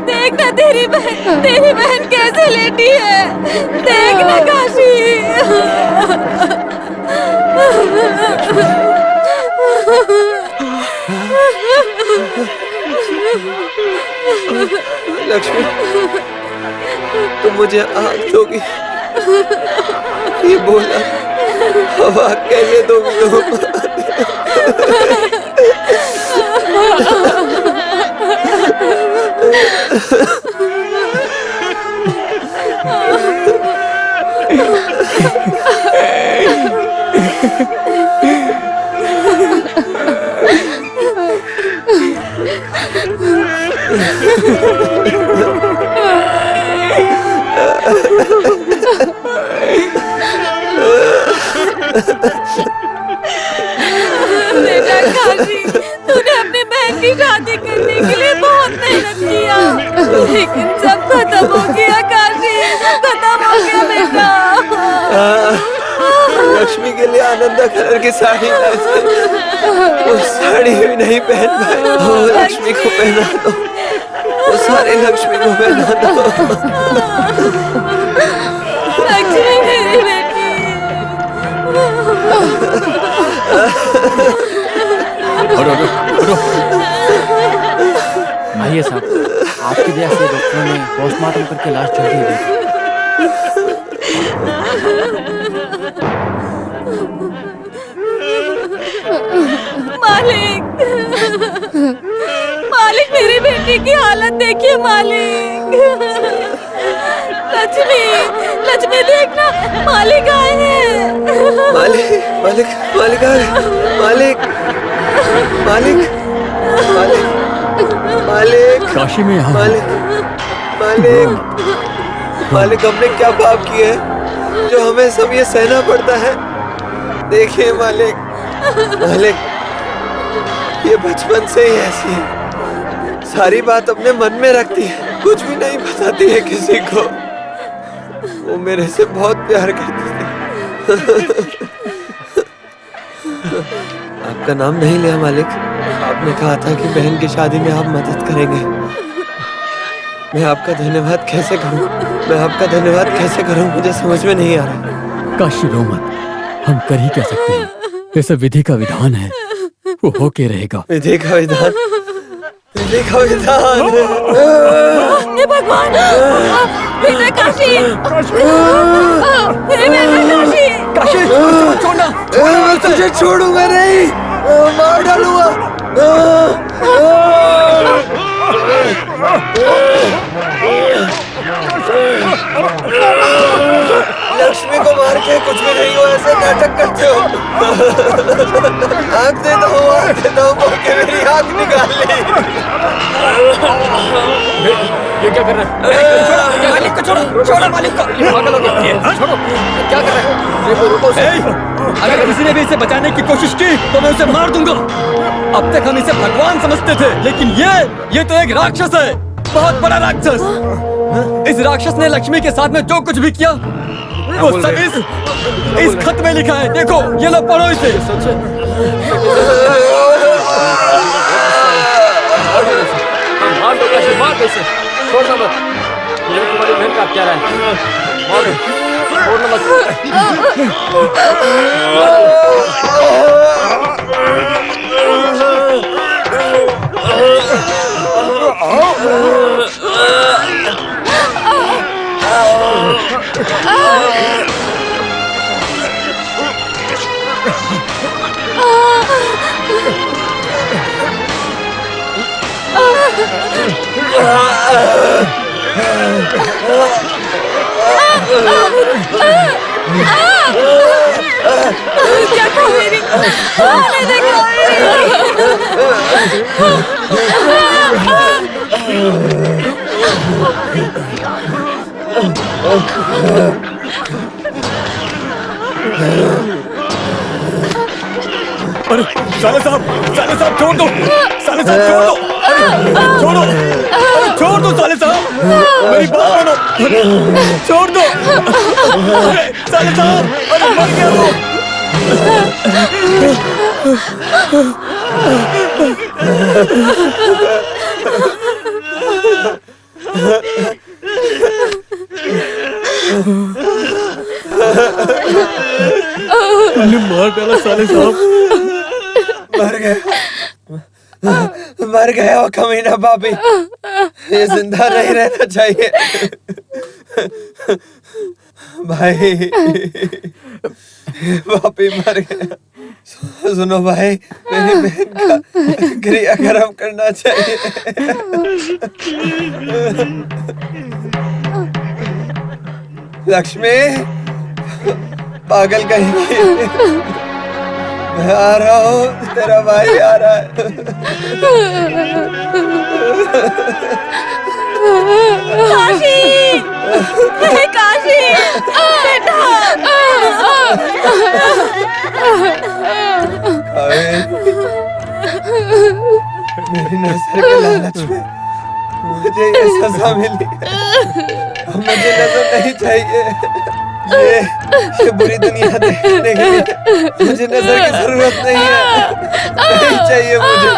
देखना तेरी बहन कैसे लेटी है। देखना काशी। लक्ष्मी, तुम मुझे आग दोगी? ये बोला, हवा कैसे दोगी तुम? बेटा काशी, तूने अपनी बहन की शादी करने के लिए बहुत मेहनत किया, लेकिन सब खत्म हो गया काशी, सब खत्म हो गया बेटा। लक्ष्मी के लिए आनंदा कलर की साड़ी लाई थी। वो साड़ी भी नहीं पहन पाए। वो लक्ष्मी को पहना दो, वो सारी लक्ष्मी को पहना दो। लक्ष्मी मेरी बेटी। आइए साहब, आपकी वजह से डॉक्टरों ने पोस्टमार्टम करके लाश जल्दी दी। मालिक, मालिक, मेरी बेटी की हालत देखिए मालिक। लक्ष्मी, लक्ष्मी देखना, मालिक आए हैं। मालिक, मालिक, मालिक आ गए। मालिक, मालिक, मालिक, मालिक, काशी में यहाँ मालिक, मालिक, मालिक, हमने क्या पाप किए हैं जो हमें सब ये सहना पड़ता है? देखिए मालिक, मालिक, ये बचपन से ही ऐसी है, सारी बात अपने मन में रखती है, कुछ भी नहीं बताती है किसी को। वो मेरे से बहुत प्यार करती थी। आपका नाम नहीं लिया मालिक, आपने कहा था कि बहन की शादी में आप मदद करेंगे। मैं आपका धन्यवाद कैसे करूं? मैं आपका धन्यवाद कैसे करूं? मुझे समझ में नहीं आ रहा। काशी रो मत, हम कर ही क्या सकते हैं। ये सब विधि का विधान है, वो होके रहेगा। विधि का विधान, विधि का विधान। हे भगवान, बेटा काशी, हे बेटा काशी, काशी छोड़ना, मैं तुझे छोड़ूंगा नहीं, मार डालूंगा। लक्ष्मी को मार के कुछ भी नहीं हुआ, ऐसे नाटक करते हो। आँख देता हूँ, आँख देता हूँ, बोल के मेरी आँख निकाल ली। ये क्या कर रहा है? मालिक को छोड़ो, छोड़ो मालिक को। ये पागल हो गया। छोड़ो, क्या कर रहा है? रुको, रुको उसे। अगर किसी ने भी इसे बचाने की कोशिश की तो मैं उसे मार दूंगा। अब तक हम इसे भगवान समझते थे, लेकिन ये तो एक राक्षस है, बहुत बड़ा राक्षस। इस राक्षस ने लक्ष्मी के साथ में जो कुछ भी किया वो सब इस खत में लिखा है। देखो, ये लो, पढ़ो इसे। सच है? मार दो काशी, मार दो इसे, छोड़ना मत। ये तुम्हारी बहन का हत्यारा है, मार दो, छोड़ना मत। क्या कहो मेरी, देखो अरे साले साहब छोड़ दो, साले साहब छोड़ दो, अरे छोड़ो, अरे छोड़ दो साले साहब, मेरी बात सुनो, छोड़ दो, अरे साले साहब, अरे मर गया वो। मार डाला साले साहब। मर गया वो कमीना पापी, ये जिंदा नहीं रहना चाहिए। भाई, पापी मर गया। सुनो भाई, मेरी बहन का क्रियाक्रम करना चाहिए। लक्ष्मी, पागल कहीं, मैं आ रहा हूँ, तेरा भाई आ रहा है। काशी, हे काशी, बेटा। मेरी नजर के लालच में मुझे ये सजा मिली, मुझे नजर नहीं चाहिए। ये बुरी दुनिया देखने के लिए मुझे नजर की जरूरत नहीं है, नहीं चाहिए मुझे।